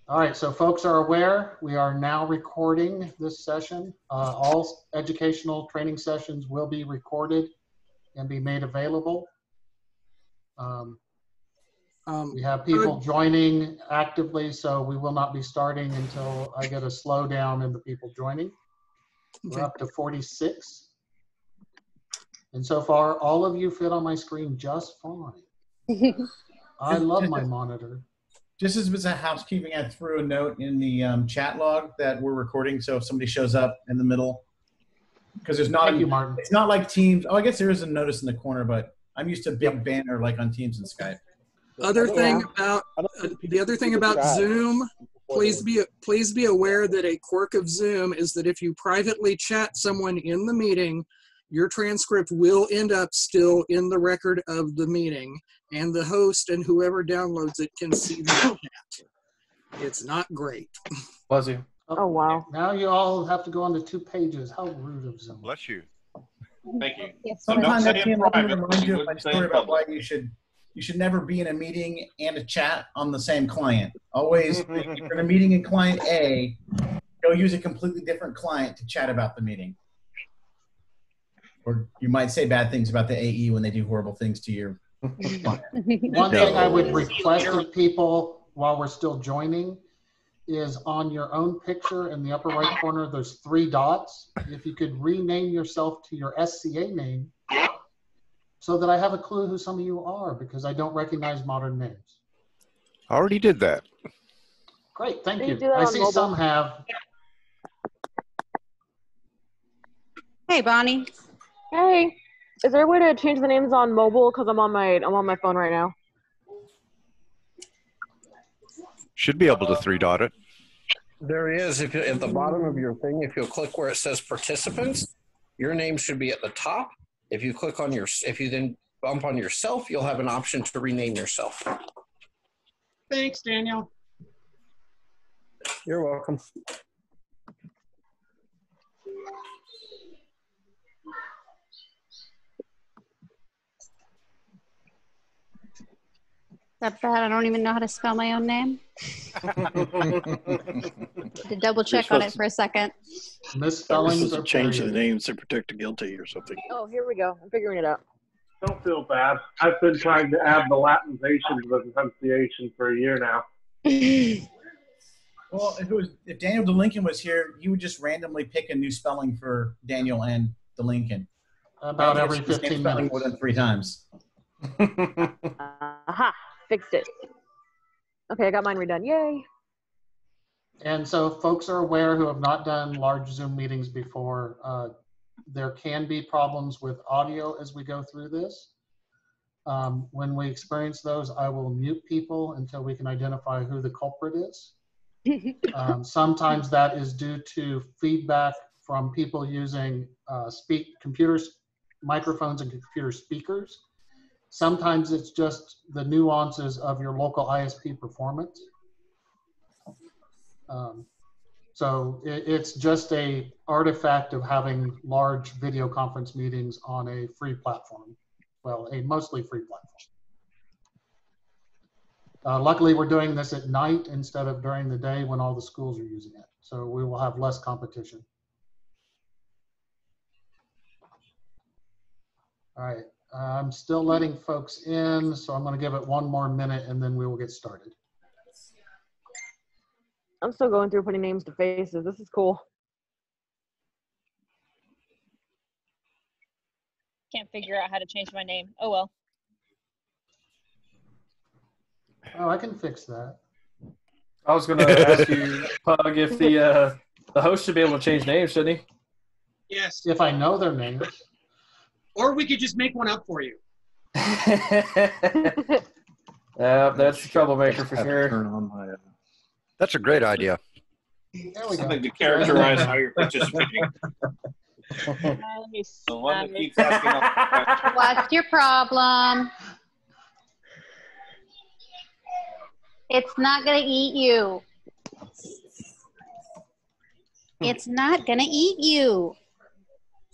All right, so folks are aware, we are now recording this session. All educational training sessions will be recorded and be made available. We have people joining actively, so we will not be starting until I get a slowdown in the people joining. We're up to 46. And so far, all of you fit on my screen just fine. I love my monitor. Just as a housekeeping, I threw a note in the chat log that we're recording, so if somebody shows up in the middle, because there's not, Thank you, Martin. It's not like Teams. Oh, I guess there is a notice in the corner, but I'm used to big banner like on Teams and Skype. The other thing about Zoom, please be aware that a quirk of Zoom is that if you privately chat someone in the meeting, your transcript will end up still in the record of the meeting, and the host and whoever downloads it can see the chat. It's not great. Was you? Oh, wow. Now you all have to go on to 2 pages. How rude of Zoom. Bless you. Thank you. Yes, Sometimes I say it can't private, remind you you of my wouldn't say story it about why public. you should never be in a meeting and a chat on the same client. Always, if you're in a meeting in client A, go use a completely different client to chat about the meeting. Or you might say bad things about the AE when they do horrible things to your client. One thing I would request of people while we're still joining is on your own picture in the upper right corner, there's 3 dots. If you could rename yourself to your SCA name so that I have a clue who some of you are, because I don't recognize modern names. I already did that. Great, thank Can you you. do that I on see mobile? some have. Hey, Bonnie. Hey, is there a way to change the names on mobile? Because I'm on my phone right now. Should be able to 3-dot it. There is. If you, at the bottom of your thing, if you'll click where it says participants, your name should be at the top. If you click on if you then bump on yourself, you'll have an option to rename yourself. Thanks, Daniel. You're welcome. That bad. I don't even know how to spell my own name. To double check on it for a second. Misspellings are change the period. names to protect the guilty or something. Oh, here we go. I'm figuring it out. Don't feel bad. I've been trying to add the Latinization to the pronunciation for a year now. Well, if Daniel DeLincoln was here, he would just randomly pick a new spelling for Daniel and DeLincoln. About every It's the same 15 spelling minutes. more than 3 times. Aha, fixed it. Okay, I got mine redone. Yay. And so folks are aware who have not done large Zoom meetings before, there can be problems with audio as we go through this. When we experience those, I will mute people until we can identify who the culprit is. Sometimes that is due to feedback from people using computers, microphones and computer speakers. Sometimes it's just the nuances of your local ISP performance. So it's just a artifact of having large video conference meetings on a free platform. Well, a mostly free platform. Luckily, we're doing this at night instead of during the day when all the schools are using it. So we will have less competition. All right, I'm still letting folks in, so I'm going to give it 1 more minute and then we will get started. I'm still going through putting names to faces. This is cool. Can't figure out how to change my name. Oh well. Oh, I can fix that. I was going to ask you, Pug, if the host should be able to change names, shouldn't he? Yes. If I know their names. Or we could just make one up for you. Yeah, that's a troublemaker for sure. Turn on my, That's a great idea. There we go. Something to characterize how you're participating. Nice. The one that keeps asking all the questions. What's your problem? It's not going to eat you. It's not going to eat you.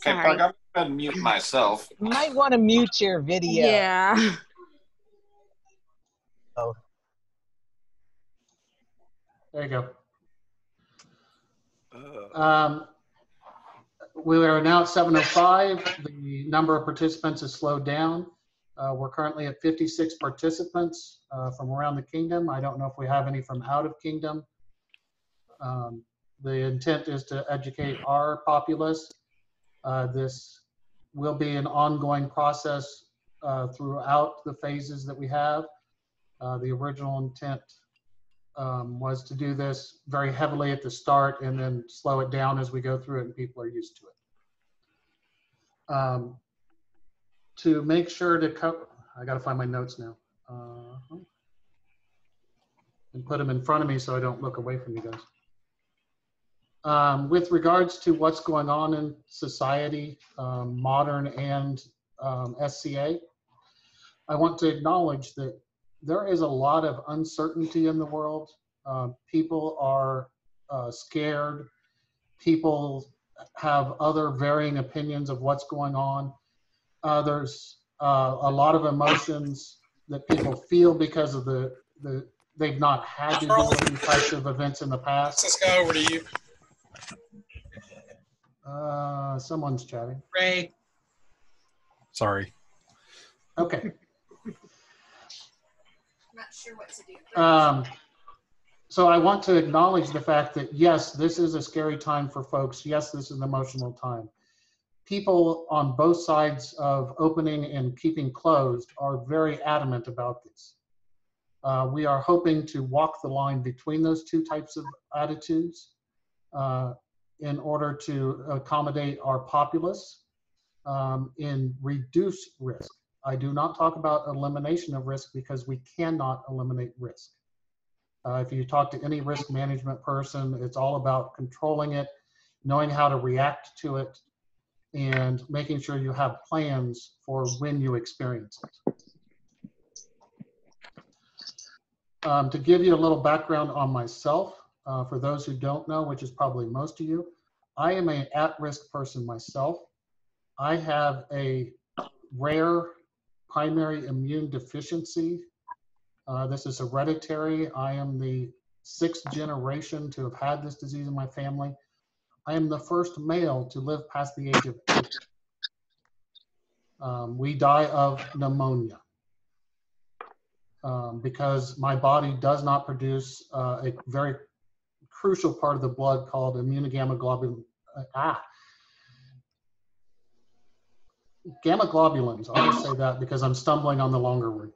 Okay, Sorry. Pug, I'm going to mute myself. You might want to mute your video. Yeah. Oh. There you go. We are now at 7:05. The number of participants has slowed down. We're currently at 56 participants from around the kingdom. I don't know if we have any from out of kingdom. The intent is to educate our populace. This will be an ongoing process throughout the phases that we have. The original intent was to do this very heavily at the start and then slow it down as we go through it and people are used to it. To make sure to cover, I got to find my notes now and put them in front of me so I don't look away from you guys. With regards to what's going on in society, modern and SCA, I want to acknowledge that there is a lot of uncertainty in the world. People are scared. People have other varying opinions of what's going on. There's a lot of emotions that people feel because of they've not had to deal with these types of events in the past. Let's go over to you. Someone's chatting. Ray. Sorry. Okay. Not sure what to do. So I want to acknowledge the fact that, yes, this is a scary time for folks. Yes, this is an emotional time. People on both sides of opening and keeping closed are very adamant about this. We are hoping to walk the line between those two types of attitudes in order to accommodate our populace and reduce risk. I do not talk about elimination of risk because we cannot eliminate risk. If you talk to any risk management person, it's all about controlling it, knowing how to react to it, and making sure you have plans for when you experience it. To give you a little background on myself, for those who don't know, which is probably most of you, I am an at-risk person myself. I have a rare primary immune deficiency. This is hereditary. I am the 6th generation to have had this disease in my family. I am the first male to live past the age of 8. We die of pneumonia because my body does not produce a very crucial part of the blood called gamma globulin. Gamma globulins. I'll just say that because I'm stumbling on the longer word.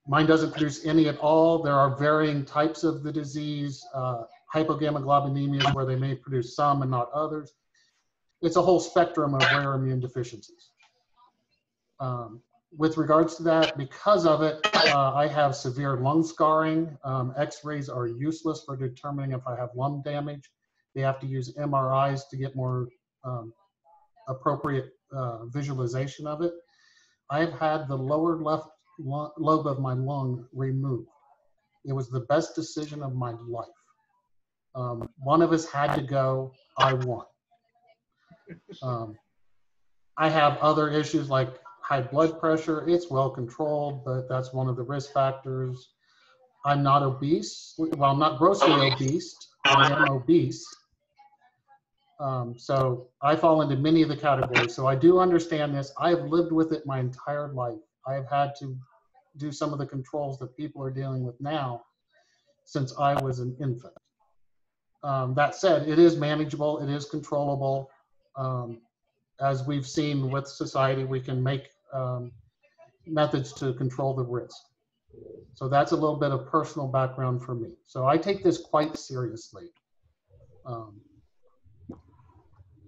Mine doesn't produce any at all. There are varying types of the disease, hypogammaglobulinemias, where they may produce some and not others. It's a whole spectrum of rare immune deficiencies. With regards to that, because of it, I have severe lung scarring. X-rays are useless for determining if I have lung damage. They have to use MRIs to get more appropriate visualization of it. I've had the lower left lobe of my lung removed. It was the best decision of my life. One of us had to go, I won. I have other issues like high blood pressure. It's well controlled, but that's one of the risk factors. I'm not obese. Well, I'm not grossly obese. I am obese. So I fall into many of the categories. So I do understand this. I've lived with it my entire life. I've had to do some of the controls that people are dealing with now since I was an infant. That said, it is manageable. It is controllable. As we've seen with society, we can make methods to control the risk. So that's a little bit of personal background for me. So I take this quite seriously.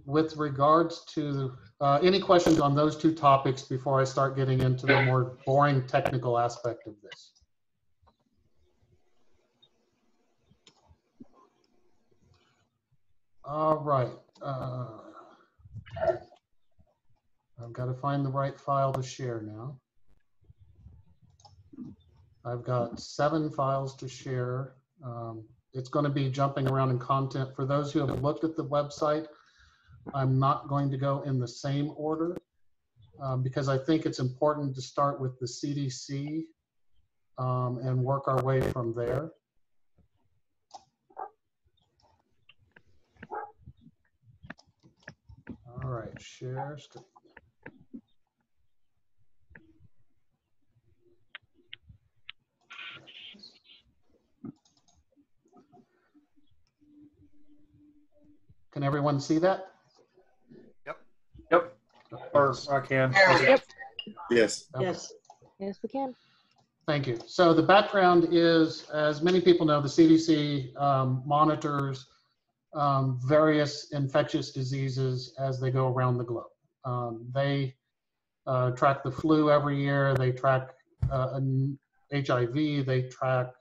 With regards to any questions on those two topics before I start getting into the more boring technical aspect of this? All right. I've got to find the right file to share now. I've got 7 files to share. It's going to be jumping around in content. For those who have looked at the website, I'm not going to go in the same order because I think it's important to start with the CDC and work our way from there. right, share screen. Can everyone see that? Yep. Or I can. Yep. Yes. Yes. Yes, we can. Thank you. So the background is, as many people know, the CDC monitors various infectious diseases as they go around the globe. They track the flu every year. They track HIV. They track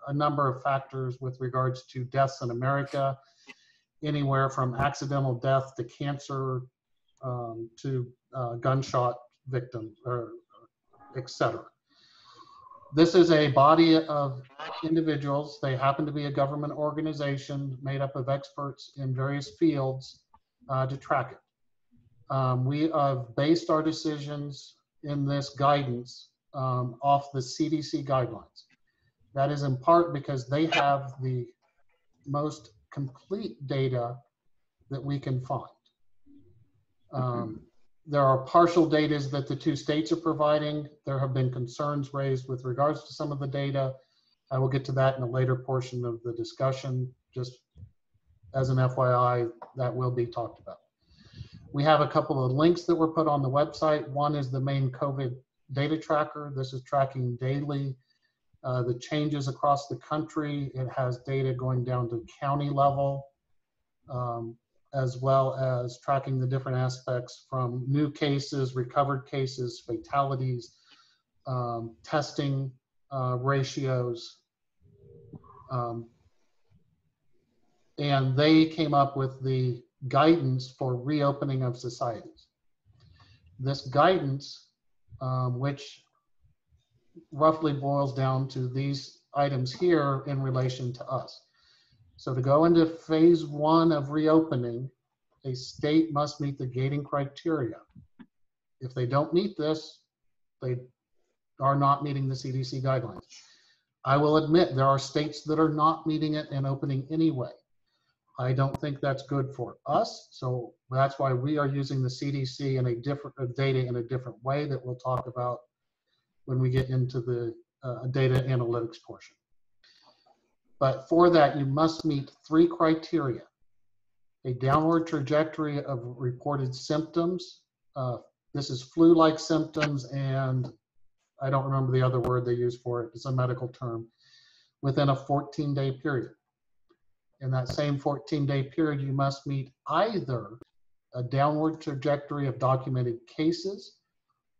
a number of factors with regards to deaths in America, anywhere from accidental death to cancer to gunshot victims, or et cetera. This is a body of individuals. They happen to be a government organization made up of experts in various fields to track it. We have based our decisions in this guidance off the CDC guidelines. That is in part because they have the most complete data that we can find. There are partial data that the two states are providing. There have been concerns raised with regards to some of the data. I will get to that in a later portion of the discussion. Just as an FYI, that will be talked about. We have a couple of links that were put on the website. One is the main COVID data tracker. This is tracking daily the changes across the country. It has data going down to county level, as well as tracking the different aspects from new cases, recovered cases, fatalities, testing ratios. And they came up with the guidance for reopening of societies. This guidance, which roughly boils down to these items here in relation to us. So to go into phase 1 of reopening, a state must meet the gating criteria. If they don't meet this, they are not meeting the CDC guidelines. I will admit there are states that are not meeting it and opening anyway. I don't think that's good for us, so that's why we are using the CDC in a different data in a different way that we'll talk about when we get into the data analytics portion. But for that, you must meet 3 criteria: a downward trajectory of reported symptoms. This is flu-like symptoms, and I don't remember the other word they use for it. It's a medical term. Within a 14-day period. In that same 14-day period, you must meet either a downward trajectory of documented cases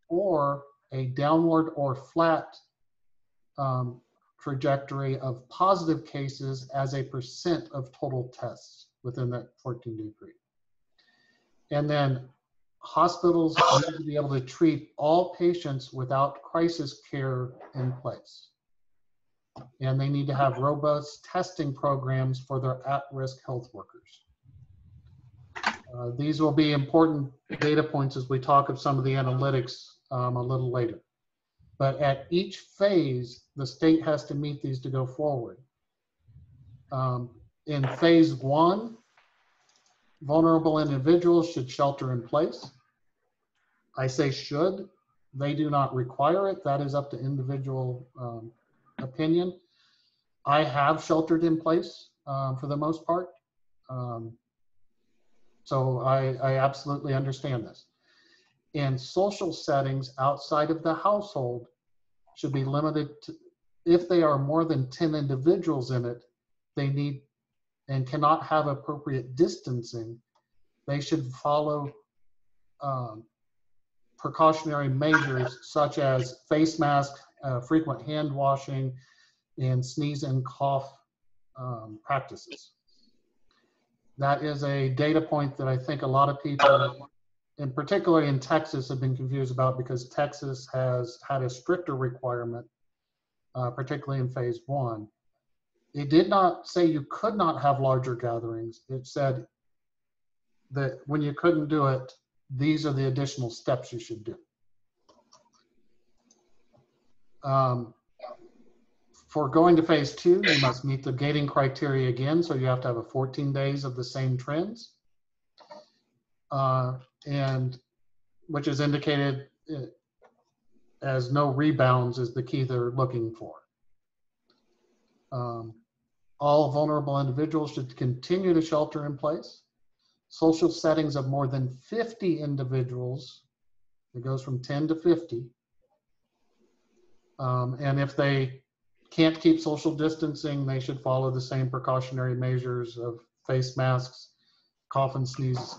or a downward or flat trajectory of positive cases as a % of total tests within that 14-day period. And then hospitals need to be able to treat all patients without crisis care in place. And they need to have robust testing programs for their at-risk health workers. These will be important data points as we talk of some of the analytics a little later. But at each phase, the state has to meet these to go forward. In phase 1, vulnerable individuals should shelter in place. I say should. They do not require it. That is up to individual opinion. I have sheltered in place for the most part. So I absolutely understand this. And social settings outside of the household should be limited to, if they are more than 10 individuals in it, they need and cannot have appropriate distancing. They should follow precautionary measures such as face masks, frequent hand washing, and sneeze and cough practices. That is a data point that I think a lot of people, and particularly in Texas, have been confused about, because Texas has had a stricter requirement, particularly in phase 1. It did not say you could not have larger gatherings. It said that when you couldn't do it, these are the additional steps you should do. For going to phase 2, you must meet the gating criteria again, so you have to have a 14 days of the same trends. and which is indicated as no rebounds is the key they're looking for. All vulnerable individuals should continue to shelter in place. Social settings of more than 50 individuals, it goes from 10 to 50. And if they can't keep social distancing, they should follow the same precautionary measures of face masks, cough and sneeze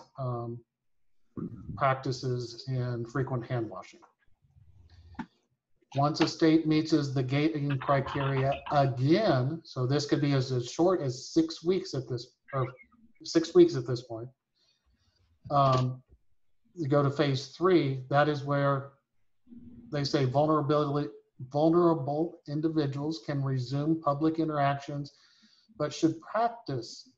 practices, and frequent hand washing. Once a state meets the gating criteria again, so this could be as short as 6 weeks at this, or 6 weeks at this point, you go to phase 3. That is where they say vulnerable individuals can resume public interactions, but should practice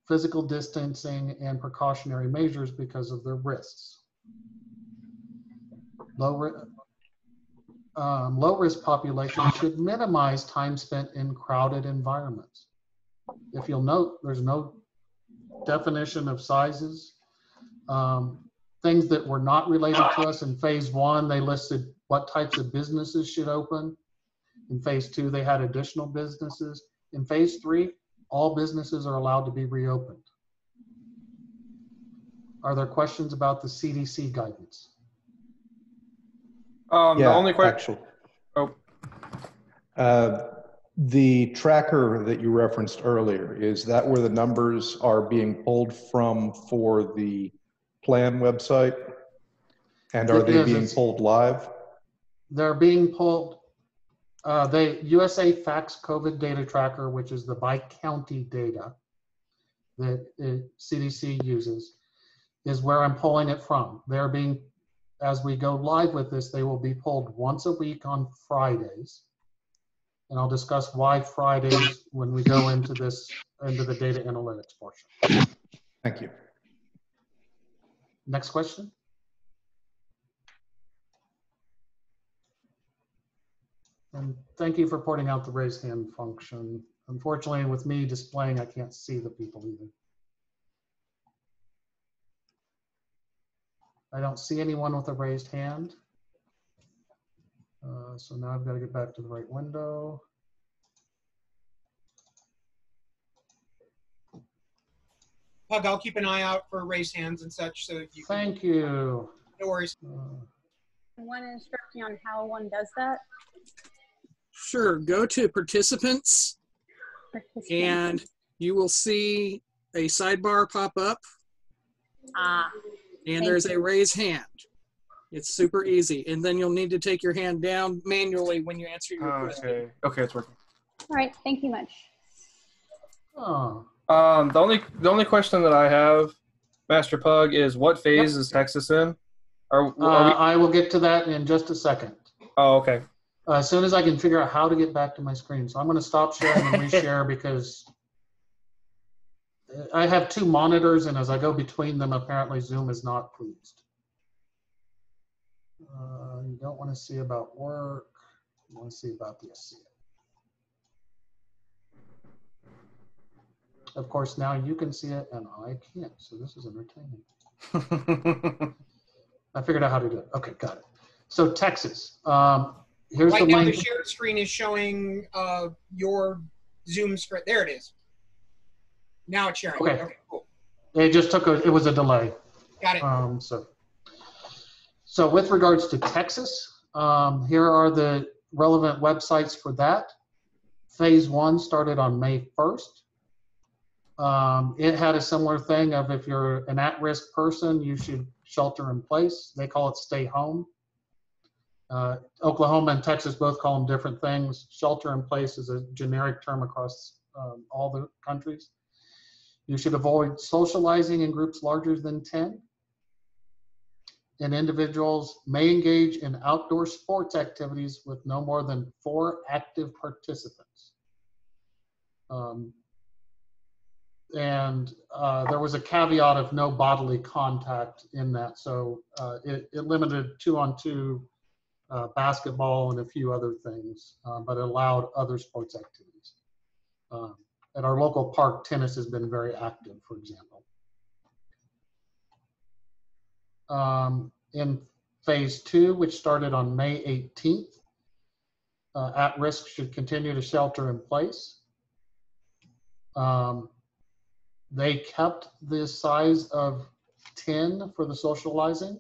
physical distancing and precautionary measures because of their risks. Low-risk populations should minimize time spent in crowded environments. If you'll note, there's no definition of sizes. Things that were not related to us in phase 1, they listed what types of businesses should open. In phase 2, they had additional businesses. In phase 3, all businesses are allowed to be reopened. Are there questions about the CDC guidance? The only question. The tracker that you referenced earlier, is that where the numbers are being pulled from for the plan website? And are they being pulled live? They're being pulled. The USAFacts COVID data tracker, which is the by county data that CDC uses, is where I'm pulling it from. They're being, as we go live with this, they will be pulled once a week on Fridays. And I'll discuss why Fridays when we go into this, into the data analytics portion. Thank you. Next question. And thank you for pointing out the raise hand function. Unfortunately, with me displaying, I can't see the people either. I don't see anyone with a raised hand. So now I've got to get back to the right window. Hug, I'll keep an eye out for raised hands and such. So you Thank you. No worries. One instruction on how one does that? Sure, go to participants, and you will see a sidebar pop up. And there's a raise hand. It's super easy. And then you'll need to take your hand down manually when you answer your question. Okay, it's working. All right, thank you much. Oh. The only question that I have, Master Pug, is what phase is Texas in? I will get to that in just a second. Oh, okay. As soon as I can figure out how to get back to my screen. So I'm going to stop sharing and reshare because I have 2 monitors, and as I go between them, apparently Zoom is not pleased. You don't want to see about work. You want to see about the SCA. Of course, now you can see it and I can't, so this is entertaining. I figured out how to do it. Okay, got it. So Texas. Here's right the now, link. the shared screen is showing your Zoom screen. There it is. Now it's sharing. Okay, cool. It just took it was a delay. Got it. So with regards to Texas, here are the relevant websites for that. Phase 1 started on May 1st. It had a similar thing of if you're an at-risk person, you should shelter in place. They call it stay home. Oklahoma and Texas both call them different things. Shelter in place is a generic term across all the countries. You should avoid socializing in groups larger than 10. And individuals may engage in outdoor sports activities with no more than 4 active participants. There was a caveat of no bodily contact in that. So it limited 2-on-2 basketball and a few other things, but it allowed other sports activities. At our local park, tennis has been very active, for example. In phase 2, which started on May 18th, at risk should continue to shelter in place. They kept the size of 10 for the socializing.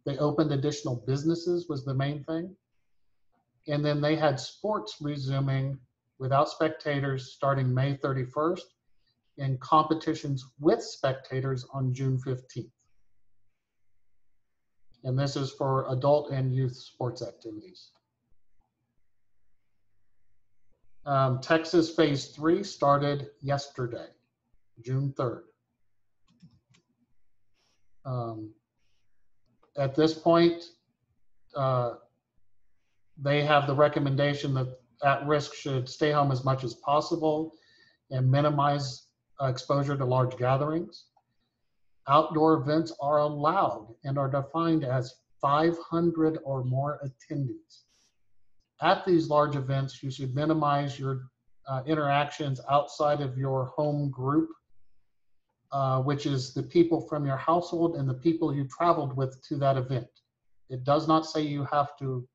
They opened additional businesses was the main thing. And then they had sports resuming without spectators starting May 31st and competitions with spectators on June 15th. And this is for adult and youth sports activities. Texas phase 3 started yesterday, June 3rd. At this point, they have the recommendation that at risk should stay home as much as possible and minimize exposure to large gatherings. Outdoor events are allowed and are defined as 500 or more attendees. At these large events, you should minimize your interactions outside of your home group, which is the people from your household and the people you traveled with to that event. It does not say you have to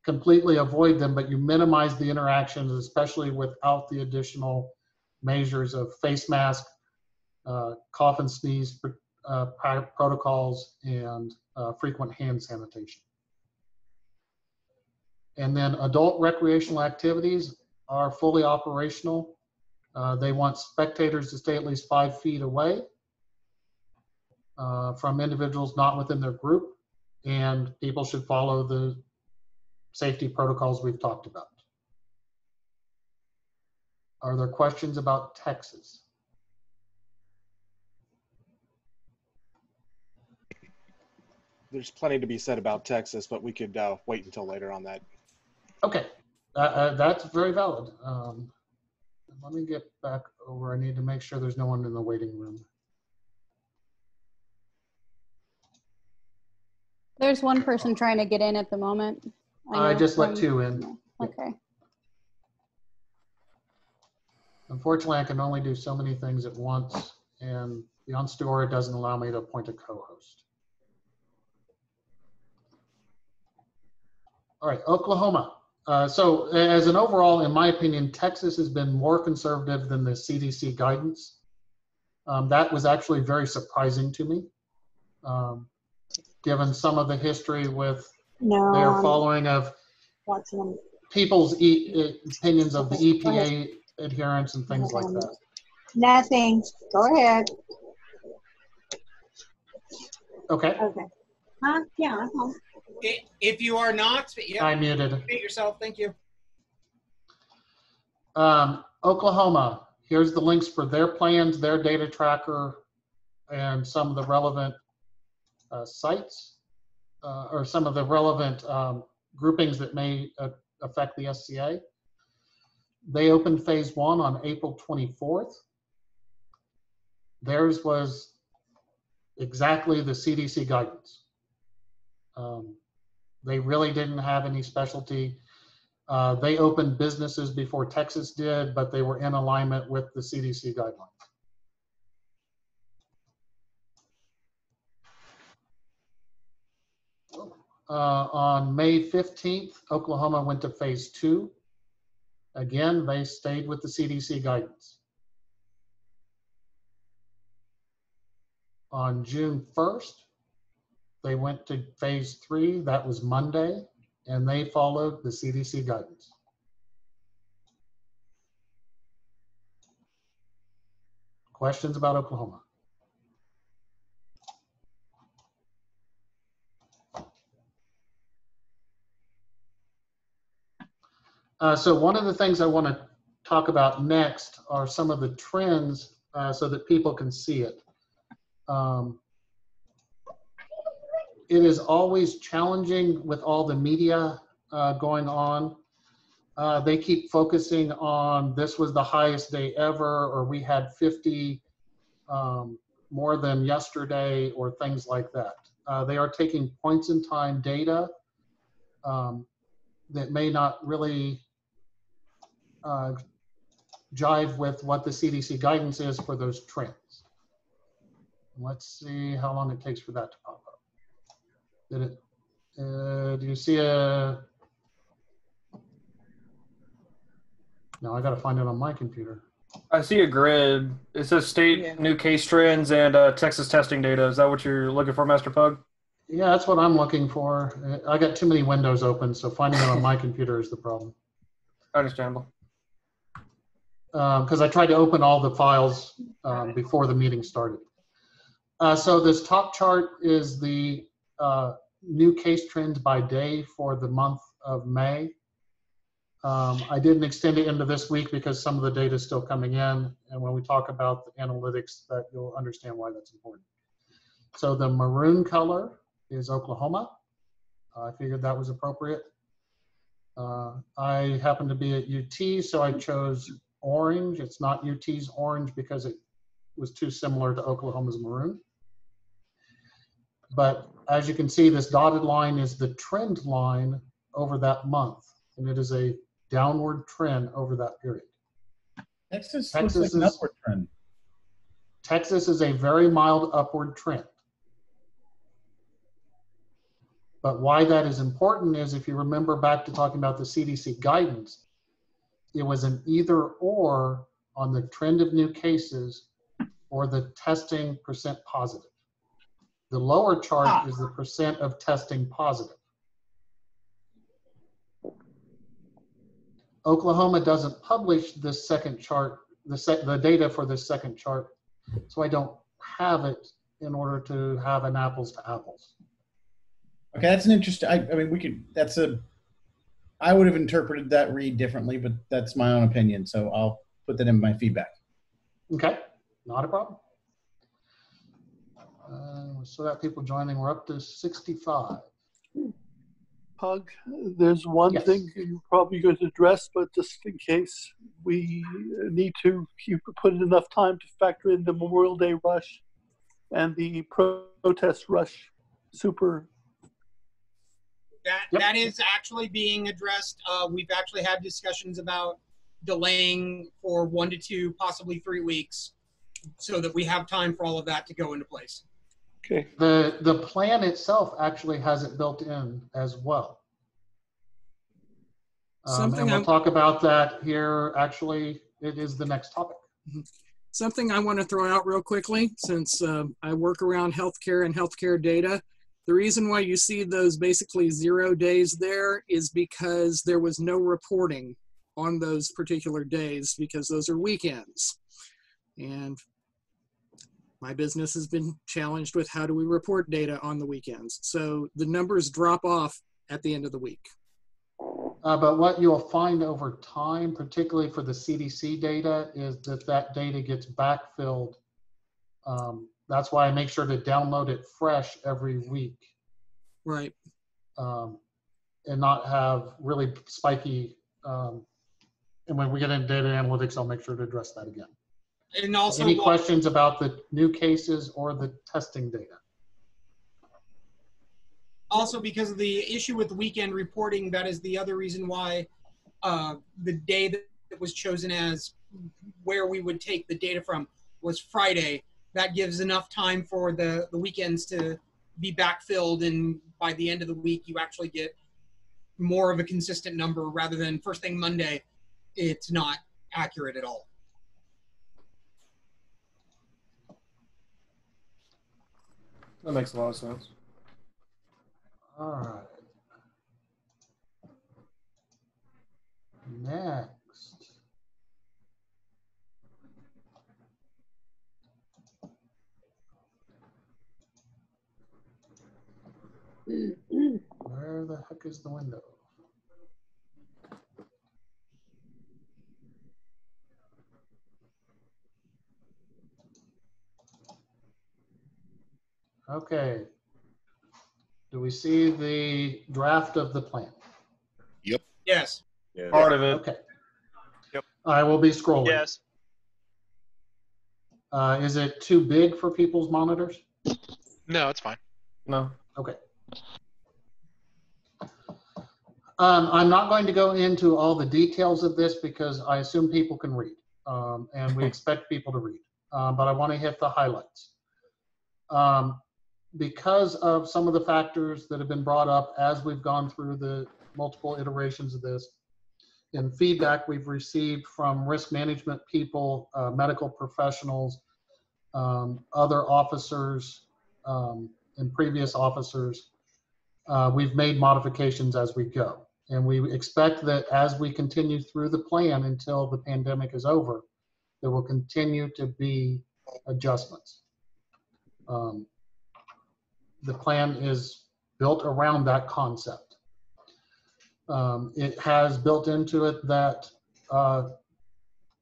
completely avoid them, but you minimize the interactions, especially without the additional measures of face mask, cough and sneeze protocols, and frequent hand sanitation. And then adult recreational activities are fully operational. They want spectators to stay at least 5 feet away from individuals not within their group, and people should follow the safety protocols we've talked about. Are there questions about Texas? There's plenty to be said about Texas, but we could wait until later on that. Okay, that's very valid. Let me get back over. I need to make sure there's no one in the waiting room. There's one person trying to get in at the moment. I just let 2 in. Okay. Unfortunately, I can only do so many things at once, and the Ansteorra doesn't allow me to appoint a co-host. All right, Oklahoma. So as an overall, in my opinion, Texas has been more conservative than the CDC guidance. That was actually very surprising to me, given some of the history with their following of people's opinions of the EPA adherence and things like that. Nothing. Go ahead. Okay. Okay. Huh? Yeah, I'm home. If you are not, yeah, I muted. Mute yourself. Thank you. Oklahoma, here's the links for their plans, their data tracker, and some of the relevant sites, or some of the relevant groupings that may affect the SCA. They opened phase 1 on April 24th. Theirs was exactly the CDC guidance. They really didn't have any specialty. They opened businesses before Texas did, but they were in alignment with the CDC guidelines. On May 15th, Oklahoma went to phase 2. Again, they stayed with the CDC guidance. On June 1st, they went to phase 3, that was Monday, and they followed the CDC guidance. Questions about Oklahoma? So one of the things I want to talk about next are some of the trends so that people can see it. It is always challenging with all the media going on. They keep focusing on this was the highest day ever, or we had 50 more than yesterday, or things like that. They are taking points in time data that may not really jive with what the CDC guidance is for those trends. Let's see how long it takes for that to pop up. Did it? Do you see a? No, I got to find it on my computer. I see a grid. It says state new case trends and Texas testing data. Is that what you're looking for, Master Pug? Yeah, that's what I'm looking for. I got too many windows open, so finding it on my computer is the problem. Understandable. Because I tried to open all the files before the meeting started. So this top chart is the new case trends by day for the month of May. I didn't extend it into this week because some of the data is still coming in. And when we talk about the analytics, that you'll understand why that's important. So the maroon color is Oklahoma. I figured that was appropriate. I happen to be at UT, so I chose orange. It's not UT's orange because it was too similar to Oklahoma's maroon. But as you can see, this dotted line is the trend line over that month, and it is a downward trend over that period. Texas looks like an upward trend. Texas is a very mild upward trend. But why that is important is if you remember back to talking about the CDC guidance, it was an either or on the trend of new cases or the testing percent positive. The lower chart is the percent of testing positive. Oklahoma doesn't publish this second chart, the data for this second chart, so I don't have it in order to have an apples to apples. Okay, that's an interesting, I mean, we could, I would have interpreted that read differently, but that's my own opinion, so I'll put that in my feedback. Okay, not a problem. So that people joining, we're up to 65. Pug, there's one thing you're probably going to address, but just in case, we need to put in enough time to factor in the Memorial Day rush and the protest rush super. That is actually being addressed. We've actually had discussions about delaying for 1 to 2, possibly 3 weeks, so that we have time for all of that to go into place. Okay. The plan itself actually has it built in as well. And we'll talk about that here. Actually, it is the next topic. Something I want to throw out real quickly, since I work around healthcare and healthcare data. The reason why you see those basically 0 days there is because there was no reporting on those particular days because those are weekends. And my business has been challenged with how do we report data on the weekends. So the numbers drop off at the end of the week. But what you'll find over time, particularly for the CDC data, is that data gets backfilled. That's why I make sure to download it fresh every week. Right. And not have really spiky, and when we get into data analytics, I'll make sure to address that again. And also, any questions about the new cases or the testing data? Also, because of the issue with weekend reporting, that is the other reason why the day that was chosen as where we would take the data from was Friday. That gives enough time for the weekends to be backfilled, and by the end of the week, you actually get more of a consistent number rather than first thing Monday. It's not accurate at all. That makes a lot of sense. All right. Next. Where the heck is the window? Okay. Do we see the draft of the plan? Yep. Yes. Yeah. Part of it. Okay. Yep. I will be scrolling. Yes. Is it too big for people's monitors? No, it's fine. No. Okay. I'm not going to go into all the details of this because I assume people can read, and we expect people to read. But I want to hit the highlights. Because of some of the factors that have been brought up as we've gone through the multiple iterations of this, and feedback we've received from risk management people, medical professionals, other officers, and previous officers, we've made modifications as we go. And we expect that as we continue through the plan until the pandemic is over, there will continue to be adjustments. The plan is built around that concept. It has built into it that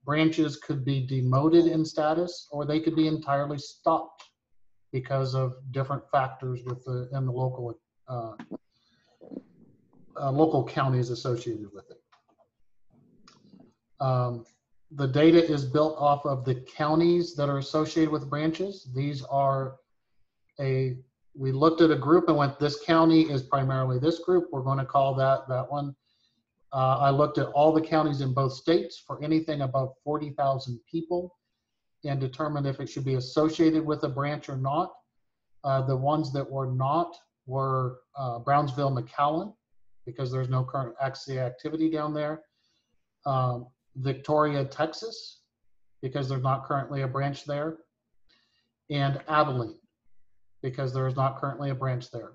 branches could be demoted in status, or they could be entirely stopped because of different factors in the local local counties associated with it. The data is built off of the counties that are associated with branches. These are we looked at a group and went, this county is primarily this group. We're going to call that one. I looked at all the counties in both states for anything above 40,000 people and determined if it should be associated with a branch or not. The ones that were not were Brownsville, McAllen, because there's no current activity down there. Victoria, Texas, because there's not currently a branch there. And Abilene, because there is not currently a branch there.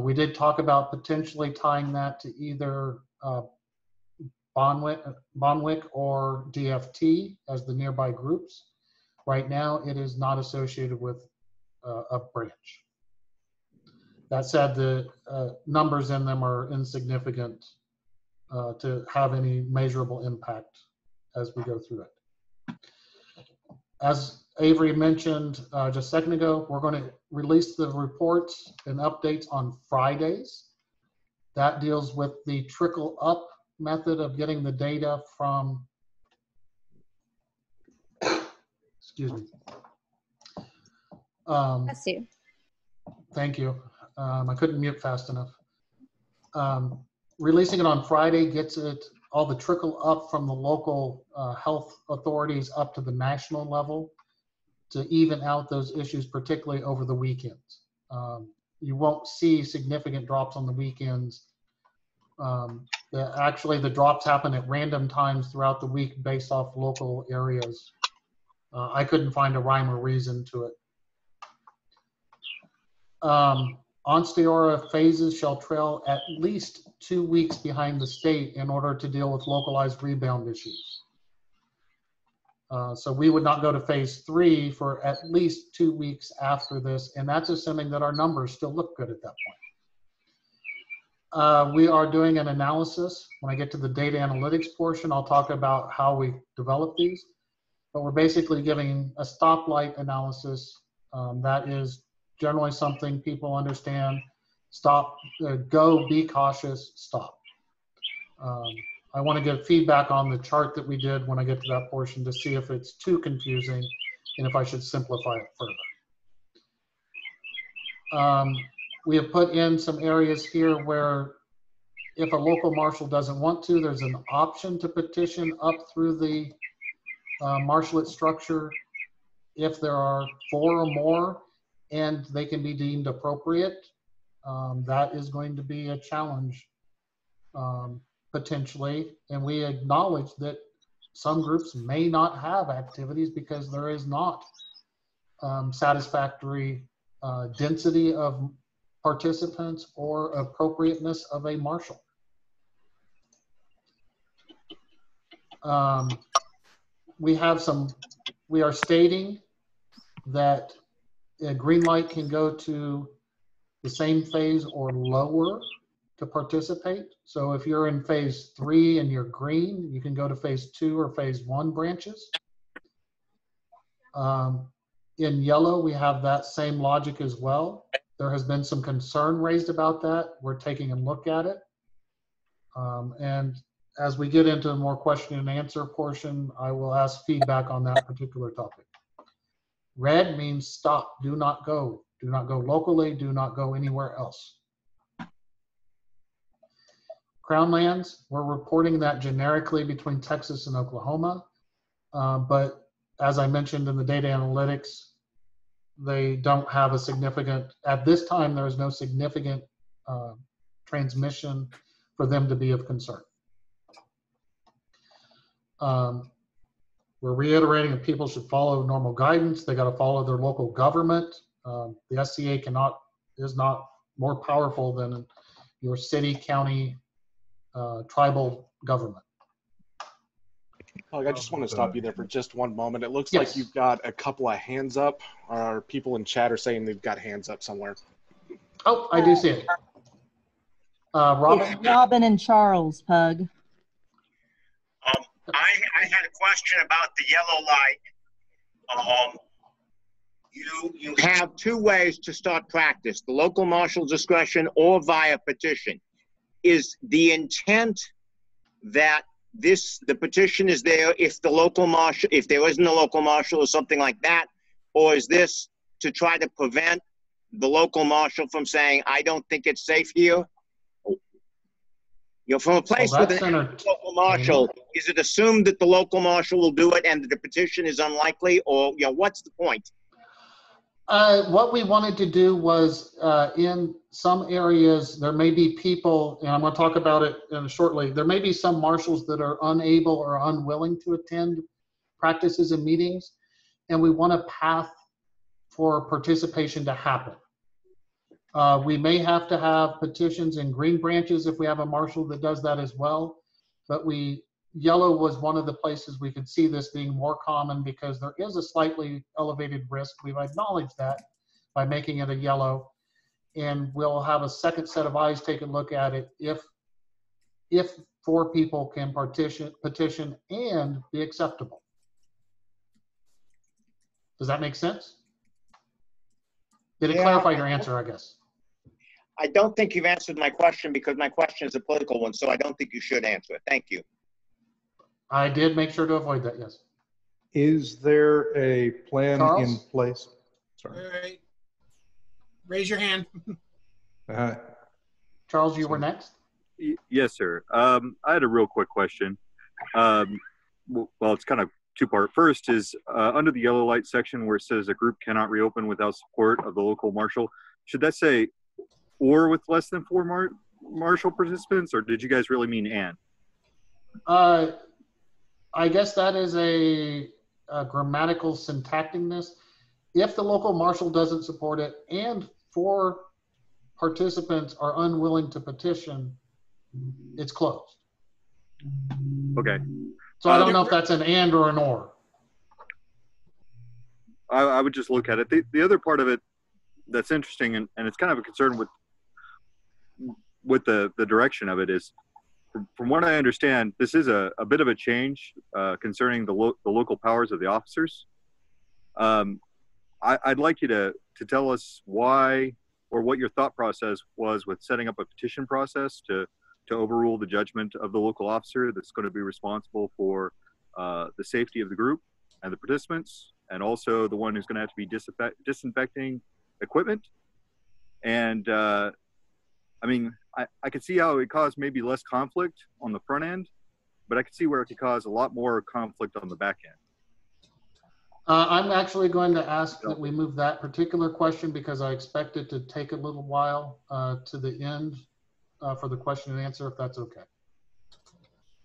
We did talk about potentially tying that to either Bonwick or DFT as the nearby groups. Right now, it is not associated with a branch. That said, the numbers in them are insignificant to have any measurable impact as we go through it. As Avery mentioned just a second ago, we're going to release the reports and updates on Fridays. That deals with the trickle up method of getting the data from, excuse me. Bless you. Thank you. I couldn't mute fast enough. Releasing it on Friday gets it all the trickle up from the local health authorities up to the national level to even out those issues, particularly over the weekends. You won't see significant drops on the weekends. Actually, the drops happen at random times throughout the week based off local areas. I couldn't find a rhyme or reason to it. Ansteorra phases shall trail at least 2 weeks behind the state in order to deal with localized rebound issues. So we would not go to phase 3 for at least 2 weeks after this, and that's assuming that our numbers still look good at that point. We are doing an analysis. When I get to the data analytics portion, I'll talk about how we develop these, but we're basically giving a stoplight analysis that is generally something people understand. Stop, go, be cautious, stop. I want to give feedback on the chart that we did when I get to that portion to see if it's too confusing and if I should simplify it further. We have put in some areas here where if a local marshal doesn't want to, there's an option to petition up through the marshalate structure if there are 4 or more and they can be deemed appropriate. That is going to be a challenge potentially, and we acknowledge that some groups may not have activities because there is not satisfactory density of participants or appropriateness of a marshal. We are stating that a green light can go to the same phase or lower to participate. So if you're in phase 3 and you're green, you can go to phase 2 or phase 1 branches. In yellow, we have that same logic as well. There has been some concern raised about that. We're taking a look at it. And as we get into a more question and answer portion, I will ask feedback on that particular topic. Red means stop, do not go. Do not go locally, do not go anywhere else. Crown lands, we're reporting that generically between Texas and Oklahoma. But as I mentioned in the data analytics, they don't have a significant, at this time, there is no significant transmission for them to be of concern. We're reiterating that people should follow normal guidance. They got to follow their local government. The SCA is not more powerful than your city, county, tribal government. I just want to stop you there for just one moment. It looks Yes. like you've got a couple of hands up. Or people in chat are saying they've got hands up somewhere. Oh, I do see it. Robin? It's Robin and Charles, Pug. I had a question about the yellow light. You have two ways to start practice: the local marshal's discretion or via petition. Is the intent that the petition is there if the local marshal, if there isn't a local marshal or something like that, or is this to try to prevent the local marshal from saying, I don't think it's safe here? You know, from a place with a local marshal, is it assumed that the local marshal will do it and that the petition is unlikely, or what's the point? What we wanted to do was, in some areas, there may be people, and I'm going to talk about it shortly, there may be some marshals that are unable or unwilling to attend practices and meetings, and we want a path for participation to happen. We may have to have petitions in green branches if we have a marshal that does that as well, but yellow was one of the places we could see this being more common because there is a slightly elevated risk. We've acknowledged that by making it a yellow, and we'll have a second set of eyes take a look at it if 4 people can petition and be acceptable. Does that make sense? Did it clarify your answer, I guess? I don't think you've answered my question because my question is a political one, so I don't think you should answer it. Thank you. I did make sure to avoid that, yes. Is there a plan Charles? in place? Sorry. All right. Raise your hand. Charles, you were next. Yes, sir. I had a real quick question. Well, it's kind of two-part. First is under the yellow light section where it says a group cannot reopen without support of the local marshal. Should that say or with less than 4 marshal participants, or did you guys really mean and? I guess that is a grammatical syntacticness. If the local marshal doesn't support it and 4 participants are unwilling to petition, it's closed. Okay. So I don't know if that's an and or an or. I would just look at it. The other part of it that's interesting, and it's kind of a concern with the direction of it is, from what I understand, this is a bit of a change concerning the local powers of the officers. I'd like you to tell us why or what your thought process was with setting up a petition process to overrule the judgment of the local officer that's going to be responsible for the safety of the group and the participants, and also the one who's going to have to be disinfecting equipment. And I mean, I could see how it would cause maybe less conflict on the front end, but I could see where it could cause a lot more conflict on the back end. I'm actually going to ask that we move that particular question because I expect it to take a little while to the end for the question and answer, if that's okay.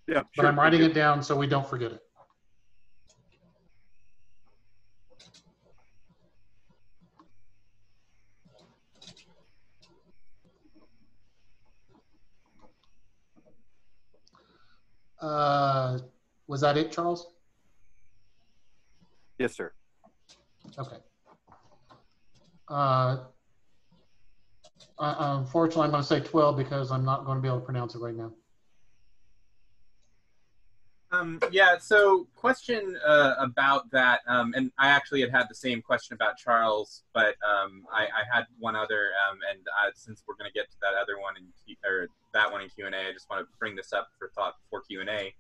Yeah, but sure. I'm writing it down so we don't forget it. Was that it, Charles? Yes, sir. Okay. Unfortunately, I'm going to say 12 because I'm not going to be able to pronounce it right now. Yeah, so question about that, and I actually had the same question about Charles, but I had one other, and since we're going to get to that other one, or that one in Q&A, I just want to bring this up for thought for Q&A.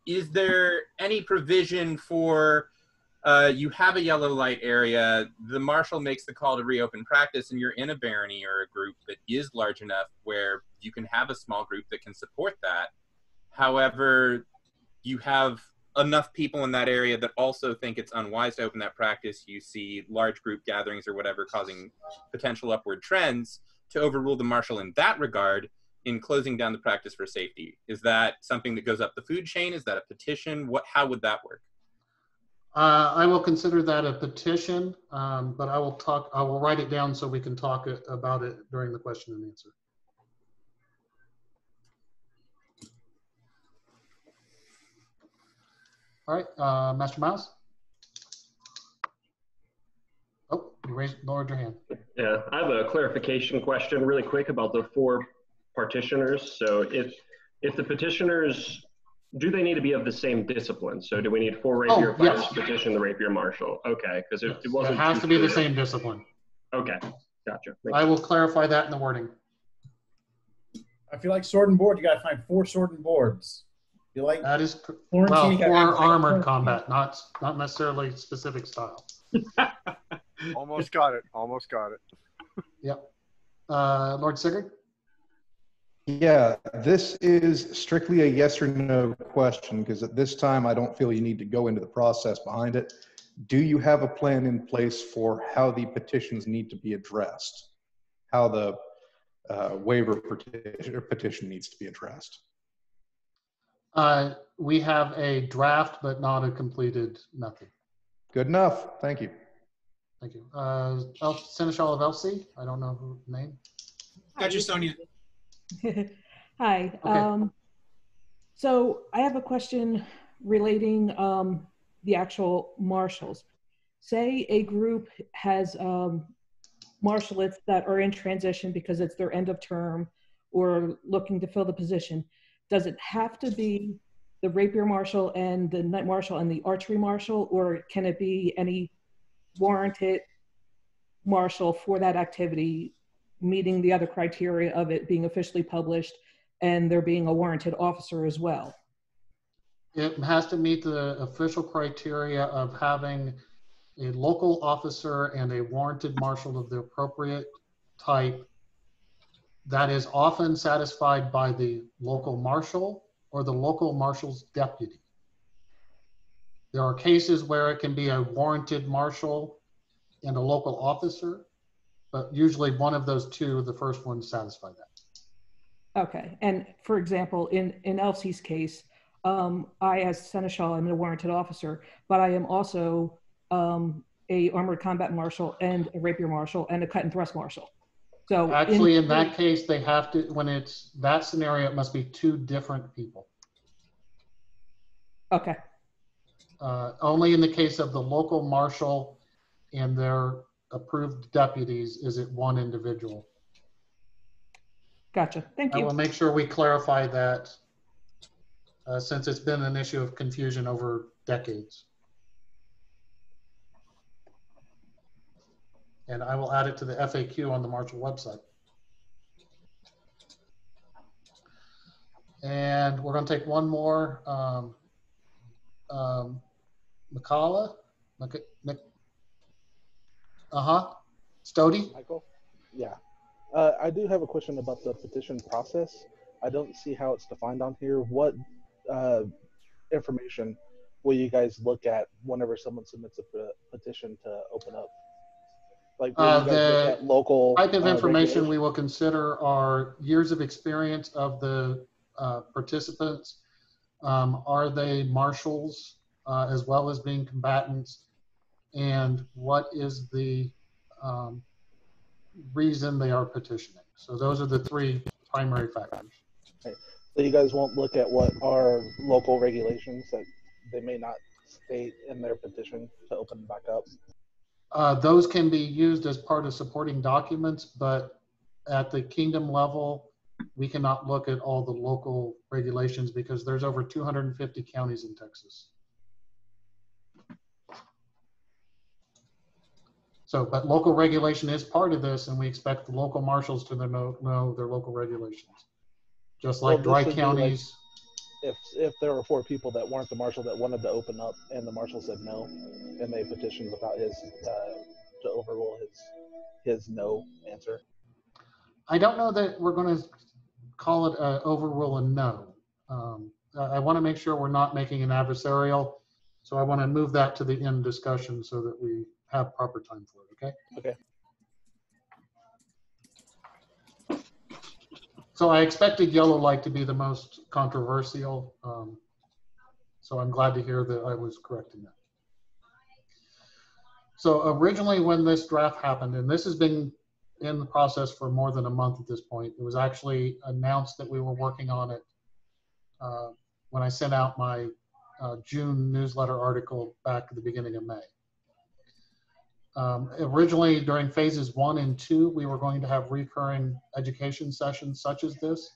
Is there any provision for, you have a yellow light area, the marshal makes the call to reopen practice, and you're in a barony or a group that is large enough where you can have a small group that can support that. However, you have enough people in that area that also think it's unwise to open that practice, you see large group gatherings or whatever causing potential upward trends, to overrule the marshal in that regard in closing down the practice for safety. Is that something that goes up the food chain? Is that a petition? How would that work? I will consider that a petition, but I will write it down so we can talk about it during the question and answer. All right, Master Miles. Oh, you lowered your hand. Yeah, I have a clarification question really quick about the 4 partitioners. So if the petitioners, do they need to be of the same discipline? So do we need 4 rapier fighters to petition the rapier marshal? Okay, because it wasn't. It has to be the same discipline. Okay, gotcha. I will clarify that in the wording. I feel like sword and board, you got to find 4 sword and boards. You like that is Florentine, well, for armored combat, not necessarily specific style. Almost got it. Almost got it. Yep. Lord Sigurd? Yeah, this is strictly a yes or no question, because at this time I don't feel you need to go into the process behind it. Do you have a plan in place for how the petitions need to be addressed? How the waiver petition needs to be addressed? We have a draft, but not a completed method. Good enough. Thank you. Thank you. Seneschal of LC? I don't know who name. Got you, Sonia. Hi. Okay. So I have a question relating the actual marshals. Say a group has marshalates that are in transition because it's their end of term or looking to fill the position. Does it have to be the rapier marshal and the knight marshal and the archery marshal, or can it be any warranted marshal for that activity, meeting the other criteria of it being officially published and there being a warranted officer as well? It has to meet the official criteria of having a local officer and a warranted marshal of the appropriate type that is often satisfied by the local marshal or the local marshal's deputy. There are cases where it can be a warranted marshal and a local officer, but usually one of those two, the first one, satisfy that. Okay, and for example, in Elsie's case, I as Seneschal am a warranted officer, but I am also a armored combat marshal and a rapier marshal and a cut and thrust marshal. So actually, in that case, they have to, when it's that scenario, it must be 2 different people. Okay. Only in the case of the local marshal and their approved deputies is it 1 individual. Gotcha. Thank you. I will make sure we clarify that since it's been an issue of confusion over decades. And I will add it to the FAQ on the Marshall website. And we're going to take one more. Mikala? Stody? Michael? Yeah. I do have a question about the petition process. I don't see how it's defined on here. What information will you guys look at whenever someone submits a petition to open up? Like, will you guys look at local type of information we will consider are years of experience of the participants. Are they marshals as well as being combatants? And what is the reason they are petitioning? So those are the 3 primary factors. Okay. So you guys won't look at what are local regulations that they may not state in their petition to open back up? Those can be used as part of supporting documents, but at the kingdom level, we cannot look at all the local regulations because there's over 250 counties in Texas. So, but local regulation is part of this, and we expect the local marshals to know their local regulations. Just like dry counties. Like if there were 4 people that weren't the marshal that wanted to open up and the marshal said no, and they petitioned without his, to overrule his no answer. I don't know that we're going to call it overrule a no. I want to make sure we're not making an adversarial. So I want to move that to the end discussion so that we have proper time for it, okay? Okay. So I expected yellow light to be the most controversial. So I'm glad to hear that I was correct in that. So originally when this draft happened, and this has been in the process for more than a month at this point, it was actually announced that we were working on it when I sent out my June newsletter article back at the beginning of May. Originally during phases 1 and 2, we were going to have recurring education sessions such as this.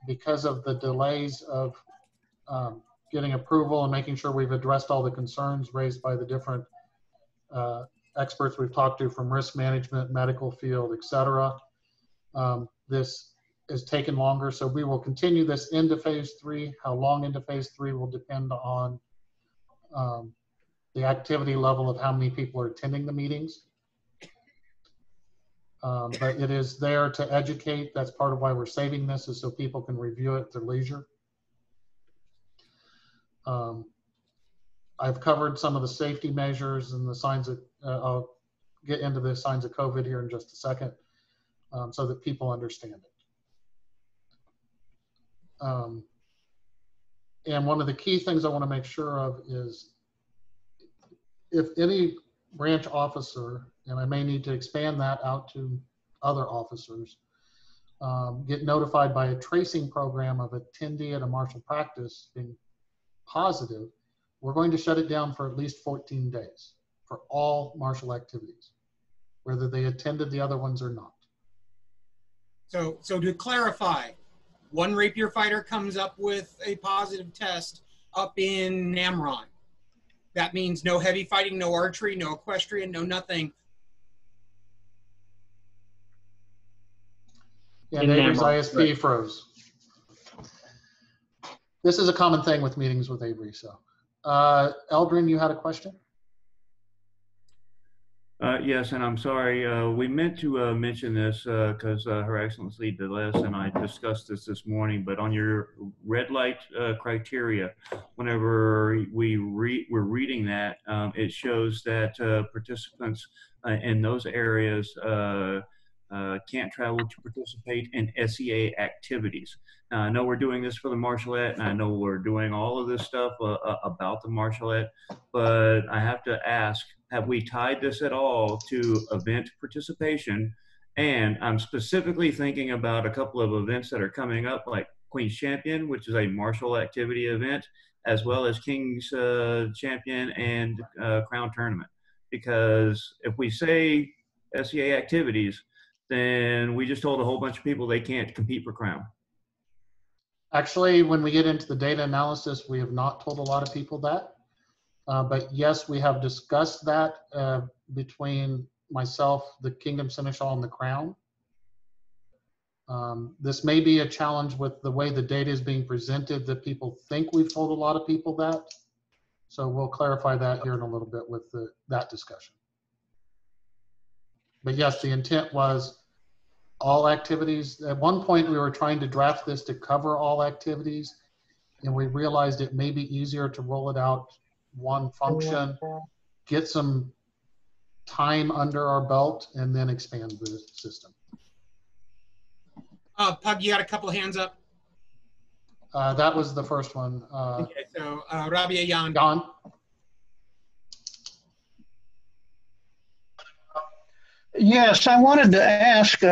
Because of the delays of getting approval and making sure we've addressed all the concerns raised by the different experts we've talked to from risk management, medical field, etc. This has taken longer, so we will continue this into phase 3. How long into phase 3 will depend on the activity level of how many people are attending the meetings. But it is there to educate. That's part of why we're saving this, is so people can review it at their leisure. I've covered some of the safety measures and the signs of, I'll get into the signs of COVID here in just a second, so that people understand it. And one of the key things I want to make sure of is if any branch officer, and I may need to expand that out to other officers, get notified by a tracing program of attendee at a martial practice being positive, we're going to shut it down for at least 14 days for all martial activities, whether they attended the other ones or not. So to clarify, one rapier fighter comes up with a positive test up in Namron. That means no heavy fighting, no archery, no equestrian, no nothing. Yeah, Avery's ISP froze. This is a common thing with meetings with Avery. So, Eldrin, you had a question? Yes, and I'm sorry. We meant to mention this because Her Excellency Deleuze and I discussed this morning, but on your red light criteria, whenever we're reading that, it shows that participants in those areas can't travel to participate in SEA activities. Now, I know we're doing this for the martialette, and I know we're doing all of this stuff about the martialette, but I have to ask, have we tied this at all to event participation? And I'm specifically thinking about a couple of events that are coming up, like Queen's Champion, which is a martial activity event, as well as King's Champion and Crown Tournament. Because if we say SEA activities, then we just told a whole bunch of people they can't compete for Crown. Actually, when we get into the data analysis, we have not told a lot of people that. But yes, we have discussed that between myself, the Kingdom Seneschal, and the Crown. This may be a challenge with the way the data is being presented, that people think we've told a lot of people that. So we'll clarify that here in a little bit with that discussion. But yes, the intent was all activities. At one point, we were trying to draft this to cover all activities, and we realized it may be easier to roll it out one function, get some time under our belt, and then expand the system. Pug, you got a couple of hands up. That was the first one. Okay, so Rabia Jan. Jan. Yes, I wanted to ask,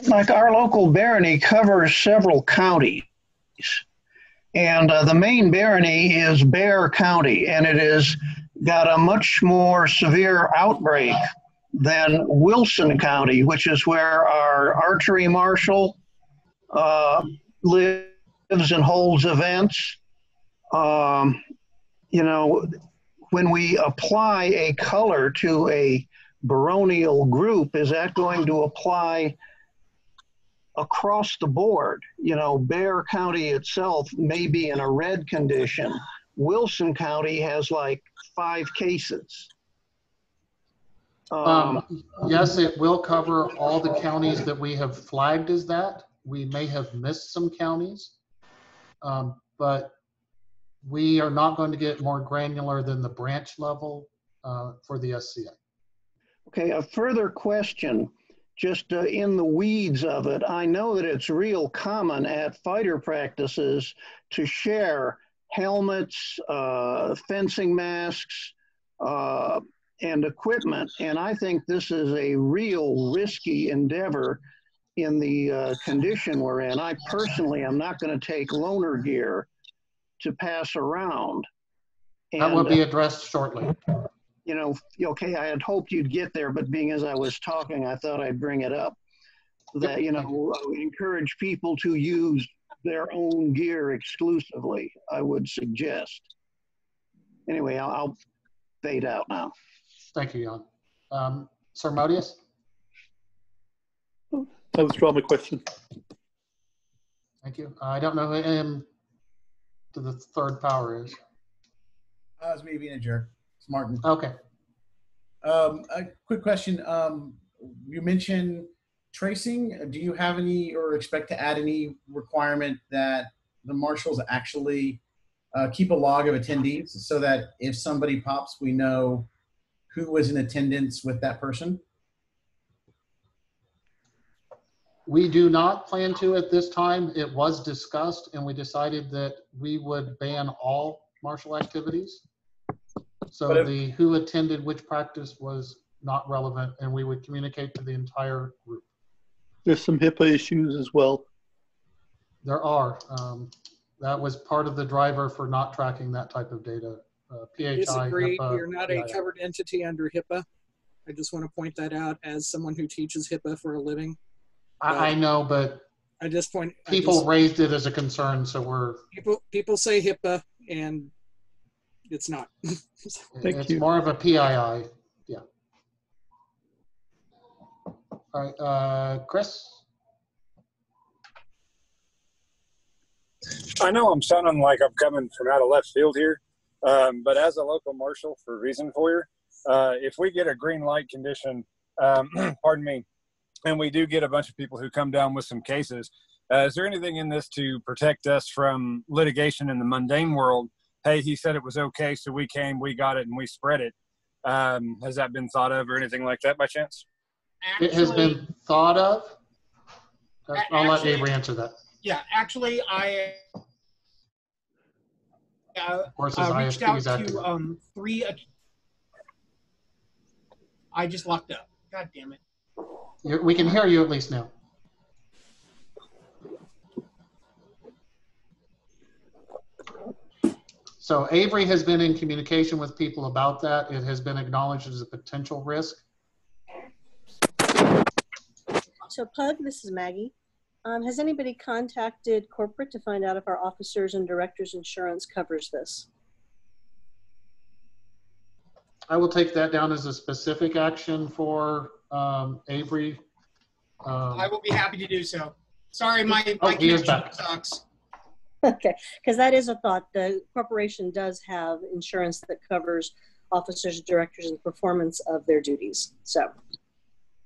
like our local barony covers several counties, and the main barony is Bexar County, and it has got a much more severe outbreak than Wilson County, which is where our archery marshal lives and holds events. You know, when we apply a color to a baronial group, is that going to apply across the board? You know, Bexar County itself may be in a red condition. Wilson County has like 5 cases. Yes, it will cover all the counties that we have flagged as that. We may have missed some counties, but we are not going to get more granular than the branch level for the SCA. Okay, a further question, just in the weeds of it. I know that it's real common at fighter practices to share helmets, fencing masks, and equipment. And I think this is a real risky endeavor in the condition we're in. I personally am not going to take loaner gear to pass around. And, that will be addressed shortly. You know, okay, I had hoped you'd get there, but being as I was talking, I thought I'd bring it up. That, you know, encourage people to use their own gear exclusively, I would suggest. Anyway, I'll fade out now. Thank you, Jan. Sir Modius? I withdraw my question. Thank you. I don't know who him to the third power is. That was me being a jerk. It's Martin. Okay. A quick question. You mentioned tracing. Do you have any or expect to add any requirement that the marshals actually keep a log of attendees so that if somebody pops, we know who was in attendance with that person? We do not plan to at this time. It was discussed and we decided that we would ban all martial activities. So the who attended which practice was not relevant and we would communicate to the entire group. There's some HIPAA issues as well. There are. That was part of the driver for not tracking that type of data. PHI, Disagree. HIPAA, You're not a covered entity under HIPAA. I just want to point that out as someone who teaches HIPAA for a living. I know, but I just point people raised it as a concern, so we're people say HIPAA and it's not. It's more of a PII. Yeah. All right, Chris. I know I'm sounding like I'm coming from out of left field here, but as a local marshal for Reason Foyer, if we get a green light condition, pardon me, and we do get a bunch of people who come down with some cases, is there anything in this to protect us from litigation in the mundane world? Hey, he said it was okay, so we came, we got it, and we spread it. Has that been thought of or anything like that by chance? It has been thought of. I'll let Avery answer that. Yeah, actually, I reached out to 3. I just locked up. God damn it. We can hear you at least now. So Avery has been in communication with people about that. It has been acknowledged as a potential risk. So Pug, this is Maggie. Has anybody contacted corporate to find out if our officers and directors insurance covers this? I will take that down as a specific action for Avery. I will be happy to do so. Sorry, my he is back. connection sucks. Okay, because that is a thought. The corporation does have insurance that covers officers and directors in the performance of their duties. So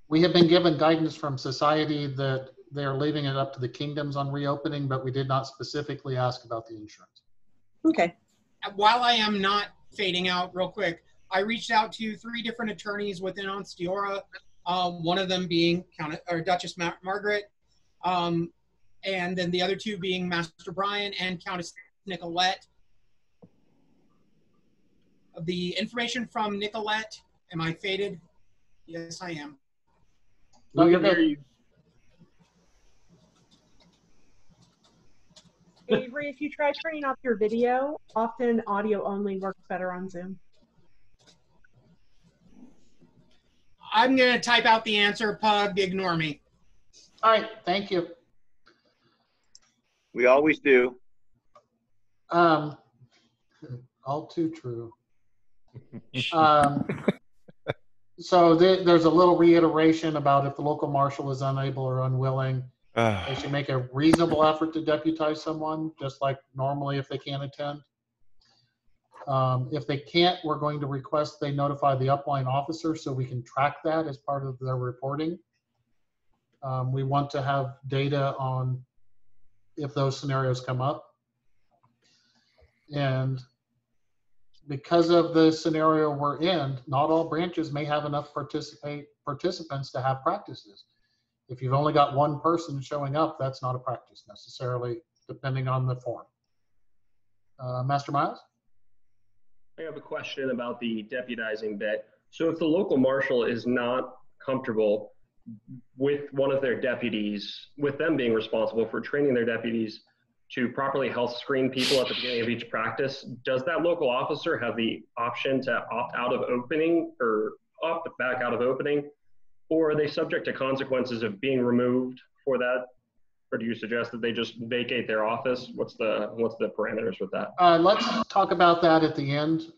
we have been given guidance from society that they're leaving it up to the kingdoms on reopening, but we did not specifically ask about the insurance. Okay. While I am not fading out real quick, I reached out to 3 different attorneys within Ansteorra, one of them being Duchess Margaret, and then the other 2 being Master Brian and Countess Nicolette. The information from Nicolette, am I faded? Yes, I am. No, you're good. Avery, if you try turning off your video, often audio only works better on Zoom. I'm going to type out the answer, Pug. Ignore me. All right. Thank you. We always do. All too true. So there's a little reiteration about if the local marshal is unable or unwilling, they should make a reasonable effort to deputize someone, just like normally if they can't attend. If they can't, we're going to request they notify the upline officer so we can track that as part of their reporting. We want to have data on if those scenarios come up. And because of the scenario we're in, not all branches may have enough participants to have practices. If you've only got one person showing up, that's not a practice necessarily, depending on the form. Master Miles? I have a question about the deputizing bit. So if the local marshal is not comfortable with one of their deputies, with them being responsible for training their deputies to properly health screen people at the beginning of each practice, does that local officer have the option to opt out of opening or opt back out of opening? Or are they subject to consequences of being removed for that? Or do you suggest that they just vacate their office? What's the parameters with that? Let's talk about that at the end.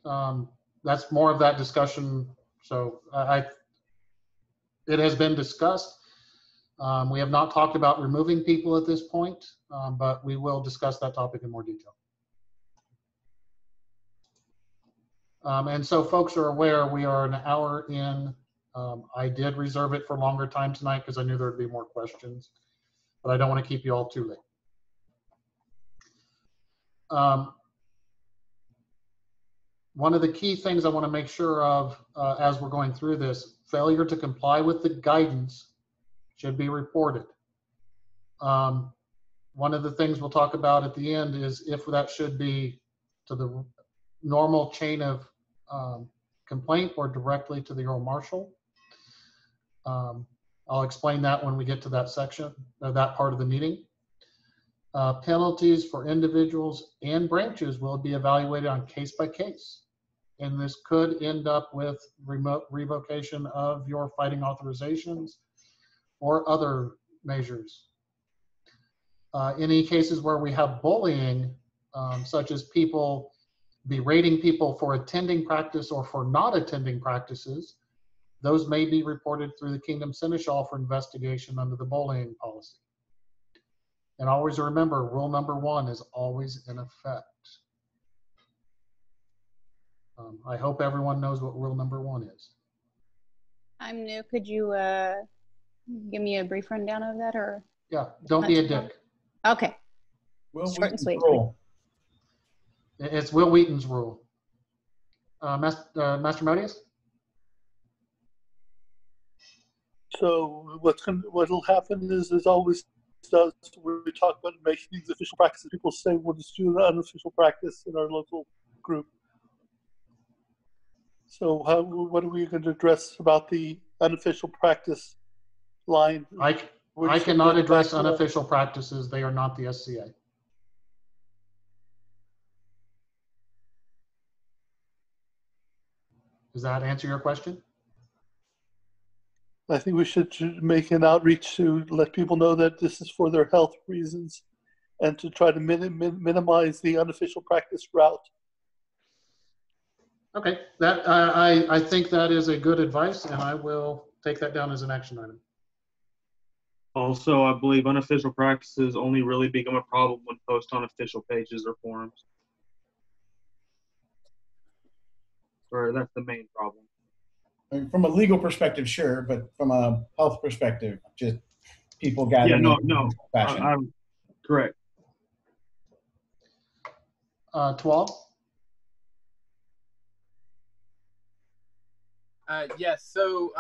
That's more of that discussion. So it has been discussed. We have not talked about removing people at this point, but we will discuss that topic in more detail. And so folks are aware we are an hour in. I did reserve it for longer time tonight because I knew there would be more questions, but I don't want to keep you all too late. One of the key things I want to make sure of as we're going through this, failure to comply with the guidance should be reported. One of the things we'll talk about at the end is if that should be to the normal chain of complaint or directly to the Earl Marshal. I'll explain that when we get to that section, or that part of the meeting. Penalties for individuals and branches will be evaluated on case by case. And this could end up with revocation of your fighting authorizations or other measures. Any cases where we have bullying, such as people berating people for attending practice or for not attending practices, those may be reported through the Kingdom Seneschal for investigation under the bullying policy. And always remember, rule number 1 is always in effect. I hope everyone knows what rule number 1 is. I'm new. Could you give me a brief rundown of that, or? Yeah, don't be a dick. Okay. Short and sweet. Rule. It's Will Wheaton's rule. Master Modius? So what'll happen is always does when we talk about making these official practices, people say we'll just do an unofficial practice in our local group. So what are we going to address about the unofficial practice line? I cannot address unofficial practices. They are not the SCA. Does that answer your question? I think we should make an outreach to let people know that this is for their health reasons and to try to minimize the unofficial practice route. Okay, that I think that is a good advice, and I will take that down as an action item. Also, I believe unofficial practices only really become a problem when posted on official pages or forums. Or that's the main problem. I mean, from a legal perspective, sure, but from a health perspective, just people gathering. Yeah, no, I'm correct. 12. Yes. So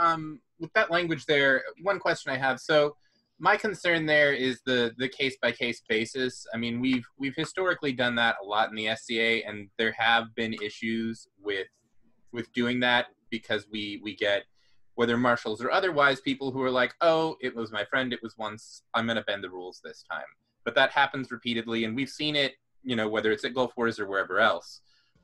with that language there, one question I have. So my concern there is the case by case basis. I mean, we've historically done that a lot in the SCA, and there have been issues with doing that because we get, whether marshals or otherwise, people who are like, oh, it was my friend, it was once, I'm going to bend the rules this time. But that happens repeatedly, and we've seen it, you know, whether it's at Gulf Wars or wherever else.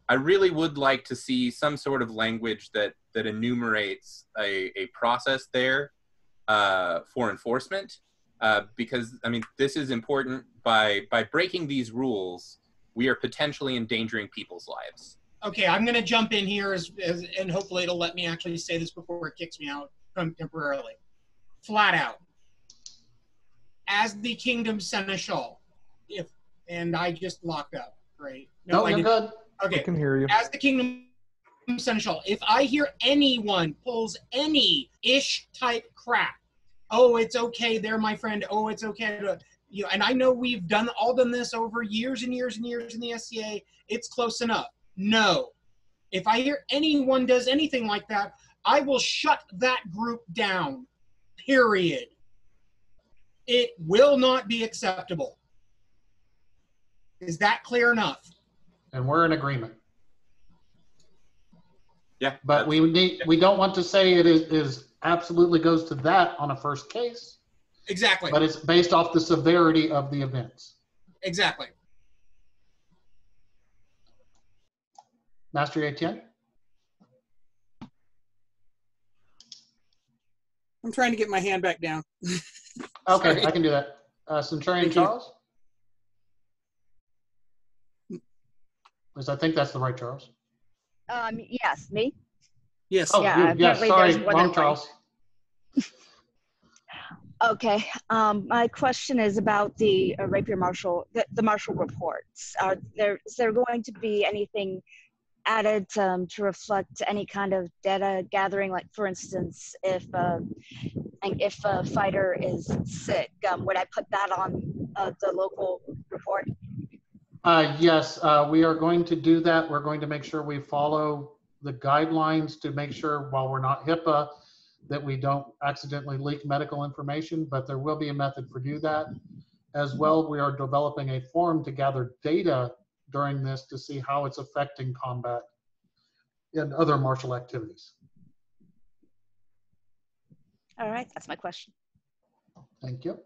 I really would like to see some sort of language that enumerates a process there for enforcement, because, I mean, this is important. By breaking these rules, we are potentially endangering people's lives. Okay, I'm going to jump in here and hopefully it'll let me actually say this before it kicks me out temporarily. Flat out. As the Kingdom Seneschal, and I just locked up, right? No, you're good. Okay. I can hear you. As the Kingdom Seneschal, if I hear anyone pulls any ish type crap, oh, it's okay, they're my friend, oh, it's okay, you know, and I know we've done this over years and years and years in the SCA. It's close enough. No. If I hear anyone does anything like that, I will shut that group down. Period. It will not be acceptable. Is that clear enough? And we're in agreement. Yeah. But we don't want to say it is absolutely goes to that on a first case. Exactly. But it's based off the severity of the events. Exactly. Master Etienne? I'm trying to get my hand back down. Okay, Sorry. I can do that. Centurion Thank you. Charles? Because I think that's the right Charles. Yes, me? Yes. Oh, Yeah, you, yes, apparently sorry, there's more wrong than one. Charles. Okay. My question is about the Rapier Marshall, the Marshall reports. Is there going to be anything added to reflect any kind of data gathering? Like, for instance, if a fighter is sick, would I put that on the local report? Yes, we are going to do that. We're going to make sure we follow the guidelines to make sure, while we're not HIPAA, that we don't accidentally leak medical information, but there will be a method for do that. As well, we are developing a form to gather data during this to see how it's affecting combat and other martial activities. All right, that's my question. Thank you.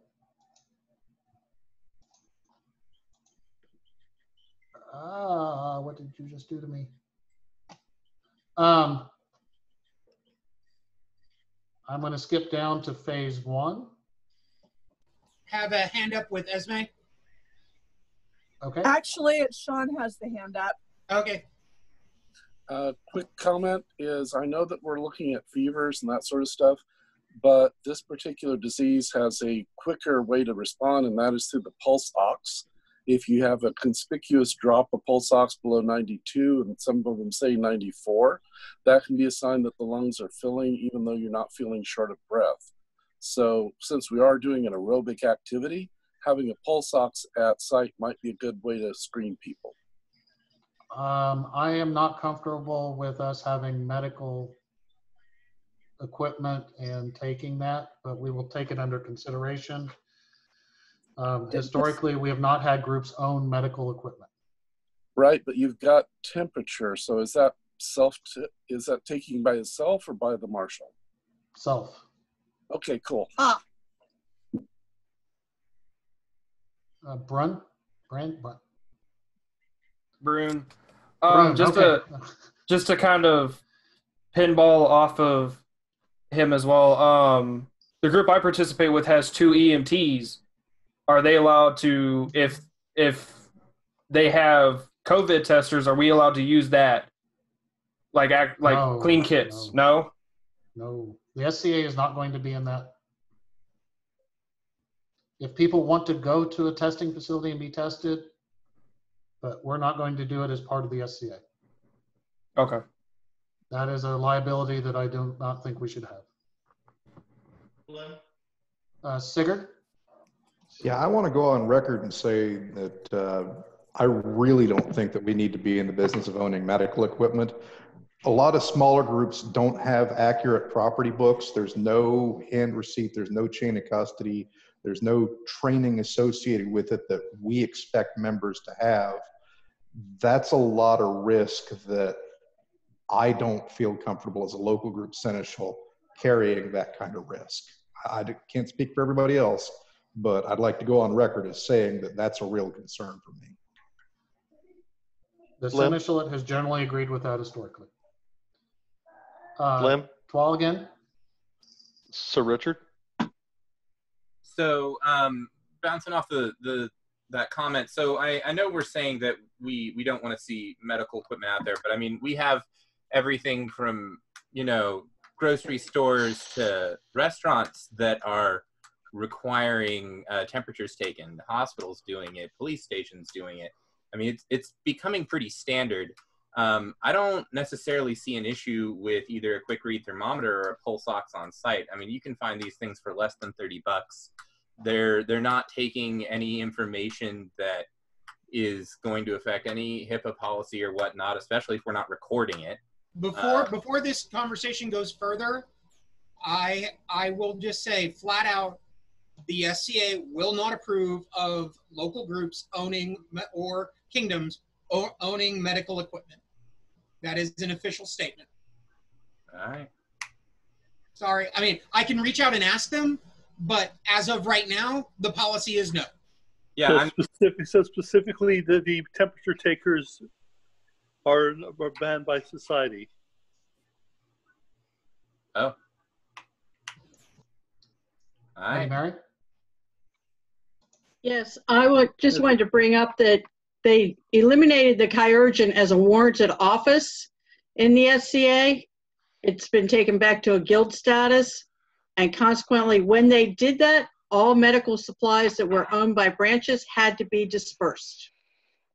What did you just do to me? I'm going to skip down to phase 1. Have a hand up with Esme. Okay. Actually, Sean has the hand up. Okay. Quick comment is, I know that we're looking at fevers and that sort of stuff, but this particular disease has a quicker way to respond, and that is through the pulse ox. If you have a conspicuous drop of pulse ox below 92, and some of them say 94, that can be a sign that the lungs are filling, even though you're not feeling short of breath. So since we are doing an aerobic activity, having a pulse ox at site might be a good way to screen people. I am not comfortable with us having medical equipment and taking that, but we will take it under consideration. Historically, we have not had groups own medical equipment. Right, but you've got temperature. So is that taking by itself or by the marshal? Self. Okay, cool. Brun? Brune. Brune, Just okay. to kind of pinball off of him as well. The group I participate with has 2 EMTs. Are they allowed to, if they have COVID testers, are we allowed to use that? Like No, clean kits? No? No, the SCA is not going to be in that. If people want to go to a testing facility and be tested, but we're not going to do it as part of the SCA. Okay. That is a liability that I do not think we should have. Sigurd? Yeah, I want to go on record and say that I really don't think that we need to be in the business of owning medical equipment. A lot of smaller groups don't have accurate property books. There's no hand receipt. There's no chain of custody. There's no training associated with it that we expect members to have. That's a lot of risk that I don't feel comfortable as a local group seneschal carrying that kind of risk. I can't speak for everybody else, but I'd like to go on record as saying that that's a real concern for me. The seneschalate has generally agreed with that historically. Lim? Twal again? Sir Richard? So bouncing off that comment, so I know we're saying that we don't want to see medical equipment out there, but I mean, we have everything from, grocery stores to restaurants that are requiring temperatures taken, hospitals doing it, police stations doing it. I mean, it's becoming pretty standard. I don't necessarily see an issue with either a quick read thermometer or a pulse ox on site. I mean, you can find these things for less than $30. they're not taking any information that is going to affect any HIPAA policy or whatnot, especially if we're not recording it. Before this conversation goes further, I will just say flat out, the SCA will not approve of local groups owning or kingdoms owning medical equipment. That is an official statement. All right. Sorry, I mean, I can reach out and ask them, but as of right now, the policy is no. Yeah. So specifically, the temperature takers are banned by society. Oh. All right. Mary? Yes, I just wanted to bring up that they eliminated the chirurgeon as a warranted office in the SCA. It's been taken back to a guild status, and consequently, when they did that, all medical supplies that were owned by branches had to be dispersed.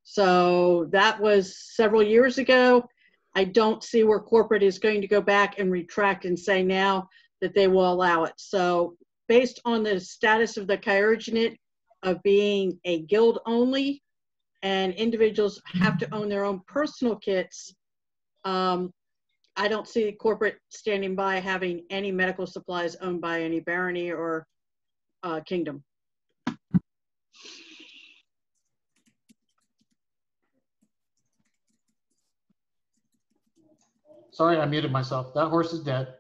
So that was several years ago. I don't see where corporate is going to go back and retract and say now that they will allow it. So based on the status of the chirurgenate of being a guild only, and individuals have to own their own personal kits, I don't see corporate standing by having any medical supplies owned by any barony or kingdom. Sorry, I muted myself. That horse is dead.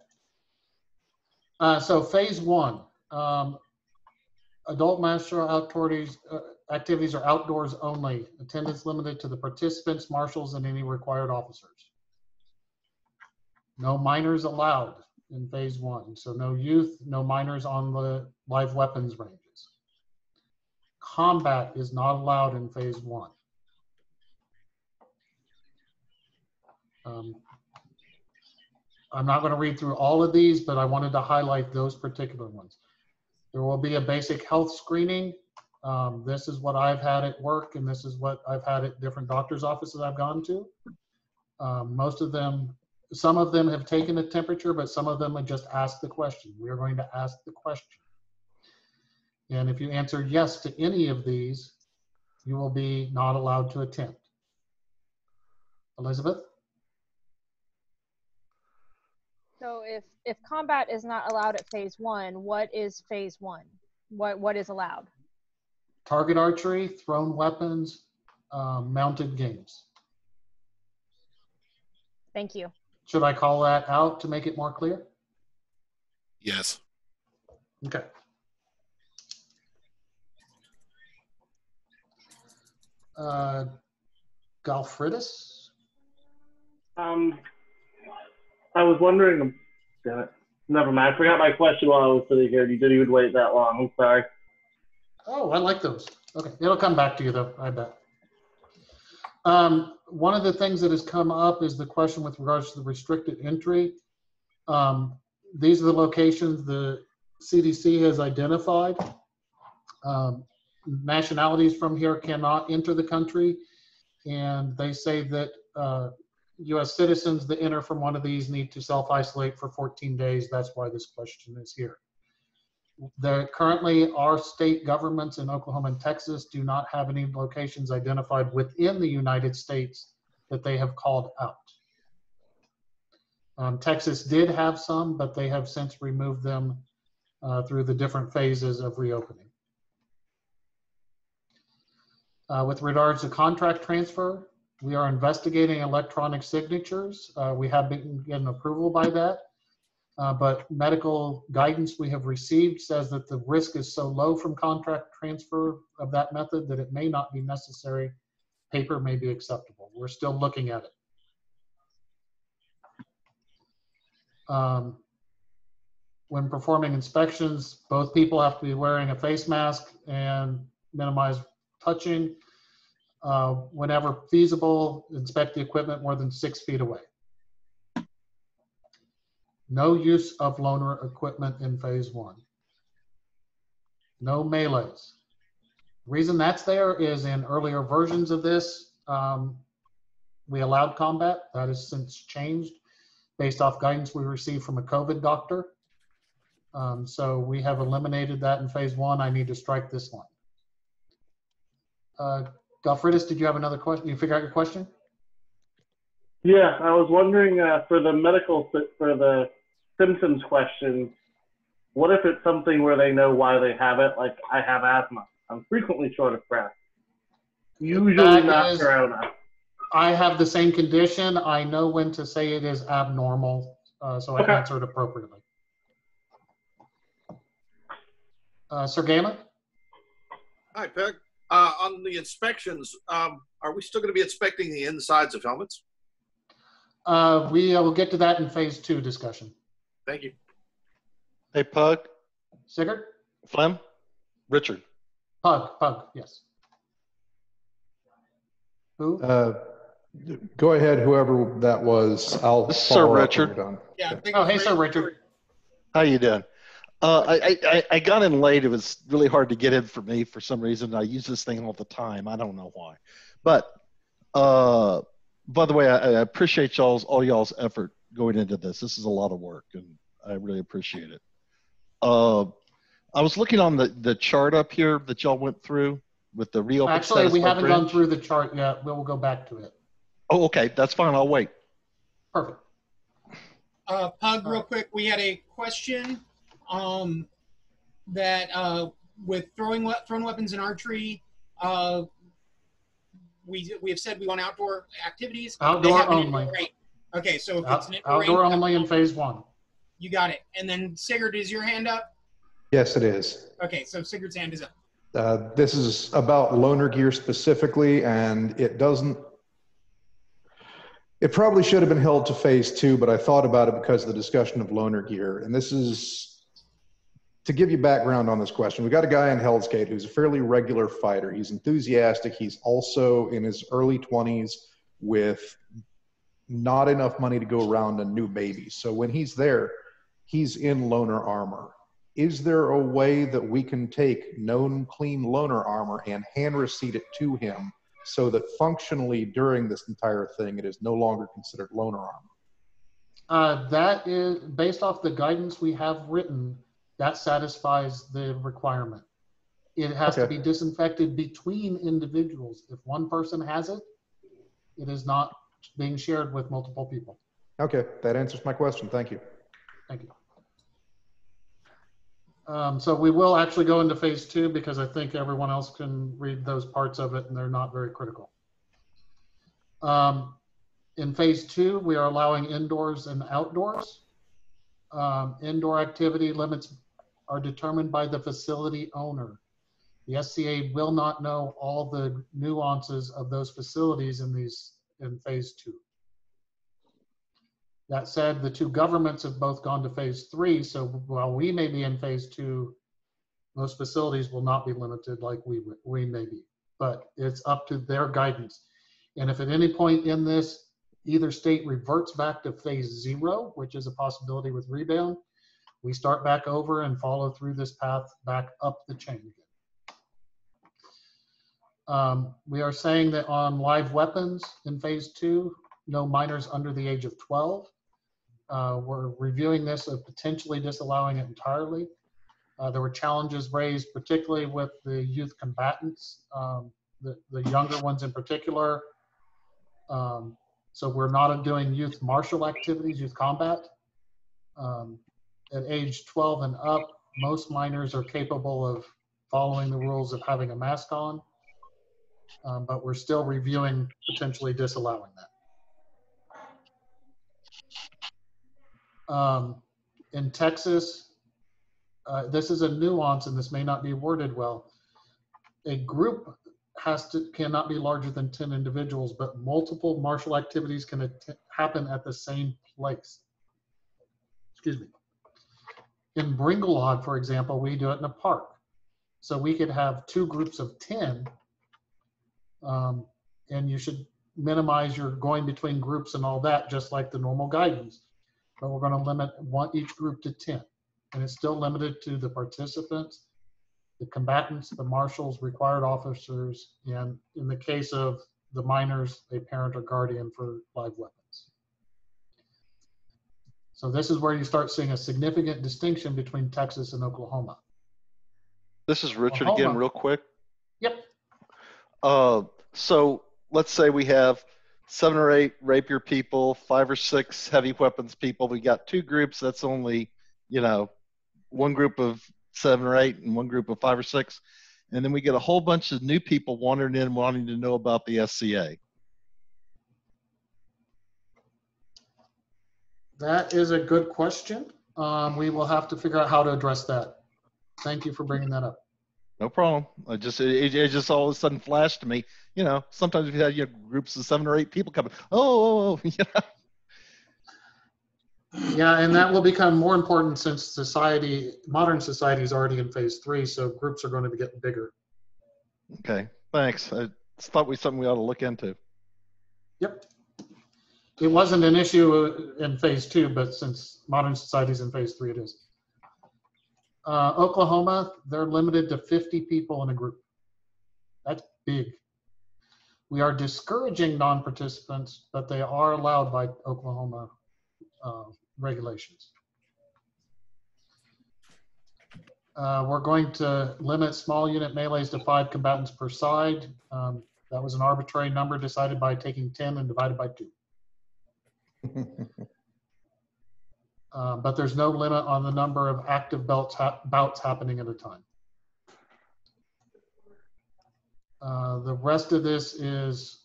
So phase one, adult master activities are outdoors only. Attendance limited to the participants, marshals, and any required officers. No minors allowed in phase one. So no youth, no minors on the live weapons ranges. Combat is not allowed in phase one. I'm not going to read through all of these, but I wanted to highlight those particular ones. There will be a basic health screening. This is what I've had at work, and this is what I've had at different doctor's offices I've gone to. Most of them, some of them have taken a temperature, but some of them have just asked the question. We are going to ask the question. And if you answer yes to any of these, you will be not allowed to attempt. Elizabeth? So if combat is not allowed at phase one, what is phase one? What is allowed? Target archery, thrown weapons, mounted games. Thank you. Should I call that out to make it more clear? Yes. Okay. Galfridis? I was wondering, damn it, never mind. I forgot my question while I was sitting here. You didn't even wait that long. I'm sorry. Oh, I like those. Okay, it'll come back to you though, I bet. One of the things that has come up is the question with regards to the restricted entry. These are the locations the CDC has identified. Nationalities from here cannot enter the country, and they say that U.S. citizens that enter from one of these need to self-isolate for 14 days. That's why this question is here. Currently, our state governments in Oklahoma and Texas do not have any locations identified within the United States that they have called out. Texas did have some, but they have since removed them through the different phases of reopening. With regards to contract transfer, we are investigating electronic signatures. We have been given approval by that, but medical guidance we have received says that the risk is so low from contract transfer of that method that it may not be necessary. Paper may be acceptable. We're still looking at it. When performing inspections, both people have to be wearing a face mask and minimize touching. Whenever feasible, inspect the equipment more than 6 feet away. No use of loaner equipment in phase one. No melees. The reason that's there is in earlier versions of this, we allowed combat. That has since changed based off guidance we received from a COVID doctor. So we have eliminated that in phase one. I need to strike this line. Galfridis, did you have another question? You figure out your question? Yeah, I was wondering for the symptoms questions, what if it's something where they know why they have it? Like, I have asthma. I'm frequently short of breath. Usually not corona. I have the same condition. I know when to say it is abnormal, so I answer it appropriately. Sir Galen? Hi, Peg. On the inspections, are we still going to be inspecting the insides of helmets? We will get to that in phase two discussion. Thank you. Hey, Pug. Sigurd? Flem? Richard. Pug, yes. Who? Go ahead, whoever that was. I'll This is Sir follow up when Richard. you're done. Yeah. Oh, hey, Sir Richard. How you doing? I got in late. It was really hard to get in for me for some reason. I use this thing all the time. I don't know why. But by the way, I appreciate all y'all's effort going into this. This is a lot of work, and I really appreciate it. I was looking on the chart up here that y'all went through with the reopen. Actually, we haven't gone through the chart yet. We'll go back to it. Oh, okay. That's fine. I'll wait. Perfect. Pug, real quick, we had a question that with thrown weapons and archery, we have said we want outdoor activities. Outdoor only. Okay, so if it's an outdoor only in phase one. You got it. And then Sigurd, is your hand up? Yes, it is. Okay, so Sigurd's hand is up. This is about loaner gear specifically, and it probably should have been held to phase two, but I thought about it because of the discussion of loaner gear. And this is, to give you background on this question, we got a guy in Hell's Gate who's a fairly regular fighter. He's enthusiastic. He's also in his early 20s with not enough money to go around a new baby. So when he's there, he's in loaner armor. Is there a way that we can take known clean loaner armor and hand receipt it to him so that functionally during this entire thing, it is no longer considered loaner armor? That is, based off the guidance we have written, that satisfies the requirement. It has to be disinfected between individuals. If one person has it, it is not being shared with multiple people. Okay, that answers my question. Thank you. Thank you. So we will actually go into phase two because I think everyone else can read those parts of it and they're not very critical. In phase two, we are allowing indoors and outdoors. Indoor activity limits are determined by the facility owner. The SCA will not know all the nuances of those facilities in phase two. That said, the two governments have both gone to phase three, so while we may be in phase two, most facilities will not be limited like we may be, but it's up to their guidance. And if at any point in this, either state reverts back to phase zero, which is a possibility with rebound, we start back over and follow through this path back up the chain again. We are saying that on live weapons in phase two, no minors under the age of 12. We're reviewing this of potentially disallowing it entirely. There were challenges raised, particularly with the youth combatants, the younger ones in particular. So we're not doing youth martial activities, youth combat. At age 12 and up, most minors are capable of following the rules of having a mask on, but we're still reviewing potentially disallowing that. In Texas, this is a nuance and this may not be worded well. A group cannot be larger than 10 individuals, but multiple martial activities can happen at the same place. Excuse me. In Bringelog, for example, we do it in a park. So we could have two groups of 10, and you should minimize your going between groups and all that, just like the normal guidance. But we're going to limit each group to 10. And it's still limited to the participants, the combatants, the marshals, required officers, and in the case of the minors, a parent or guardian for live weapons. So this is where you start seeing a significant distinction between Texas and Oklahoma. This is Richard Oklahoma. again, real quick. Yep. So let's say we have 7 or 8 rapier people, 5 or 6 heavy weapons people. We got 2 groups. That's only, you know, one group of 7 or 8 and one group of 5 or 6. And then we get a whole bunch of new people wandering in wanting to know about the SCA. That is a good question. We will have to figure out how to address that. Thank you for bringing that up. No problem. It just all of a sudden flashed to me. You know, sometimes we had groups of 7 or 8 people coming. Oh, you know. Yeah, and that will become more important since modern society is already in phase 3, so groups are going to be getting bigger. Okay, thanks. I thought something we ought to look into. Yep. It wasn't an issue in phase 2, but since modern society is in phase 3, it is. Oklahoma, they're limited to 50 people in a group. That's big. We are discouraging non-participants, but they are allowed by Oklahoma regulations. We're going to limit small unit melees to 5 combatants per side. That was an arbitrary number decided by taking 10 and divided by 2. But there's no limit on the number of active bouts happening at a time. The rest of this is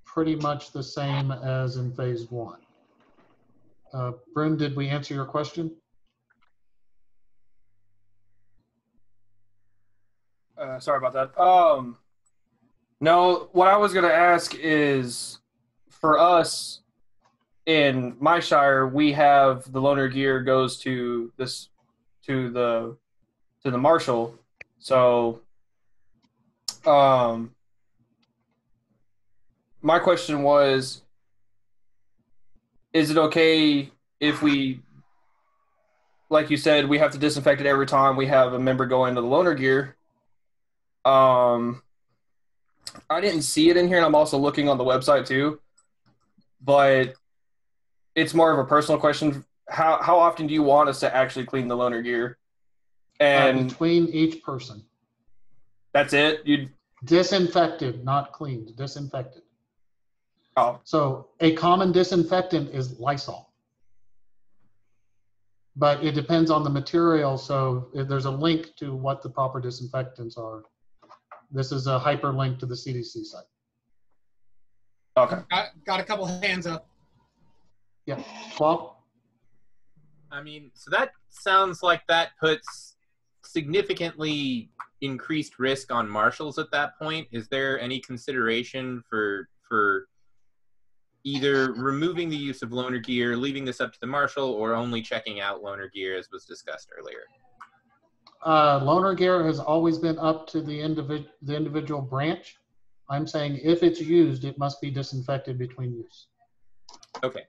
pretty much the same as in phase 1. Bryn, did we answer your question? Sorry about that. No, what I was going to ask is, for us in my shire, we have the loaner gear goes to the marshal. So, my question was, is it okay if we, like you said, we have to disinfect it every time we have a member go into the loaner gear? I didn't see it in here, and I'm also looking on the website too, but it's more of a personal question. How often do you want us to actually clean the loaner gear? And between each person. That's it? You disinfected, not cleaned, disinfected. Oh. So a common disinfectant is Lysol. But it depends on the material, so there's a link to what the proper disinfectants are. This is a hyperlink to the CDC site. Okay. Got a couple hands up. Yeah. Bob? I mean, so that sounds like that puts significantly increased risk on marshals at that point. Is there any consideration for either removing the use of loaner gear, leaving this up to the marshal, or only checking out loaner gear as was discussed earlier? Loaner gear has always been up to the individual branch. I'm saying if it's used, it must be disinfected between use. Okay.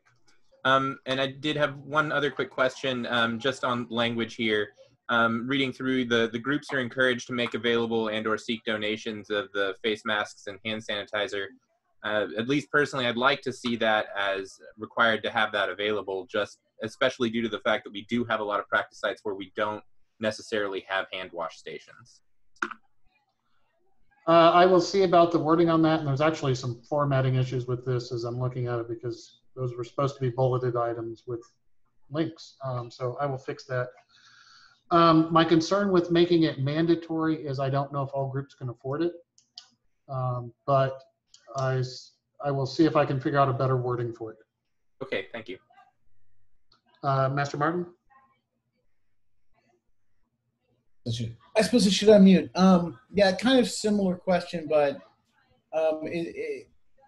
And I did have one other quick question just on language here. Reading through, the groups are encouraged to make available and or seek donations of the face masks and hand sanitizer. At least personally, I'd like to see that as required to have that available, just especially due to the fact that we do have a lot of practice sites where we don't necessarily have hand wash stations. I will see about the wording on that, and there's actually some formatting issues with this as I'm looking at it, because those were supposed to be bulleted items with links. So I will fix that. My concern with making it mandatory is I don't know if all groups can afford it, but I will see if I can figure out a better wording for it. Okay, thank you. Master Martin? I suppose I should unmute. Yeah, kind of similar question, but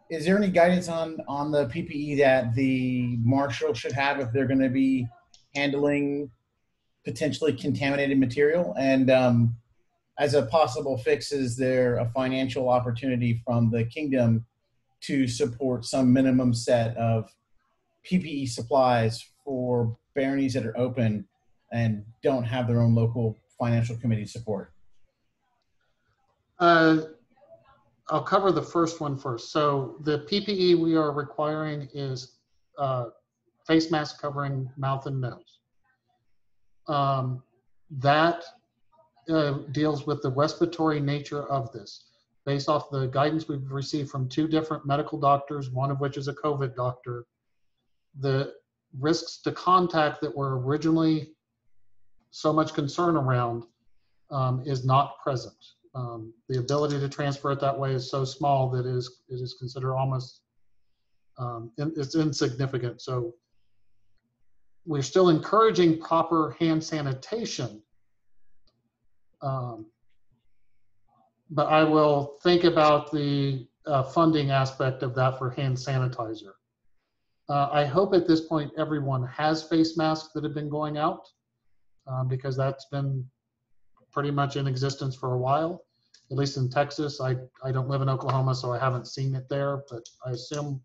is there any guidance on the PPE that the marshal should have if they're going to be handling potentially contaminated material? And as a possible fix, is there a financial opportunity from the kingdom to support some minimum set of PPE supplies for baronies that are open and don't have their own local financial committee support? I'll cover the first one first. So the PPE we are requiring is face mask covering mouth and nose. That deals with the respiratory nature of this. Based off the guidance we've received from 2 different medical doctors, one of which is a COVID doctor, the risks to contact that were originally so much concern around is not present. The ability to transfer it that way is so small that it is considered almost, it's insignificant. So we're still encouraging proper hand sanitation, but I will think about the funding aspect of that for hand sanitizer. I hope at this point everyone has face masks that have been going out, because that's been pretty much in existence for a while, at least in Texas. I don't live in Oklahoma, so I haven't seen it there, but I assume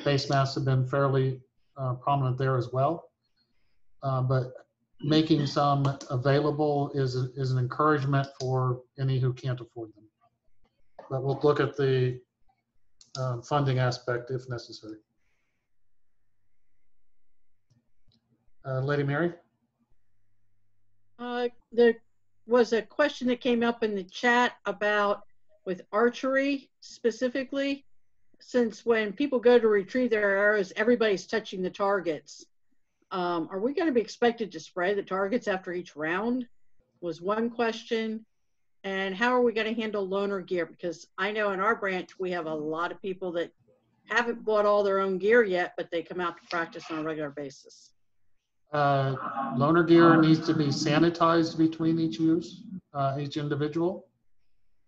face masks have been fairly prominent there as well. But making some available is an encouragement for any who can't afford them. But we'll look at the funding aspect if necessary. Lady Mary? There was a question that came up in the chat about with archery specifically, since when people go to retrieve their arrows, everybody's touching the targets. Are we going to be expected to spray the targets after each round? Was one question. And how are we going to handle loaner gear? Because I know in our branch, we have a lot of people that haven't bought all their own gear yet, but they come out to practice on a regular basis. Loaner gear needs to be sanitized between each use, each individual.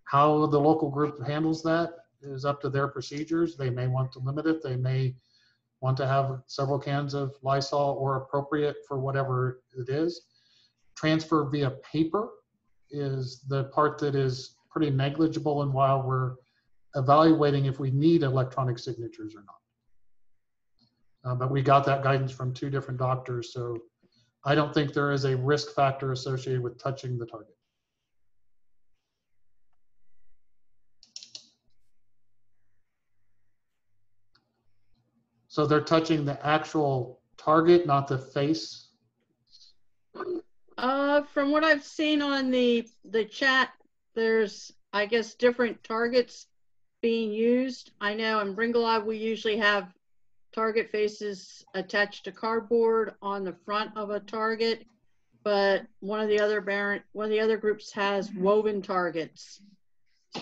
How the local group handles that is up to their procedures. They may want to limit it. They may want to have several cans of Lysol or appropriate for whatever it is. Transfer via paper is the part that is pretty negligible, and while we're evaluating if we need electronic signatures or not. But we got that guidance from 2 different doctors, so I don't think there is a risk factor associated with touching the target. So they're touching the actual target, not the face? From what I've seen on the chat, there's, I guess, different targets being used. I know in Bringelab, we usually have target faces attached to cardboard on the front of a target, but one of the other groups has woven targets.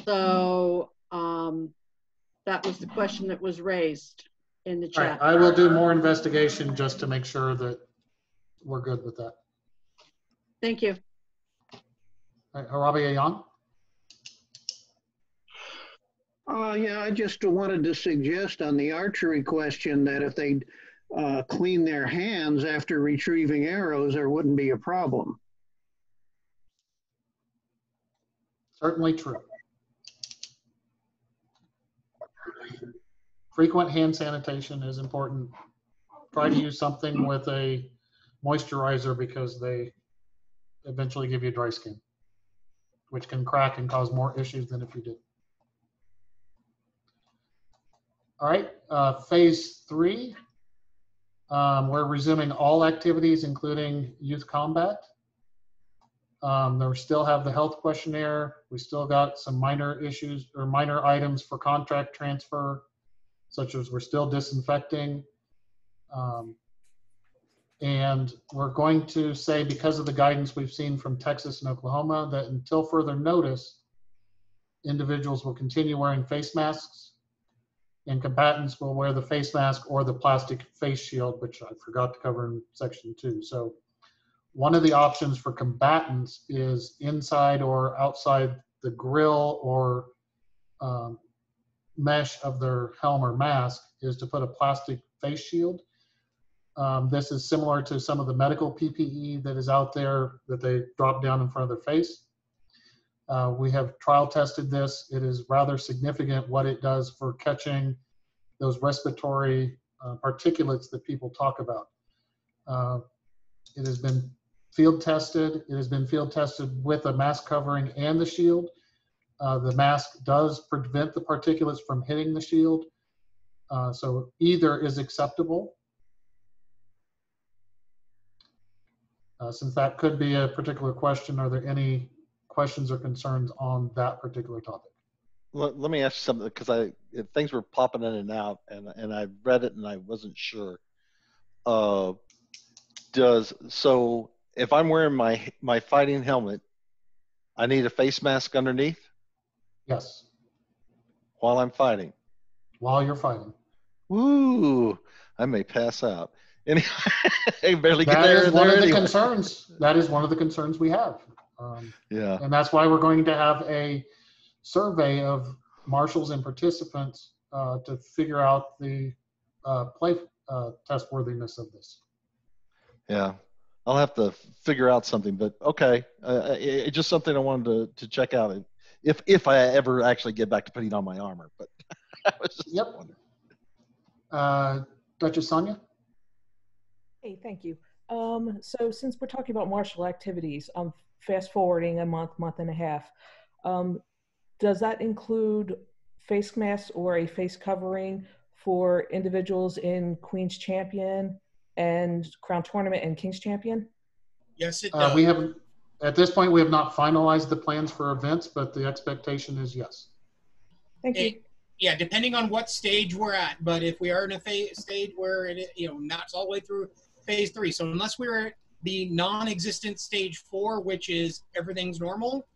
So that was the question that was raised in the chat. Right. I will do more investigation just to make sure that we're good with that. Thank you. Harabi Ayan? Yeah, I just wanted to suggest on the archery question that if they clean their hands after retrieving arrows, there wouldn't be a problem. Certainly true. Frequent hand sanitation is important. Try to use something with a moisturizer because they eventually give you dry skin, which can crack and cause more issues than if you did. All right, phase 3. We're resuming all activities, including youth combat. We still have the health questionnaire. We still got some minor issues or minor items for contract transfer, such as we're still disinfecting. And we're going to say, because of the guidance we've seen from Texas and Oklahoma, that until further notice, individuals will continue wearing face masks, and combatants will wear the face mask or the plastic face shield, which I forgot to cover in section 2. So one of the options for combatants is inside or outside the grill or mesh of their helm or mask is to put a plastic face shield. This is similar to some of the medical PPE that is out there that they drop down in front of their face. We have trial tested this. It is rather significant what it does for catching those respiratory particulates that people talk about. It has been field tested. It has been field tested with a mask covering and the shield. The mask does prevent the particulates from hitting the shield. So either is acceptable. Since that could be a particular question, are there any questions or concerns on that particular topic? Let me ask you something, because things were popping in and out, and I read it and I wasn't sure. So if I'm wearing my fighting helmet, I need a face mask underneath? Yes. While I'm fighting? While you're fighting. Woo! I may pass out. Anyway, I barely get That there. is one of the concerns. That is one of the concerns we have. Yeah. And that's why we're going to have a survey of marshals and participants to figure out the play test worthiness of this. Yeah. I'll have to figure out something, but okay. It's just something I wanted to check out if I ever actually get back to putting on my armor. But I was just wondering. Duchess Sonia? Hey, thank you. So since we're talking about martial activities, I'm fast forwarding a month and a half. Does that include face masks or a face covering for individuals in Queen's Champion and Crown Tournament and King's Champion? Yes, it does. We haven't, at this point, we have not finalized the plans for events, but the expectation is yes. Thank you. Yeah, depending on what stage we're at, but if we are in a stage where it, not all the way through phase 3, so unless we're at the non-existent stage 4, which is everything's normal,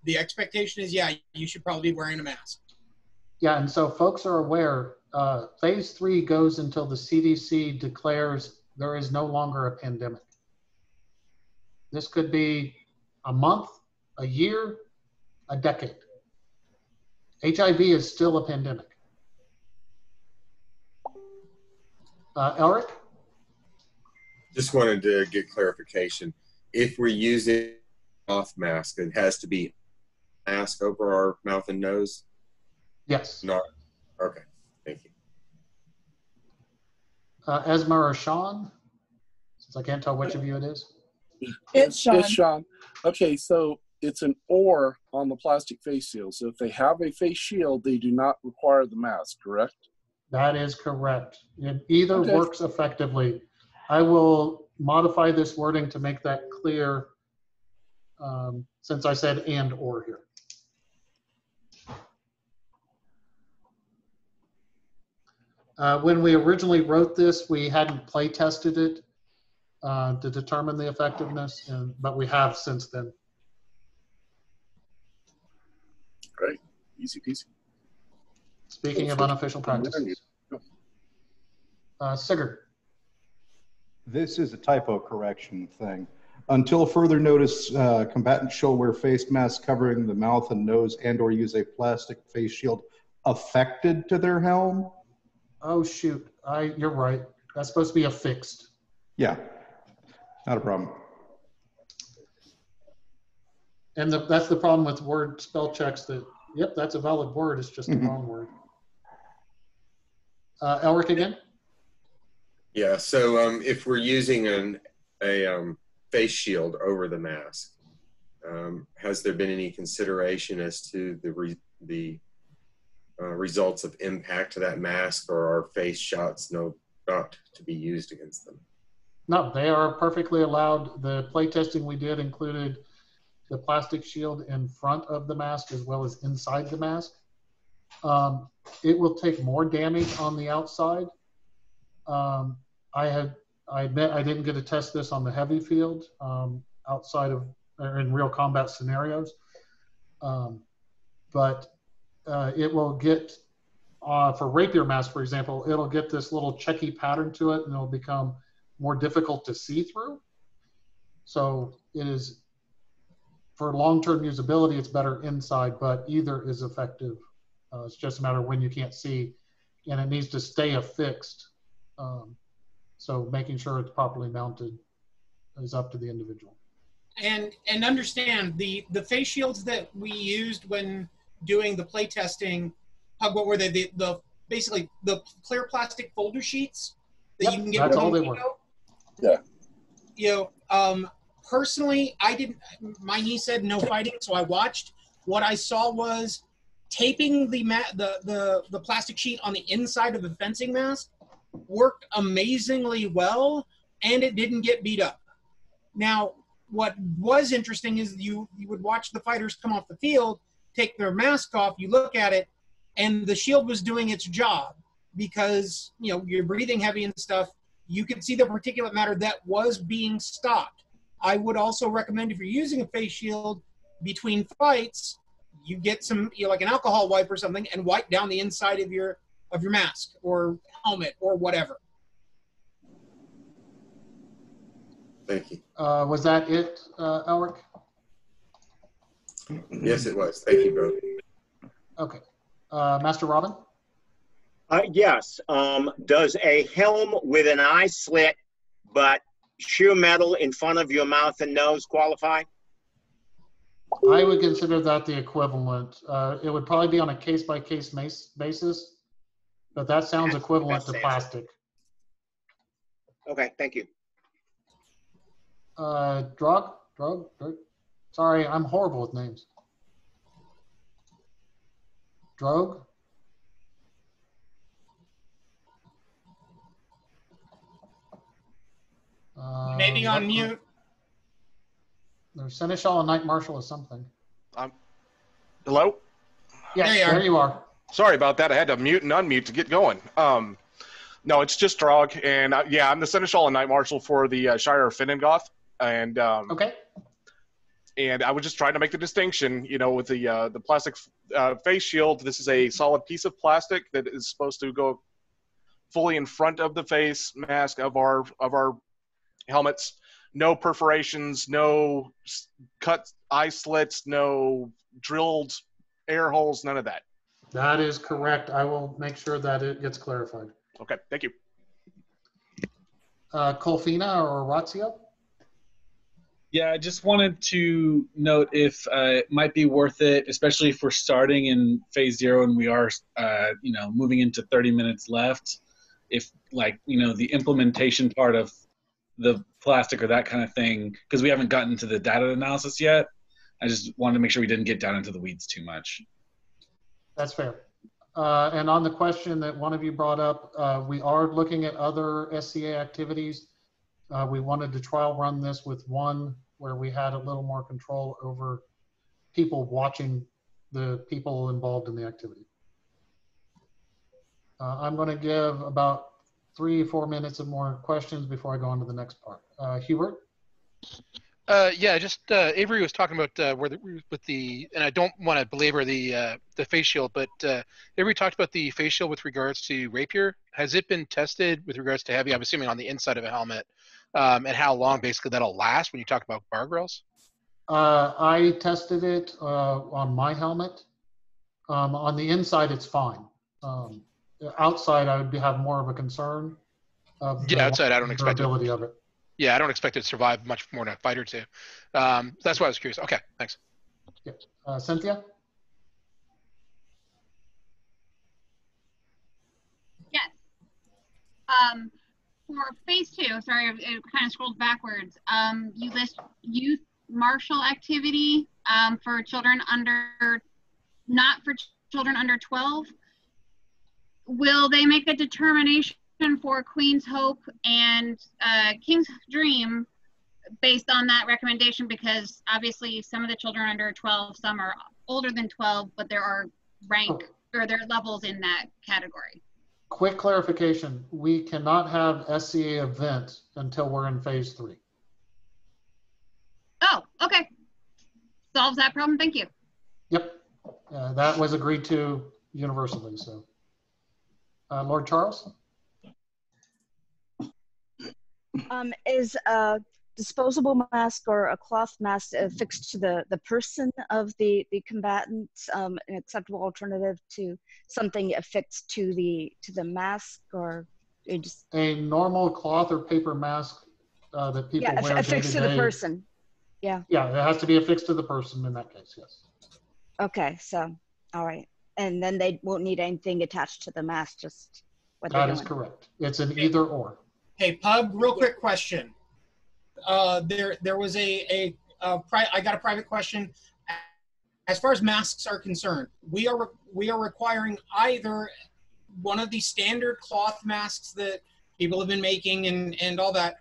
the expectation is, yeah, you should probably be wearing a mask. Yeah, and so folks are aware, phase 3 goes until the CDC declares there is no longer a pandemic. This could be a month, a year, a decade. HIV is still a pandemic. Elric? Just wanted to get clarification. If we're using a mouth mask, it has to be a mask over our mouth and nose? Yes. Not, okay, thank you. Esma or Sean? Since I can't tell which of you it is. It's Sean. It's Sean. Okay, so it's an or on the plastic face shield. So if they have a face shield, they do not require the mask, correct? That is correct. It either works effectively. I will modify this wording to make that clear, since I said and or here. When we originally wrote this, we hadn't play tested it to determine the effectiveness, but we have since then. Great, easy peasy. Speaking of unofficial practices. Sigurd. This is a typo correction thing. Until further notice, combatants shall wear face masks covering the mouth and nose and or use a plastic face shield affected to their helm. Oh, shoot. You're right. That's supposed to be affixed. Yeah, not a problem. And that's the problem with word spell checks that, yep, that's a valid word. It's just a wrong word. Elric again? Yeah, so if we're using a face shield over the mask, has there been any consideration as to the results of impact to that mask, or are face shots not to be used against them? No, they are perfectly allowed. The play testing we did included the plastic shield in front of the mask as well as inside the mask. It will take more damage on the outside. I admit I didn't get to test this on the heavy field outside of, or in real combat scenarios. But it will get, for rapier mask, for example, it'll get this little checky pattern to it and it'll become more difficult to see through. So it is, for long-term usability, it's better inside, but either is effective. It's just a matter of when you can't see, and it needs to stay affixed. So making sure it's properly mounted is up to the individual. And understand the face shields that we used when doing the play testing, what were they? The basically the clear plastic folder sheets that you can get. That's all they were. Yeah. Personally, I didn't. My niece said no fighting, so I watched. What I saw was taping the plastic sheet on the inside of the fencing mask worked amazingly well, and it didn't get beat up. Now, what was interesting is you would watch the fighters come off the field, take their mask off, you look at it, and the shield was doing its job because, you know, you're breathing heavy and stuff. You could see the particulate matter that was being stopped. I would also recommend if you're using a face shield between fights, you get some, you know, like an alcohol wipe or something and wipe down the inside of your mask or helmet or whatever. Thank you. Was that it, Elric? Yes, it was. Thank you, both. Okay. Master Robin? Yes. Does a helm with an eye slit but sheer metal in front of your mouth and nose qualify? I would consider that the equivalent. It would probably be on a case-by-case basis, but that sounds equivalent to plastic. Okay, thank you. Drog? Sorry, I'm horrible with names. Drogue? Maybe on mute. There's Seneschal and Knight Marshal is something. Hello? Yes, there you are. Sorry about that. I had to mute and unmute to get going. No, it's just Drog, and yeah, I'm the Seneschal and Knight Marshal for the Shire of Finnengoth, and okay. And I was just trying to make the distinction, you know, with the plastic face shield. This is a solid piece of plastic that is supposed to go fully in front of the face mask of our helmets. No perforations, no cut eye slits, no drilled air holes, none of that. That is correct. I will make sure that it gets clarified. Okay, thank you. Colfina or Orazio? Yeah, I just wanted to note if it might be worth it, especially if we're starting in phase 0 and we are, you know, moving into 30 minutes left. If, like, you know, the implementation part of the plastic or that kind of thing, because we haven't gotten to the data analysis yet. I just wanted to make sure we didn't get down into the weeds too much. That's fair. And on the question that one of you brought up, we are looking at other SCA activities. We wanted to trial run this with one where we had a little more control over people watching the people involved in the activity. I'm going to give about 3-4 minutes of more questions before I go on to the next part. Hubert? Yeah, just Avery was talking about with the, and I don't want to belabor the face shield, but Avery talked about the face shield with regards to rapier. Has it been tested with regards to heavy? I'm assuming on the inside of a helmet, and how long basically that'll last when you talk about guardrails? I tested it on my helmet. On the inside, it's fine. Outside, I would have more of a concern. Yeah, outside, I don't expect the durability of it. Yeah, I don't expect it to survive much more than a fight or two. That's why I was curious. Okay, thanks. Yeah. Cynthia? Yes. For phase 2, sorry, it kind of scrolled backwards. You list youth martial activity for children not for children under 12. Will they make a determination for Queen's Hope and King's Dream based on that recommendation? Because obviously some of the children under 12, some are older than 12, but there are rank or there are levels in that category. Quick clarification. We cannot have SCA event until we're in phase 3. Oh, okay. Solves that problem. Thank you. Yep. That was agreed to universally. So, Lord Charles? Is a disposable mask or a cloth mask affixed to the person of the combatant an acceptable alternative to something affixed to the mask, or just a normal cloth or paper mask that people wear affixed to the person? Yeah. Yeah, it has to be affixed to the person in that case. Yes. Okay, so all right, and then they won't need anything attached to the mask. Just what that is correct. It's an either or. Hey, Pub, real quick question. There was I got a private question. As far as masks are concerned, we are requiring either one of the standard cloth masks that people have been making and all that,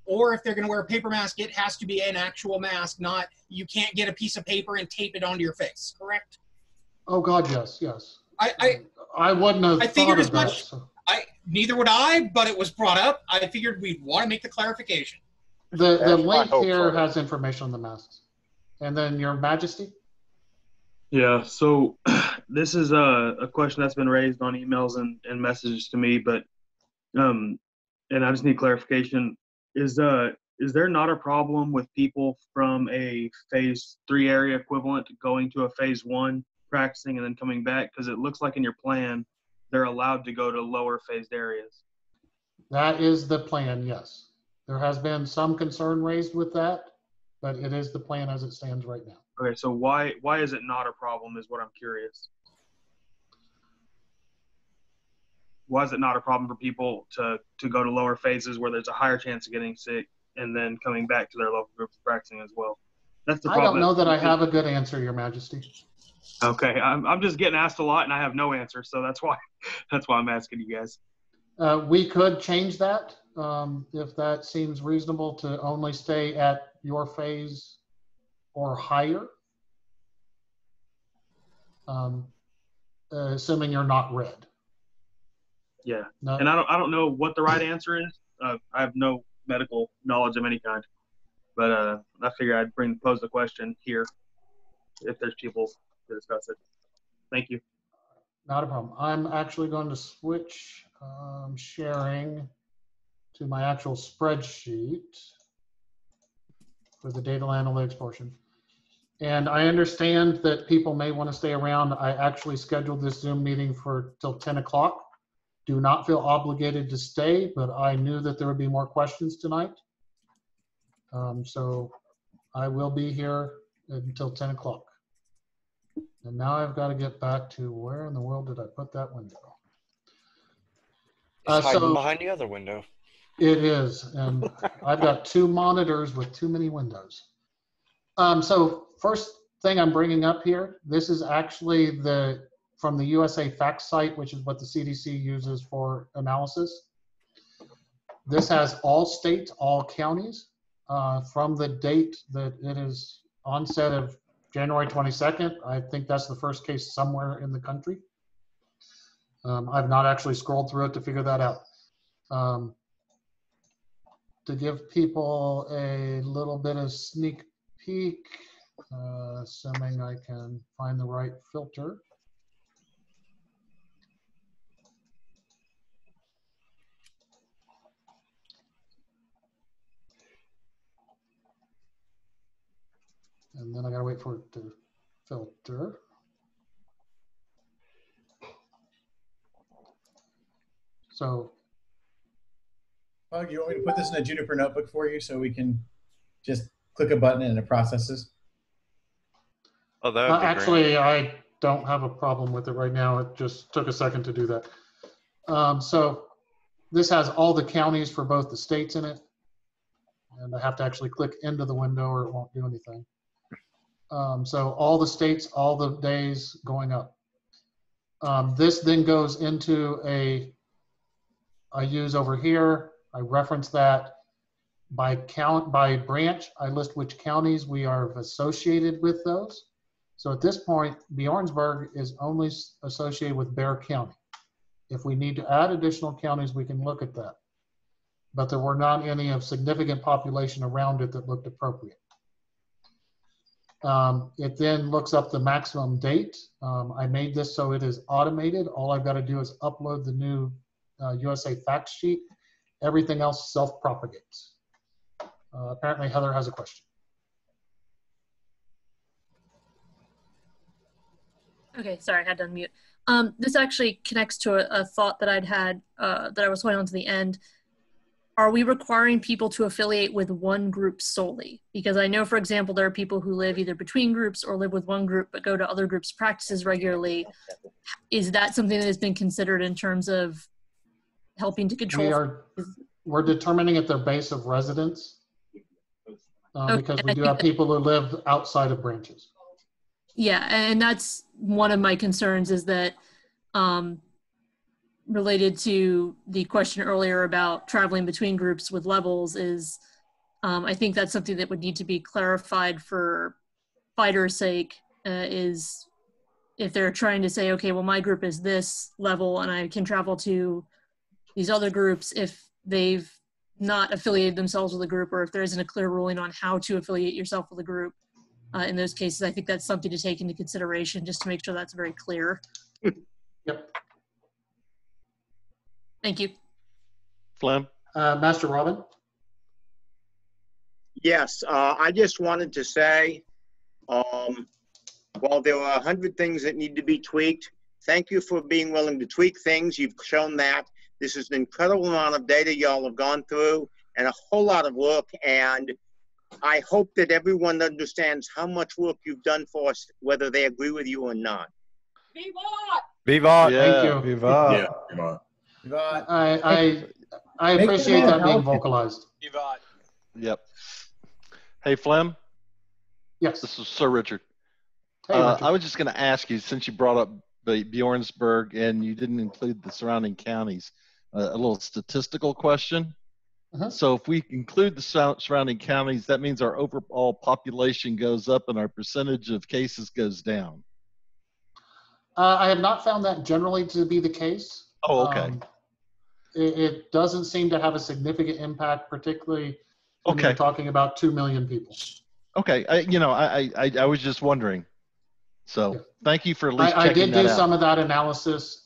or if they're going to wear a paper mask, it has to be an actual mask, not you can't get a piece of paper and tape it onto your face, correct? Oh God, yes, yes. I wouldn't have I figured thought as of that. much. So. Neither would I, but it was brought up. I figured we'd want to make the clarification. The link here has information on the masks. And then Your Majesty? Yeah, so this is a question that's been raised on emails and messages to me, but and I just need clarification. Is there not a problem with people from a phase 3 area equivalent going to a phase 1 practicing and then coming back? Because it looks like in your plan they're allowed to go to lower phased areas. That is the plan, yes. There has been some concern raised with that, but it is the plan as it stands right now. Okay, so why is it not a problem is what I'm curious. Why is it not a problem for people to go to lower phases where there's a higher chance of getting sick and then coming back to their local groups practicing as well? That's the problem. I don't know that I have a good answer, Your Majesty. Okay, I'm just getting asked a lot and I have no answer, so that's why I'm asking you guys. We could change that if that seems reasonable, to only stay at your phase or higher, assuming you're not red. Yeah, no. And I don't know what the right answer is. I have no medical knowledge of any kind, but I figure I'd pose the question here if there's people to discuss it. Thank you. Not a problem. I'm actually going to switch sharing to my actual spreadsheet for the data analytics portion. And I understand that people may want to stay around. I actually scheduled this Zoom meeting for till 10 o'clock. Do not feel obligated to stay, but I knew that there would be more questions tonight. So I will be here until 10 o'clock. And now I've got to get back to where in the world did I put that window? It's hiding behind the other window. It is, and I've got 2 monitors with too many windows. So first thing I'm bringing up here, this is actually from the USAFacts site, which is what the CDC uses for analysis. This has all states, all counties, from the date that it is onset of January 22nd. I think that's the first case somewhere in the country. I've not actually scrolled through it to figure that out. To give people a little bit of sneak peek, assuming I can find the right filter. And then I gotta wait for it to filter. So. Bug, you want me to put this in a Juniper notebook for you so we can just click a button and it processes? Oh, that would be actually, great. I don't have a problem with it right now. It just took a second to do that. So this has all the counties for both the states in it. And I have to actually click into the window or it won't do anything. So all the states, all the days going up. This then goes into I use over here, I reference that by branch, I list which counties we are associated with those. So at this point, Bjornsburg is only associated with Bexar County. If we need to add additional counties, we can look at that. But there were not any of significant population around it that looked appropriate. It then looks up the maximum date. I made this so it is automated. All I've got to do is upload the new USAFacts sheet. Everything else self-propagates. Apparently Heather has a question. Okay, sorry, I had to unmute. This actually connects to a thought that I'd had that I was holding on to the end. Are we requiring people to affiliate with one group solely? Because I know, for example, there are people who live either between groups or live with one group but go to other groups' practices regularly. Is that something that has been considered in terms of helping to control? We're determining at their base of residence because we do have people who live outside of branches. Yeah, and that's one of my concerns is that related to the question earlier about traveling between groups with levels is I think that's something that would need to be clarified for fighters' sake, is if they're trying to say, okay, well, my group is this level and I can travel to these other groups, if they've not affiliated themselves with a group, or if there isn't a clear ruling on how to affiliate yourself with a group. In those cases, I think that's something to take into consideration, just to make sure that's very clear. Yep. Thank you. Flem? Master Robin? Yes, I just wanted to say, while there are 100 things that need to be tweaked, thank you for being willing to tweak things. You've shown that. This is an incredible amount of data y'all have gone through and a whole lot of work, and I hope that everyone understands how much work you've done for us, whether they agree with you or not. Vivat! Yeah. Thank you. Vivat. Yeah, Vivat. Vivat. I appreciate that being vocalized. Vivat. Yep. Hey, Flem? Yes. This is Sir Richard. Hey, Richard. I was just going to ask you, since you brought up Bjornsburg and you didn't include the surrounding counties, a little statistical question. So if we include the surrounding counties, that means our overall population goes up and our percentage of cases goes down. I have not found that generally to be the case. Oh, okay. It doesn't seem to have a significant impact, particularly when you're talking about 2 million people. Okay, I was just wondering. So thank you for at least I checking did that do out. some of that analysis.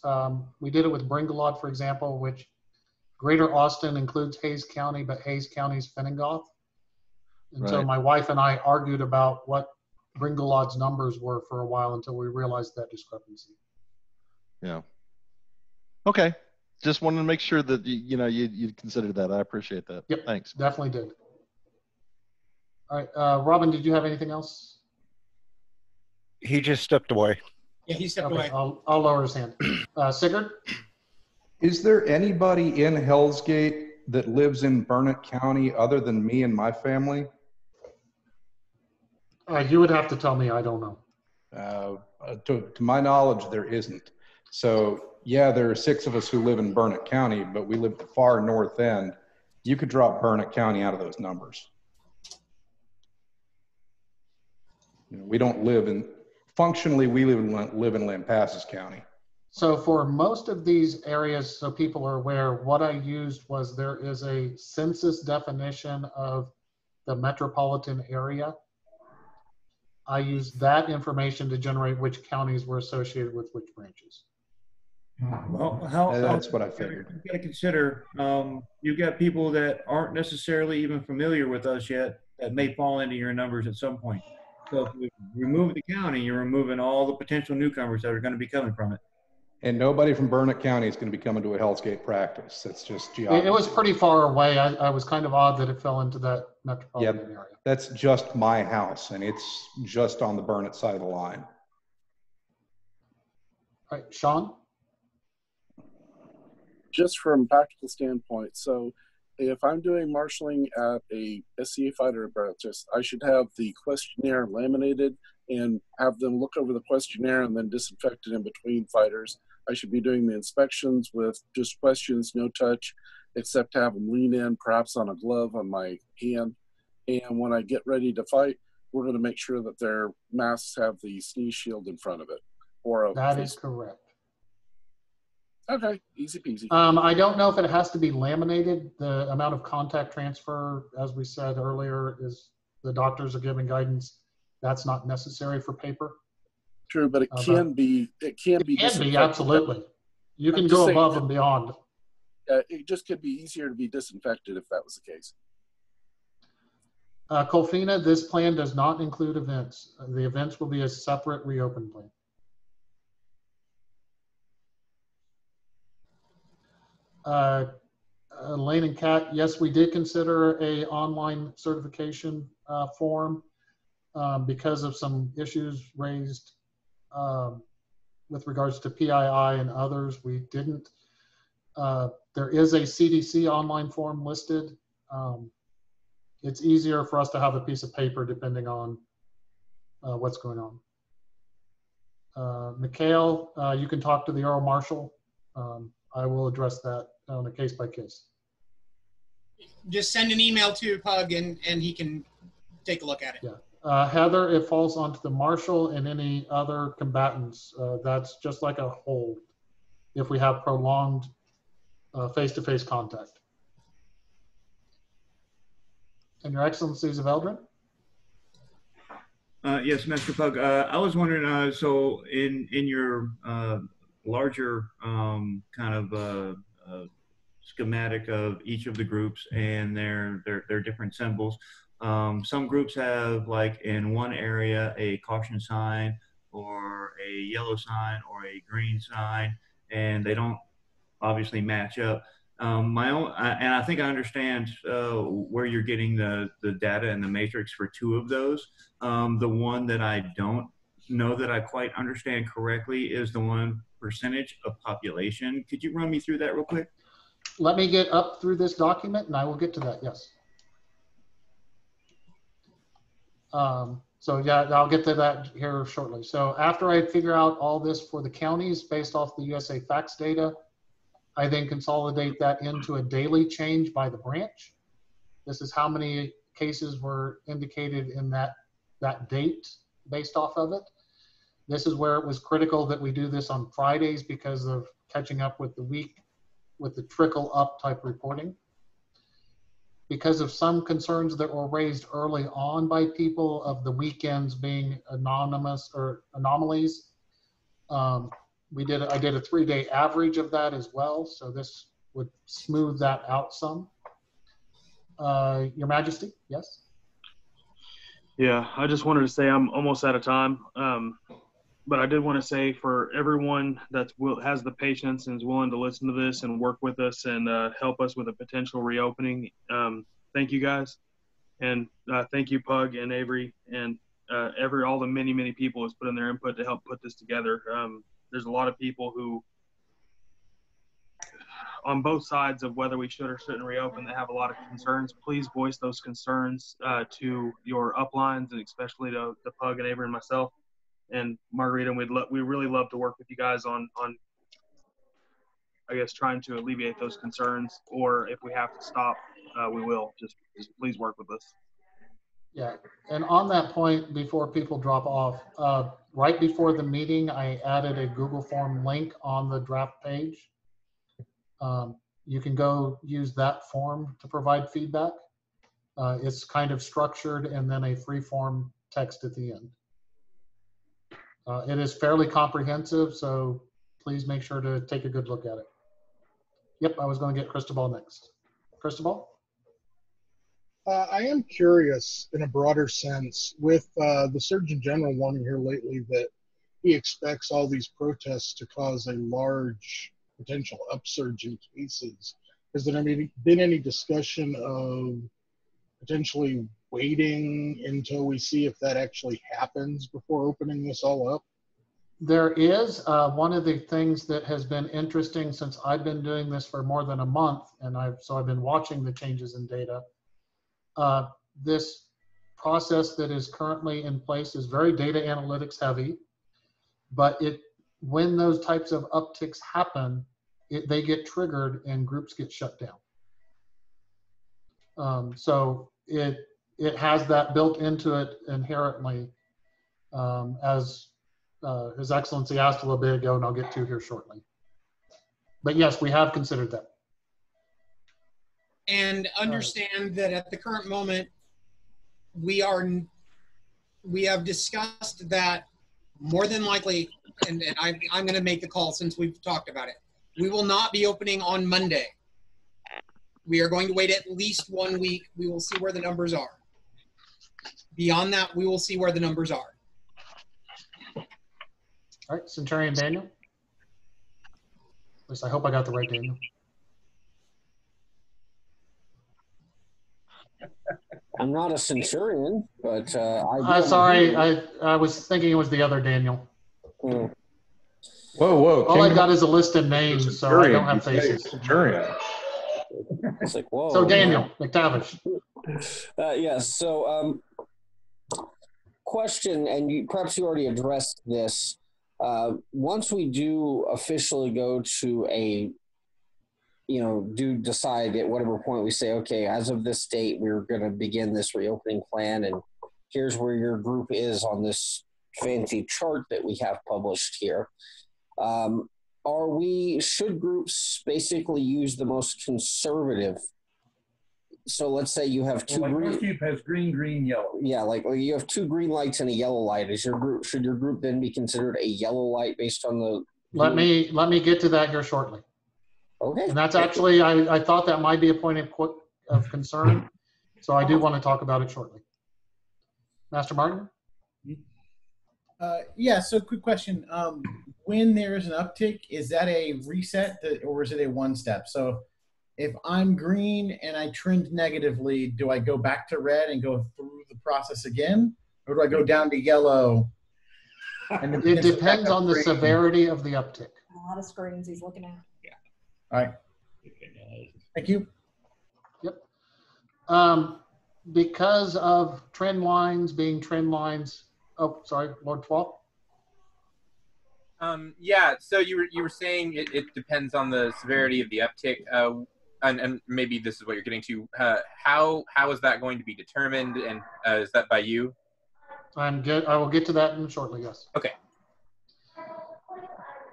We did it with Bringelod, for example, which Greater Austin includes Hayes County, but Hayes County's Finningoth. And so Right. my wife and I argued about what Bringelod's numbers were for a while until we realized that discrepancy. Yeah. Okay. Just wanted to make sure that you considered that. I appreciate that. Yep. Thanks. Definitely did. All right, Robin, did you have anything else? He just stepped away. Yeah, he stepped Okay, away. I'll lower his hand. Sigurd? Is there anybody in Hell's Gate that lives in Burnett County other than me and my family? You would have to tell me. I don't know. To my knowledge, there isn't. So yeah, there are 6 of us who live in Burnett County, but we live at the far north end. You could drop Burnett County out of those numbers. We don't live in, functionally, we live in Lampasas County. So for most of these areas, so people are aware, what I used was there is a census definition of the metropolitan area. I used that information to generate which counties were associated with which branches. Well, that's what I figured. You got to consider, you've got people that aren't necessarily even familiar with us yet that may fall into your numbers at some point. So if you remove the county, you're removing all the potential newcomers that are going to be coming from it. And nobody from Burnett County is going to be coming to a Hell's Gate practice. It's just geography. It was pretty far away. I was kind of odd that it fell into that metropolitan area. That's just my house, and it's just on the Burnett side of the line. All right, Sean? Just from a practical standpoint, so if I'm doing marshaling at a SCA fighter practice, I should have the questionnaire laminated and have them look over the questionnaire and then disinfect it in between fighters. I should be doing the inspections with just questions, no touch, except to have them lean in, perhaps on a glove on my hand. And when I get ready to fight, we're going to make sure that their masks have the sneeze shield in front of it. That is correct. Okay, easy peasy. I don't know if it has to be laminated. The amount of contact transfer, as we said earlier, is the doctors are giving guidance. That's not necessary for paper. True, but it can be. It can be. It can be, absolutely. You can go above and beyond. It just could be easier to be disinfected if that was the case. Colfina, this plan does not include events. The events will be a separate reopen plan. Lane and Kat, yes, we did consider a online certification form because of some issues raised with regards to PII and others. We didn't. There is a CDC online form listed. It's easier for us to have a piece of paper depending on what's going on. Mikhail, you can talk to the Earl Marshal. I will address that on a case by case. Just send an email to Pug and he can take a look at it. Yeah. Heather, it falls onto the marshal and any other combatants. That's just like a hold if we have prolonged face-to-face contact. And your excellencies of Eldrin? Yes, Master Pug. I was wondering, so in your larger kind of schematic of each of the groups and their different symbols, some groups have, like, in one area a caution sign or a yellow sign or a green sign, and they don't obviously match up. And I think I understand where you're getting the data and the matrix for two of those. The one that I don't know that I quite understand correctly is the one percentage of population. Could you run me through that real quick? Let me get up through this document and I will get to that, yes. So yeah, I'll get to that here shortly. So after I figure out all this for the counties based off the USAFacts data, I then consolidate that into a daily change by the branch. This is how many cases were indicated in that date based off of it. This is where it was critical that we do this on Fridays because of catching up with the week with the trickle up type reporting. Because of some concerns that were raised early on by people of the weekends being anonymous or anomalies, I did a 3-day average of that as well. So this would smooth that out some. Your Majesty, yes? Yeah, I just wanted to say I'm almost out of time. But I did want to say for everyone that has the patience and is willing to listen to this and work with us and help us with a potential reopening, thank you guys. And thank you, Pug and Avery, and all the many people who's put in their input to help put this together. There's a lot of people who, on both sides of whether we should or shouldn't reopen, that have a lot of concerns. Please voice those concerns to your uplines, and especially to Pug and Avery and myself. And Margarita, we really love to work with you guys on I guess trying to alleviate those concerns, or if we have to stop, we will. Just please work with us. Yeah, and on that point, before people drop off, right before the meeting, I added a Google form link on the draft page. You can go use that form to provide feedback. It's kind of structured and then a free form text at the end. It is fairly comprehensive, so please make sure to take a good look at it. Yep, I was going to get Cristobal next. Cristobal? I am curious in a broader sense with the Surgeon General warning here lately that he expects all these protests to cause a large potential upsurge in cases. Has there been any discussion of potentially waiting until we see if that actually happens before opening this all up? There is. One of the things that has been interesting since I've been doing this for more than a month, and I've been watching the changes in data. This process that is currently in place is very data analytics heavy, but when those types of upticks happen, they get triggered and groups get shut down. So it has that built into it inherently, as His Excellency asked a little bit ago, and I'll get to here shortly. But yes, we have considered that. And understand that at the current moment, we have discussed that more than likely, and I'm going to make the call since we've talked about it. We will not be opening on Monday. We are going to wait at least 1 week. We will see where the numbers are. Beyond that, we will see where the numbers are. All right, Centurion Daniel. At least I hope I got the right Daniel. I'm not a centurion, but sorry, I was thinking it was the other Daniel. Mm. Whoa! All I got is a list of names, so I don't have faces. Centurion. It's like, whoa. So Daniel McTavish. Yes. So, question, and perhaps you already addressed this. Once we do officially go to a do decide at whatever point we say, okay, as of this date, we're going to begin this reopening plan, and here's where your group is on this fancy chart that we have published here. Should groups basically use the most conservative? So let's say you have two green. Northview has green, green, yellow. Yeah, like you have two green lights and a yellow light. Should your group then be considered a yellow light based on the? Let me get to that here shortly. Okay. And that's actually, I thought that might be a point of concern, so I do want to talk about it shortly. Master Martin? Yeah, so quick question. When there is an uptick, is that a reset or is it a one step? So if I'm green and I trend negatively, do I go back to red and go through the process again? Or do I go down to yellow? And it depends on the severity of the uptick. A lot of screens he's looking at. Yeah. All right. Thank you. Yep. Because of trend lines being trend lines. Oh, sorry, Lord Twalk. Yeah, so you were saying it depends on the severity of the uptick, and maybe this is what you're getting to. How is that going to be determined, and is that by you? I'm good. I will get to that shortly. Yes. Okay.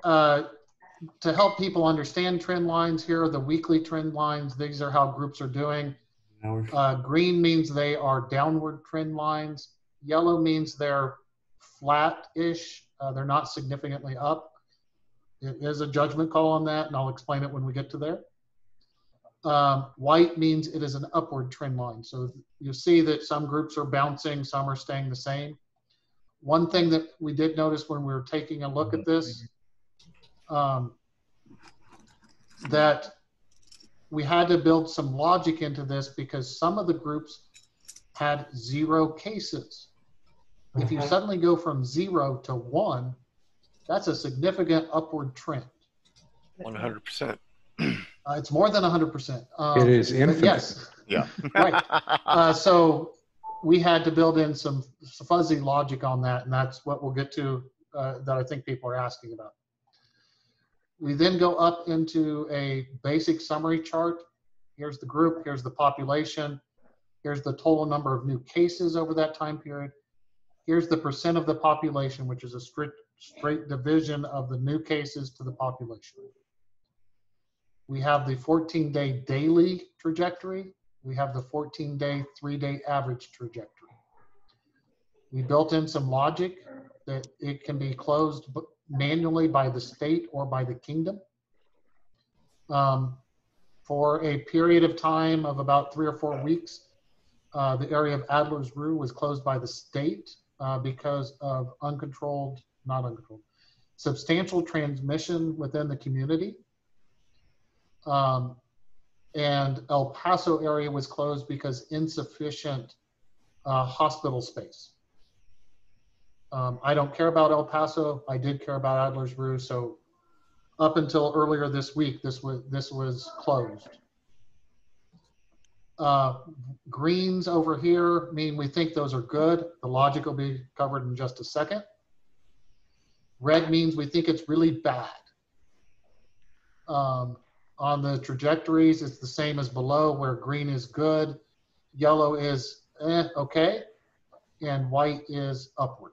To help people understand trend lines, here are the weekly trend lines. These are how groups are doing. Green means they are downward trend lines. Yellow means they're flat-ish. They're not significantly up. It is a judgment call on that, and I'll explain it when we get to there. White means it is an upward trend line. So you see that some groups are bouncing, some are staying the same. One thing that we did notice when we were taking a look at this, that we had to build some logic into this because some of the groups had 0 cases. If you suddenly go from 0 to 1, that's a significant upward trend. 100%. It's more than 100%. It is infinite. Yes. Yeah. Right. So we had to build in some fuzzy logic on that, and that's what we'll get to that I think people are asking about. We then go up into a basic summary chart. Here's the group, here's the population, here's the total number of new cases over that time period. Here's the percent of the population, which is a straight division of the new cases to the population. We have the 14-day daily trajectory. We have the 14-day, 3-day average trajectory. We built in some logic that it can be closed manually by the state or by the kingdom. For a period of time of about 3 or 4 weeks, the area of Adler's Rue was closed by the state because of substantial transmission within the community. And El Paso area was closed because insufficient hospital space. I don't care about El Paso. I did care about Adler's Rue. So up until earlier this week, this was closed. Greens over here mean we think those are good. The logic will be covered in just a second. Red means we think it's really bad. On the trajectories, it's the same as below, where green is good, yellow is okay, and white is upward.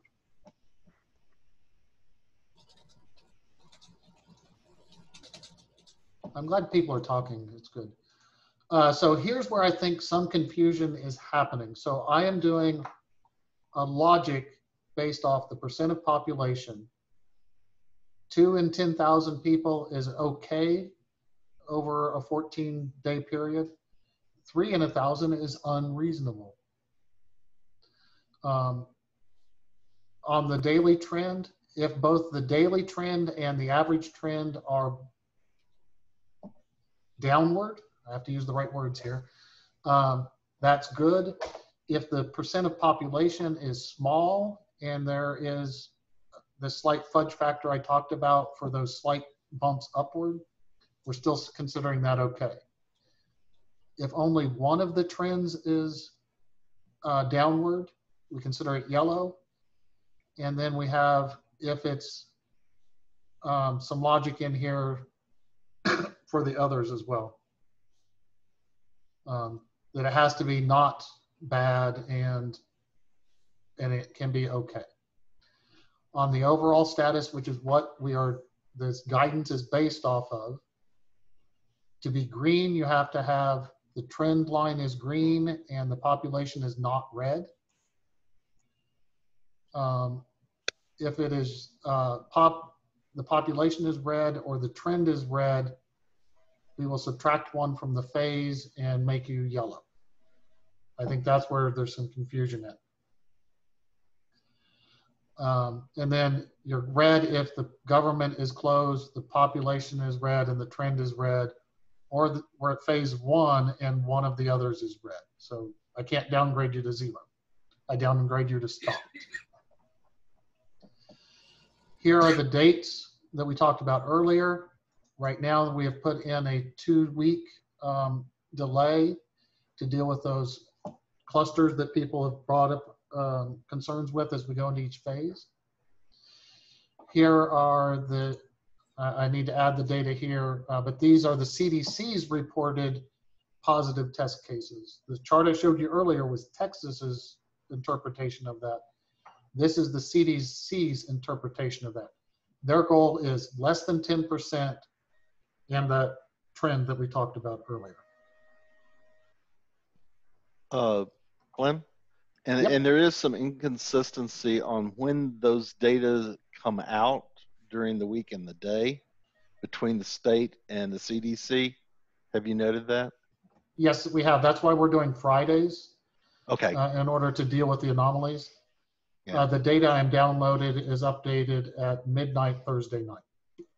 I'm glad people are talking. It's good. So here's where I think some confusion is happening. So I am doing a logic based off the percent of population. 2 in 10,000 people is okay over a 14-day period. 3 in 1,000 is unreasonable. On the daily trend, if both the daily trend and the average trend are downward, I have to use the right words here, that's good. If the percent of population is small and there is the slight fudge factor I talked about for those slight bumps upward, we're still considering that okay. If only one of the trends is downward, we consider it yellow. And then we have, if it's some logic in here for the others as well. That it has to be not bad and it can be okay. On the overall status, which is what this guidance is based off of, to be green, you have to have the trend line is green and the population is not red. If it is the population is red or the trend is red, we will subtract 1 from the phase and make you yellow. I think that's where there's some confusion at. And then you're red if the government is closed, the population is red, and the trend is red, or we're at phase 1 and one of the others is red. So I can't downgrade you to 0. I downgrade you to stop. Here are the dates that we talked about earlier. Right now, we have put in a 2-week delay to deal with those clusters that people have brought up concerns with as we go into each phase. Here are I need to add the data here, but these are the CDC's reported positive test cases. The chart I showed you earlier was Texas's interpretation of that. This is the CDC's interpretation of that. Their goal is less than 10% and that trend that we talked about earlier. Glenn? And there is some inconsistency on when those data come out during the week and the day between the state and the CDC. Have you noted that? Yes, we have. That's why we're doing Fridays. Okay. In order to deal with the anomalies. Yeah. The data I'm downloaded is updated at midnight Thursday night.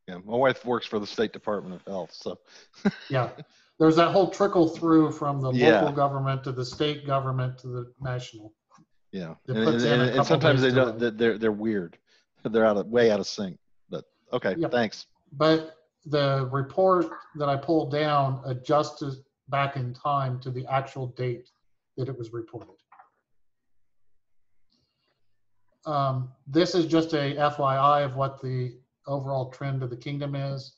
Yeah, my wife works for the State Department of Health, so. Yeah, there's that whole trickle through from the local government to the state government to the national. Yeah, and sometimes they don't. They're weird. They're way out of sync. But okay, thanks. But the report that I pulled down adjusted back in time to the actual date that it was reported. This is just a FYI of what the overall trend of the kingdom is.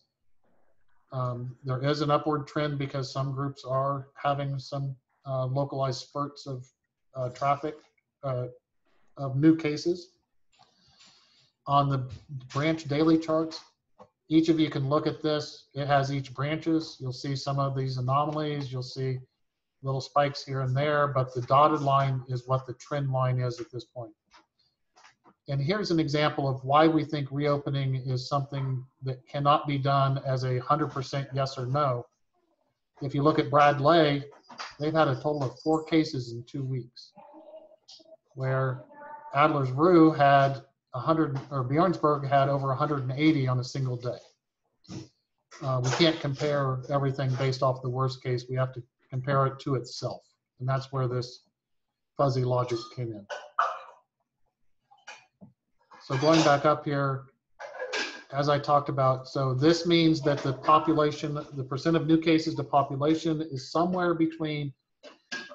There is an upward trend because some groups are having some localized spurts of traffic, of new cases. On the branch daily charts, each of you can look at this. It has each branches. You'll see some of these anomalies. You'll see little spikes here and there, but the dotted line is what the trend line is at this point. And here's an example of why we think reopening is something that cannot be done as a 100% yes or no. If you look at Bradley, they've had a total of 4 cases in 2 weeks, where Adler's Rue had 100, or Bjornsburg had over 180 on a single day. We can't compare everything based off the worst case. We have to compare it to itself. And that's where this fuzzy logic came in. So going back up here, as I talked about, so this means that the population, the percent of new cases to population is somewhere between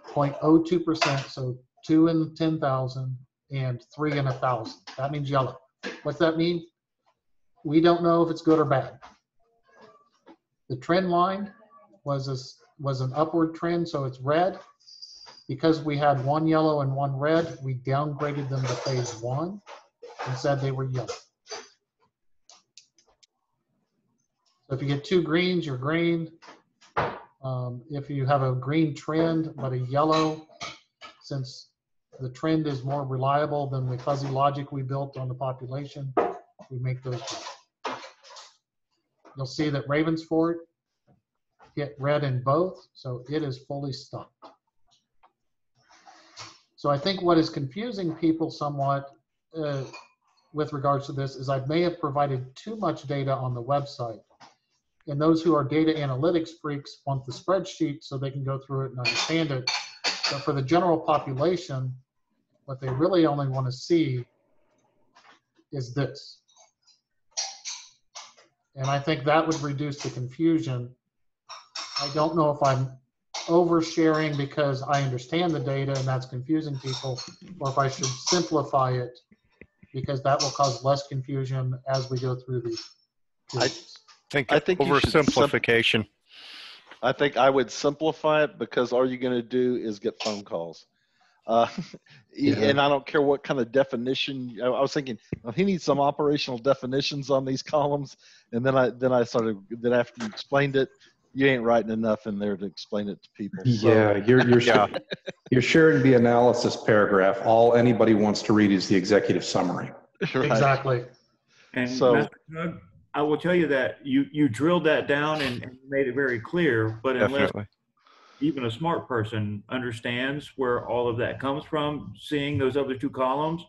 0.02%, so 2 in 10,000 and 3 in 1,000. That means yellow. What's that mean? We don't know if it's good or bad. The trend line was an upward trend, so it's red. Because we had 1 yellow and 1 red, we downgraded them to phase 1 and said they were yellow. So if you get 2 greens, you're green. If you have a green trend but a yellow, since the trend is more reliable than the fuzzy logic we built on the population, we make those green. You'll see that Ravensford hit red in both, so it is fully stopped. So I think what is confusing people somewhat with regards to this is I may have provided too much data on the website. And those who are data analytics freaks want the spreadsheet so they can go through it and understand it. But for the general population, what they really only want to see is this. And I think that would reduce the confusion. I don't know if I'm oversharing because I understand the data and that's confusing people, or if I should simplify it because that will cause less confusion as we go through these. think you should oversimplification. I think I would simplify it, because all you're going to do is get phone calls. And I don't care what kind of definition. I was thinking, well, he needs some operational definitions on these columns, and then I started. Then after you explained it, you ain't writing enough in there to explain it to people. So. Yeah, you're sharing the analysis paragraph. All anybody wants to read is the executive summary. Right. Exactly. And So, Master Doug, I will tell you that you drilled that down and made it very clear, but unless Definitely. even a smart person understands where all of that comes from, seeing those other two columns,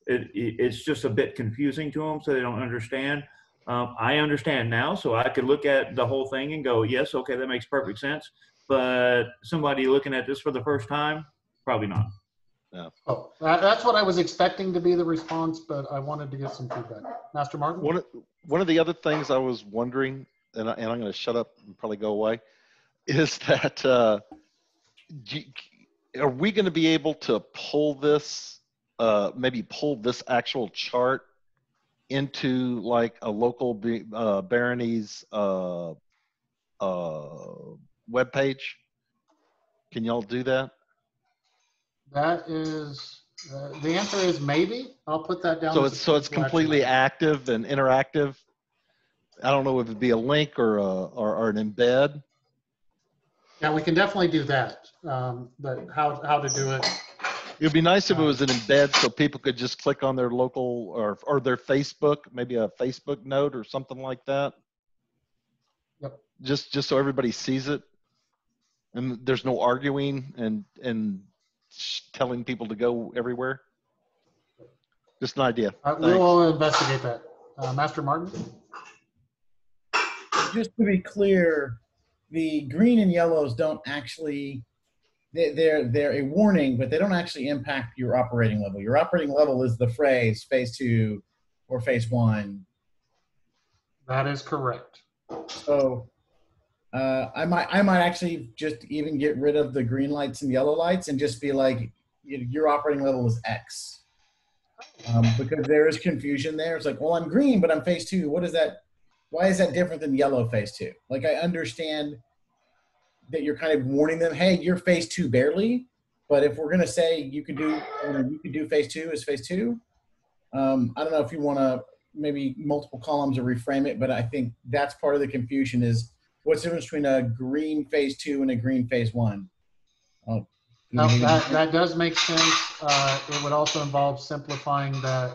it's just a bit confusing to them, so they don't understand. I understand now, so I could look at the whole thing and go, yes, okay, that makes perfect sense. But somebody looking at this for the first time, probably not. No. Oh, that's what I was expecting to be the response, but I wanted to get some feedback. Master Martin? One of the other things I was wondering, and I'm going to shut up and probably go away, is that are we going to be able to pull this, maybe pull this actual chart into like a local baronies webpage? Can y'all do that? That is, the answer is maybe. I'll put that down. So it's completely active and interactive. I don't know if it'd be a link or an embed. Yeah, we can definitely do that. But how to do it? It'd be nice if it was an embed, so people could just click on their local or their Facebook, maybe a Facebook note or something like that. Yep. Just so everybody sees it, and there's no arguing and telling people to go everywhere. Just an idea. We will investigate that. Master Martin? Just to be clear, the green and yellows don't actually, they're a warning, but they don't actually impact your operating level. Your operating level is the phrase phase 2 or phase 1. That is correct. So I might actually just even get rid of the green lights and yellow lights and just be like, your operating level is X. Because there is confusion there. It's like, well, I'm green, but I'm phase 2. What is that? Why is that different than yellow phase 2? Like, I understand that you're kind of warning them, hey, you're phase 2 barely. But if we're gonna say you could do phase 2 as phase 2, I don't know if you want to maybe multiple columns or reframe it, but I think that's part of the confusion is what's the difference between a green phase 2 and a green phase 1? No, that does make sense. It would also involve simplifying the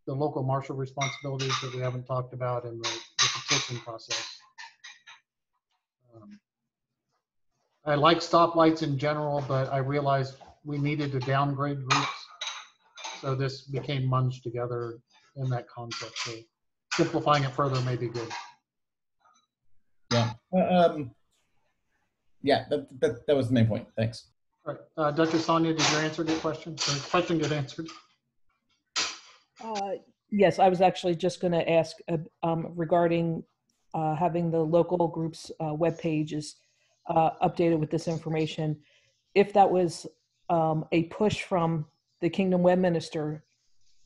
local marshal responsibilities that we haven't talked about in the petition process. I like stoplights in general, but I realized we needed to downgrade groups. So this became munged together in that concept. So simplifying it further may be good. Yeah. Yeah, that was the main point. Thanks. All right. Dr. Sonia, did your answer get question? Or question get answered? Yes, I was actually just going to ask regarding having the local groups web pages updated with this information. If that was a push from the Kingdom Web Minister,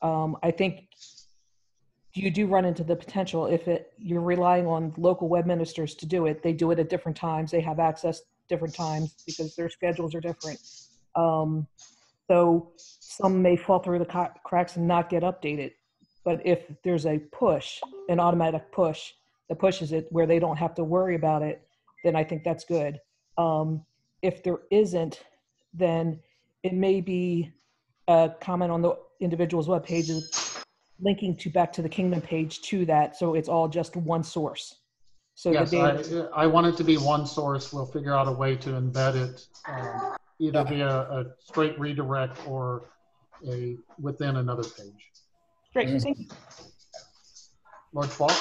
I think you do run into the potential if you're relying on local web ministers to do it. They do it at different times. They have access different times because their schedules are different. So some may fall through the cracks and not get updated. But if there's a push, an automatic push, that pushes it where they don't have to worry about it, then I think that's good. If there isn't, then it may be a comment on the individual's web pages linking back to the Kingdom page to that, so it's all just one source. So yes, the data, I want it to be one source. We'll figure out a way to embed it either via a straight redirect or within another page. Great, thank you. Lord Schwab?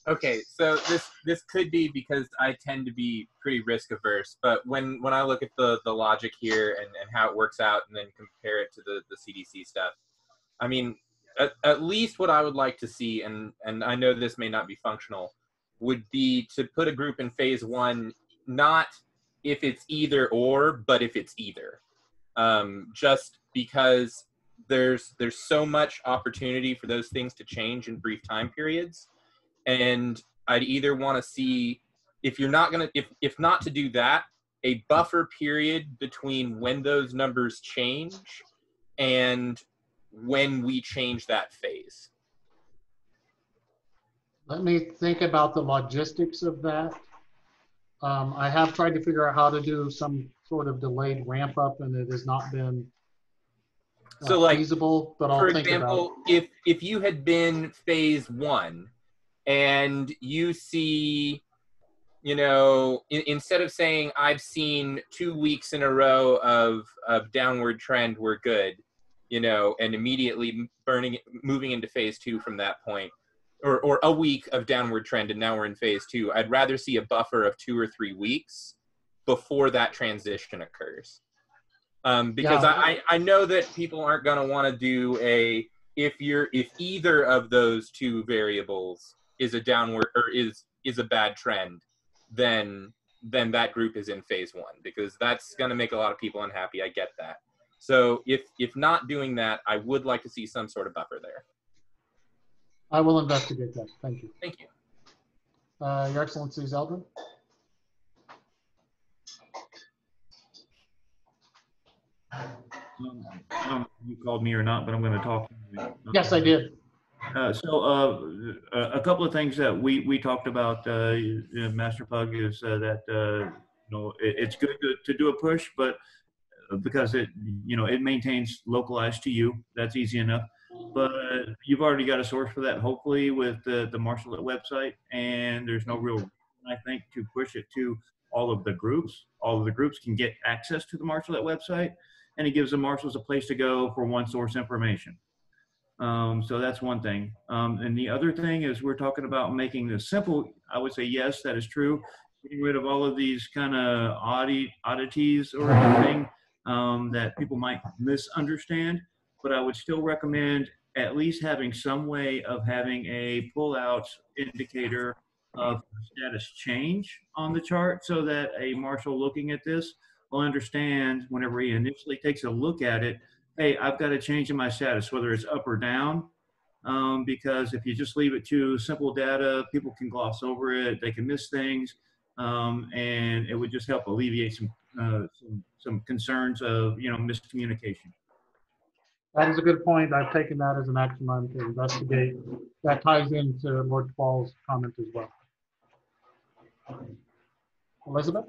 Okay, so this could be because I tend to be pretty risk averse, but when I look at the logic here and how it works out and then compare it to the CDC stuff, I mean, at least what I would like to see, and I know this may not be functional, would be to put a group in phase 1, not if it's either or, but if it's either. Just because there's so much opportunity for those things to change in brief time periods. And I'd either want to see, if you're not going to, if not to do that, a buffer period between when those numbers change and when we change that phase. Let me think about the logistics of that. I have tried to figure out how to do some sort of delayed ramp up, and it has not been So like, feasible, but I'll for think example, about it. if you had been phase 1 and you see, you know, instead of saying I've seen 2 weeks in a row of downward trend, we're good, you know, and immediately moving into phase 2 from that point, or a week of downward trend and now we're in phase 2, I'd rather see a buffer of 2 or 3 weeks before that transition occurs. Because Yeah. I know that people aren't going to want to do if either of those two variables is a downward or is a bad trend, then that group is in phase 1, because that's going to make a lot of people unhappy. I get that. So if not doing that, I would like to see some sort of buffer there. I will investigate that. Thank you. Thank you. Your Excellency, Zeldin? You called me or not, but I'm going to talk. Yes, I did. A couple of things that we talked about, Master Pug, is that you know, it's good to do a push, but because it maintains localized to you, that's easy enough. But you've already got a source for that, hopefully, with the Marshallette website, and there's no real reason, I think, to push it to all of the groups. All of the groups can get access to the Marshallette website, and it gives the marshals a place to go for one source information. So that's one thing. And the other thing is, we're talking about making this simple. I would say, yes, that is true. Getting rid of all of these kind of oddities or anything that people might misunderstand. But I would still recommend at least having some way of having a pull-out indicator of status change on the chart, so that a marshal looking at this will understand whenever he initially takes a look at it, hey, I've got a change in my status, whether it's up or down, because if you just leave it to simple data, people can gloss over it, they can miss things, and it would just help alleviate some concerns of miscommunication. That is a good point. I've taken that as an action item to investigate. That ties into Lord Twall's comment as well. Elizabeth?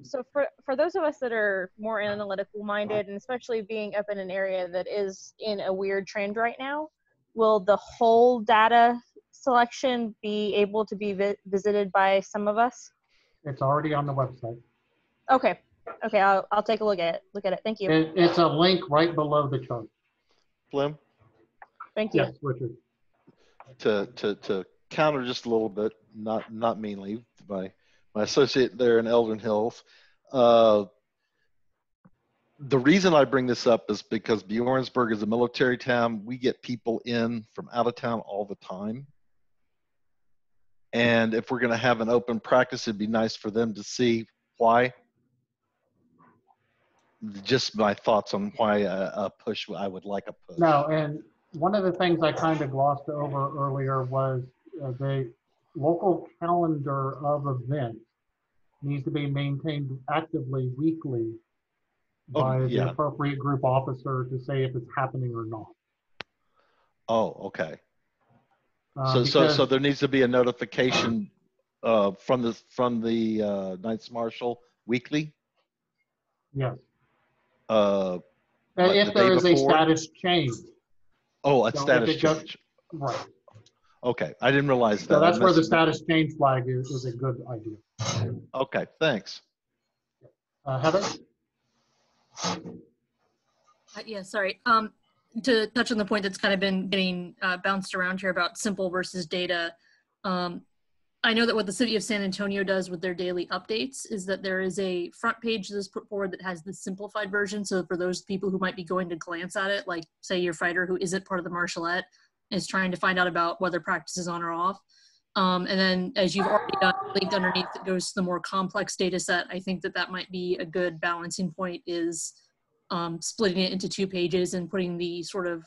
So for those of us that are more analytical minded, and especially being up in an area that is in a weird trend right now, will the whole data selection be able to be visited by some of us? It's already on the website. Okay. Okay, I'll take a look at it. Thank you. It's a link right below the chart. Blim? Thank you. Yes, Richard. To counter just a little bit, not meanly, my associate there in Eldon Hills. The reason I bring this up is because Bjornsburg is a military town. We get people in from out of town all the time. And if we're going to have an open practice, it'd be nice for them to see why. Just my thoughts on why a push, I would like a push. No, and one of the things I kind of glossed over earlier was the local calendar of events needs to be maintained actively weekly by the appropriate group officer to say if it's happening or not. Oh, okay. So there needs to be a notification from the Knights Marshal weekly? Yes. If if there is a status change. Oh, a status change. Right. Okay, I didn't realize that. So that's where the status change flag is a good idea. Okay, thanks. Heather? Yeah, sorry. To touch on the point that's kind of been getting bounced around here about simple versus data. I know that what the city of San Antonio does with their daily updates is that there is a front page that's put forward that has the simplified version. So for those people who might be going to glance at it, like say your fighter who isn't part of the Marshallette is trying to find out about whether practice is on or off. And then as you've already got linked underneath that goes to the more complex data set, I think that might be a good balancing point, is splitting it into 2 pages and putting the sort of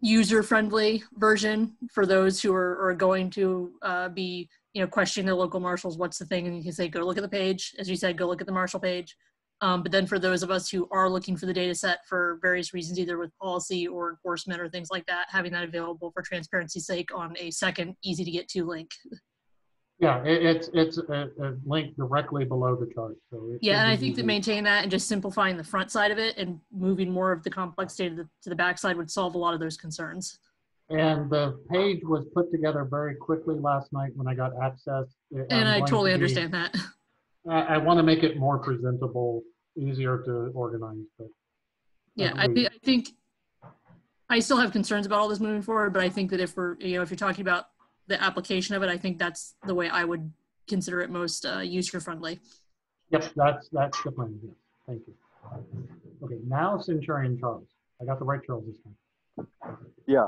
user-friendly version for those who are going to be, questioning their local marshals, what's the thing, and you can say, go look at the page. As you said, go look at the marshal page. But then for those of us who are looking for the data set for various reasons, either with policy or enforcement or things like that, having that available for transparency's sake on a second easy to get to link. Yeah, it's a link directly below the chart. So yeah, and I think that maintaining that and just simplifying the front side of it and moving more of the complex data to the back side would solve a lot of those concerns. And the page was put together very quickly last night when I got access. And I totally understand that. I want to make it more presentable, easier to organize. But yeah, I think I still have concerns about all this moving forward, but I think that if we're, if you're talking about the application of it, I think that's the way I would consider it most user-friendly. Yep, that's the plan. Yeah. Thank you. Okay, now Centurion Charles. I got the right Charles this time. Yeah,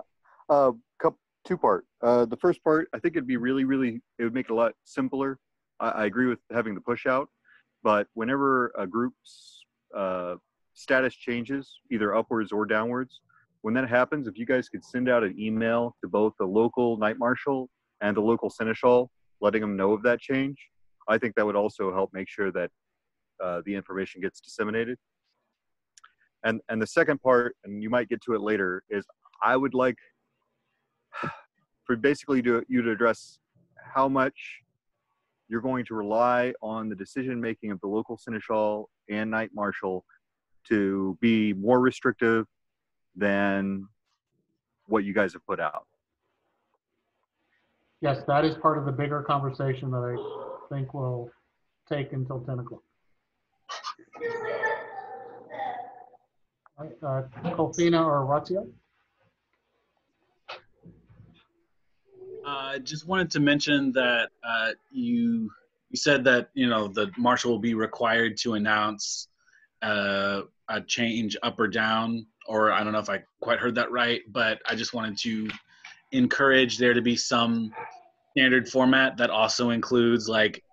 two part. The first part, I think it'd be really, it would make it a lot simpler. I agree with having the push out, but whenever a group's status changes, either upwards or downwards, when that happens, if you guys could send out an email to both the local night marshal and the local seneschal, letting them know of that change, I think that would also help make sure that the information gets disseminated. And the second part, and you might get to it later, is I would like for basically you to address how much you're going to rely on the decision making of the local seneschal and night marshal to be more restrictive than what you guys have put out. Yes, that is part of the bigger conversation that I think will take until 10 o'clock. All right, Kofina or Razia? Just wanted to mention that you said that the marshal will be required to announce a change up or down, or I don't know if I quite heard that right, but I just wanted to encourage there to be some standard format that also includes, like,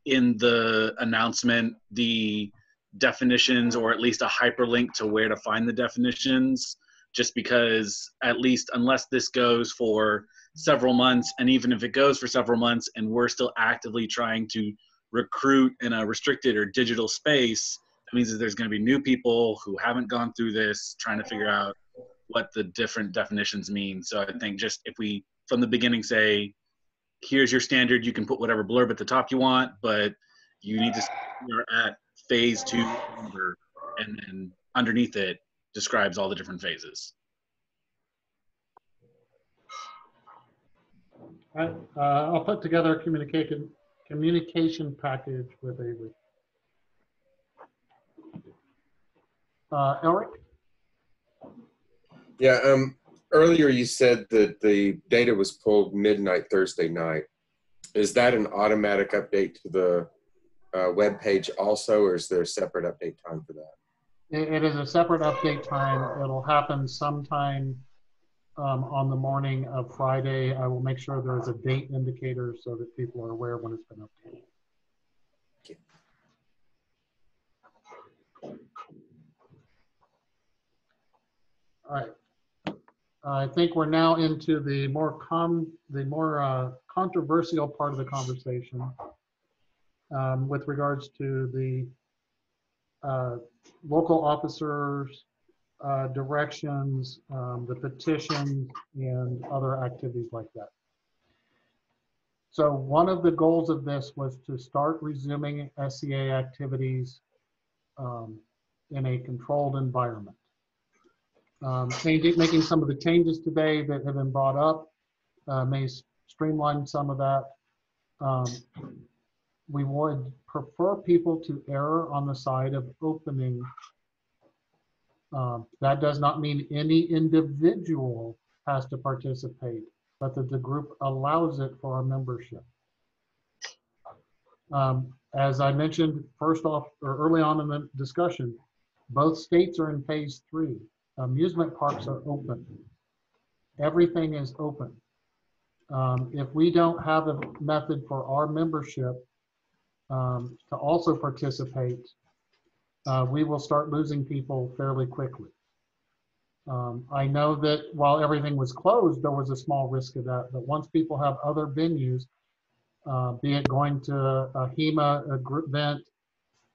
in the announcement, the definitions, or at least a hyperlink to where to find the definitions, just because, at least unless this goes for several months, and even if it goes for several months and we're still actively trying to recruit in a restricted or digital space, that means that there's going to be new people who haven't gone through this trying to figure out what the different definitions mean. So I think just if we from the beginning say, here's your standard, you can put whatever blurb at the top you want, but you need to start at phase 2 number, and then underneath it describes all the different phases. All right, I'll put together a communication package with Avery. Eric? Yeah, earlier you said that the data was pulled midnight Thursday night. Is that an automatic update to the web page also, or is there a separate update time for that? It is a separate update time. It'll happen sometime on the morning of Friday. I will make sure there is a date indicator so that people are aware when it's been updated. All right. I think we're now into the more controversial part of the conversation with regards to the local officers, directions, the petitions, and other activities like that. So one of the goals of this was to start resuming SCA activities in a controlled environment. Making some of the changes today that have been brought up may streamline some of that. We would prefer people to err on the side of opening. That does not mean any individual has to participate, but that the group allows it for our membership. As I mentioned first off, or early on in the discussion, both states are in phase 3. Amusement parks are open. Everything is open. If we don't have a method for our membership to also participate, we will start losing people fairly quickly. I know that while everything was closed, there was a small risk of that. But once people have other venues, be it going to a HEMA event,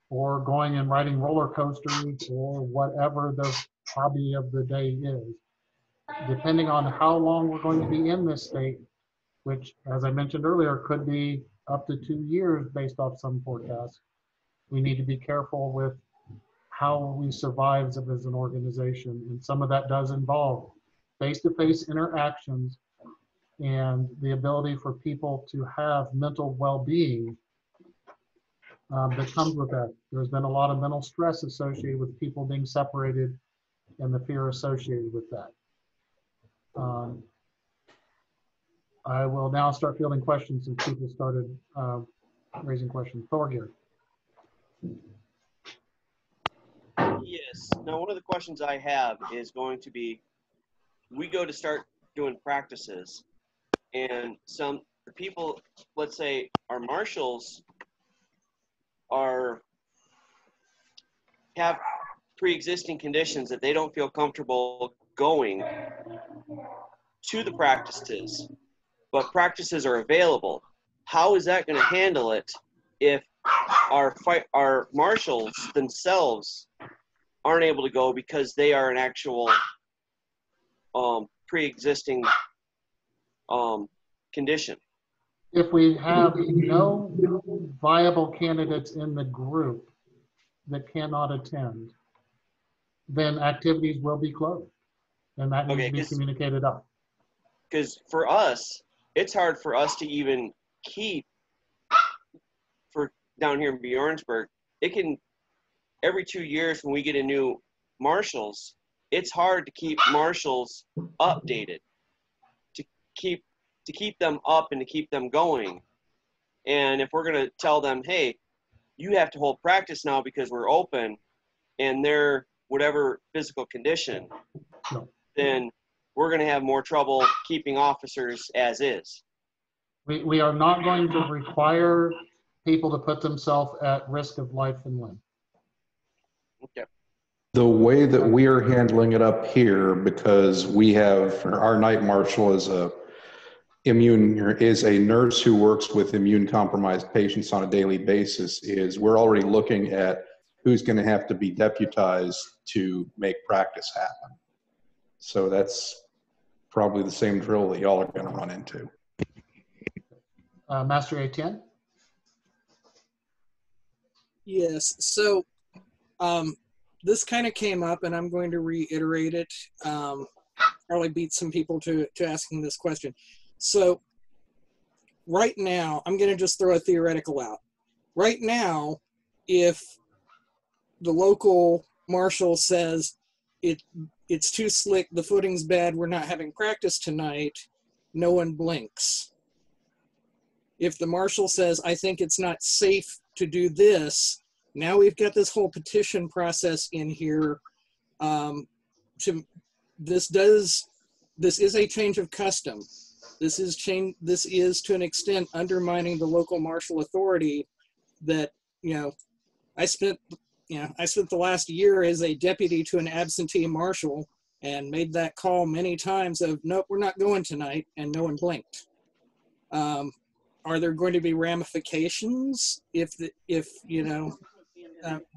or going and riding roller coasters, or whatever the hobby of the day is, depending on how long we're going to be in this state, which, as I mentioned earlier, could be up to 2 years based off some forecasts, we need to be careful with how we survive as an organization. And some of that does involve face-to-face interactions and the ability for people to have mental well-being that comes with that. There's been a lot of mental stress associated with people being separated and the fear associated with that. I will now start fielding questions since people started raising questions. Thorgeir. Yes. Now, one of the questions I have is going to be, we go to start doing practices, and some people, let's say our marshals, have pre-existing conditions that they don't feel comfortable going to the practices, but practices are available. How is that going to handle it if our marshals themselves aren't able to go because they are an actual pre-existing condition? If we have no viable candidates in the group that cannot attend, then activities will be closed, and that needs to be communicated up. Because for us, it's hard for us to even keep, for down here in Bjornsburg, it can, every 2 years when we get a new marshals, it's hard to keep marshals updated, to keep them up and to keep them going. And if we're going to tell them, hey, you have to hold practice now because we're open, and they're whatever physical condition, then we're going to have more trouble keeping officers as is. We are not going to require people to put themselves at risk of life and limb. Okay. The way that we are handling it up here, because we have our night marshal is a nurse who works with immune compromised patients on a daily basis, is we're already looking at who's going to have to be deputized to make practice happen. So that's probably the same drill that y'all are going to run into. Master Etienne? Yes, so this kind of came up, and I'm going to reiterate it. Probably beat some people to asking this question. So right now, I'm going to just throw a theoretical out. Right now, if the local marshal says it's too slick, the footing's bad, we're not having practice tonight, no one blinks. If the marshal says, I think it's not safe to do this, now we've got this whole petition process in here. This is a change of custom. This is to an extent undermining the local martial authority that, I spent the last year as a deputy to an absentee marshal and made that call many times of, nope, we're not going tonight, and no one blinked. Are there going to be ramifications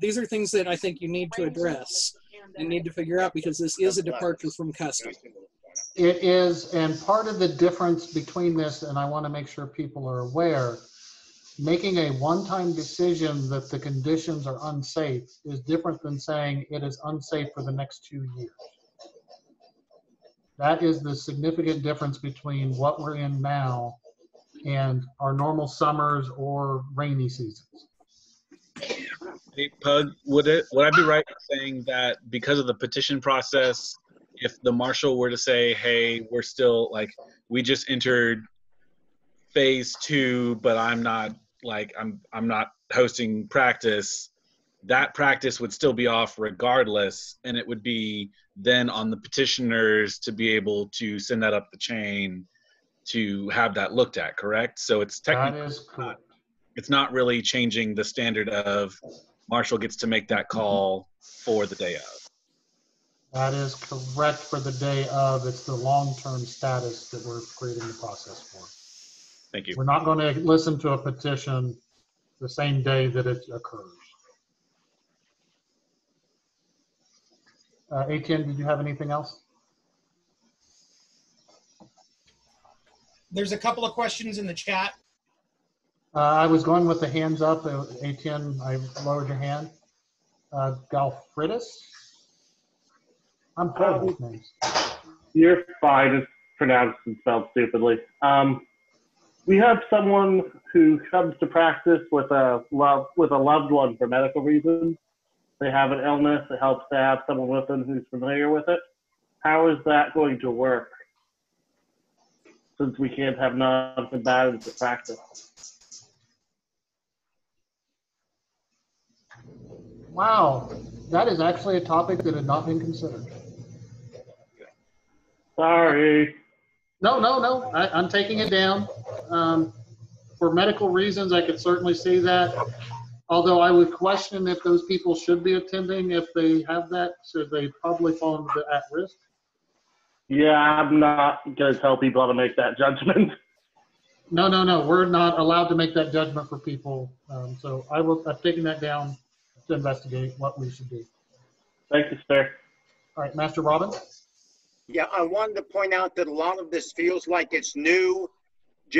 these are things that I think you need to address and need to figure out, because this is a departure from custom. It is, and part of the difference between this, and I want to make sure people are aware, making a one-time decision that the conditions are unsafe is different than saying it is unsafe for the next 2 years. That is the significant difference between what we're in now and our normal summers or rainy seasons. Hey, Pug, would I be right in saying that because of the petition process, if the marshal were to say, hey, we're still, we just entered phase 2, but I'm not hosting practice, that practice would still be off regardless, and it would be then on the petitioners to be able to send that up the chain to have that looked at, correct? So it's technically, that is correct. It's not really changing the standard of marshal gets to make that call for the day of. That is correct for the day of. It's the long-term status that we're creating the process for. Thank you. We're not going to listen to a petition the same day that it occurs. Etienne, did you have anything else? There's a couple of questions in the chat. I was going with the hands up. Etienne, I lowered your hand. Galfridis? I'm horrible with names. You're fine. It's pronounced and spelled stupidly. We have someone who comes to practice with a loved one for medical reasons. They have an illness. It helps to have someone with them who's familiar with it. How is that going to work? Since we can't have non-combatants to practice. Wow, that is actually a topic that had not been considered. Sorry. No. I'm taking it down. For medical reasons, I could certainly see that. Although I would question if those people should be attending if they have that, so they probably fall into the at risk. Yeah, I'm not going to tell people how to make that judgment. No. We're not allowed to make that judgment for people. So I've taken that down to investigate what we should do. Thank you, sir. All right, Master Robin? Yeah, I wanted to point out that a lot of this feels like it's new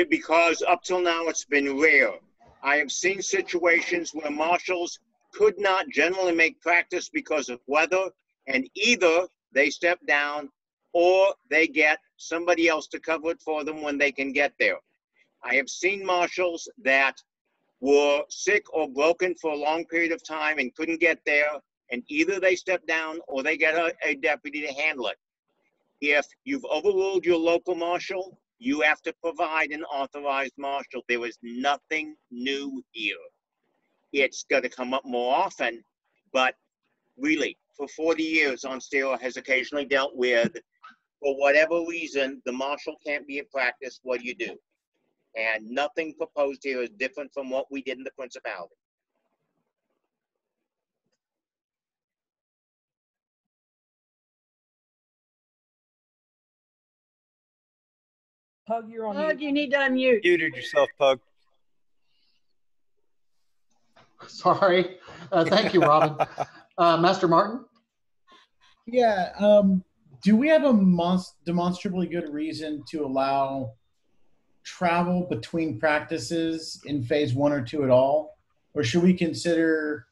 because up till now it's been rare. I have seen situations where marshals could not generally make practice because of weather, and either they step down or they get somebody else to cover it for them when they can get there. I have seen marshals that were sick or broken for a long period of time and couldn't get there, and either they step down or they get a deputy to handle it. If you've overruled your local marshal, you have to provide an authorized marshal. There is nothing new here. It's going to come up more often, but really, for 40 years, Ansteorra has occasionally dealt with, for whatever reason, the marshal can't be in practice. What do you do? And nothing proposed here is different from what we did in the Principality. Pug, you're on Pug, mute. you need to unmute. Muted yourself, Pug. Sorry. Thank you, Robin. Master Martin? Yeah. Do we have a demonstrably good reason to allow travel between practices in phase 1 or 2 at all? Or should we consider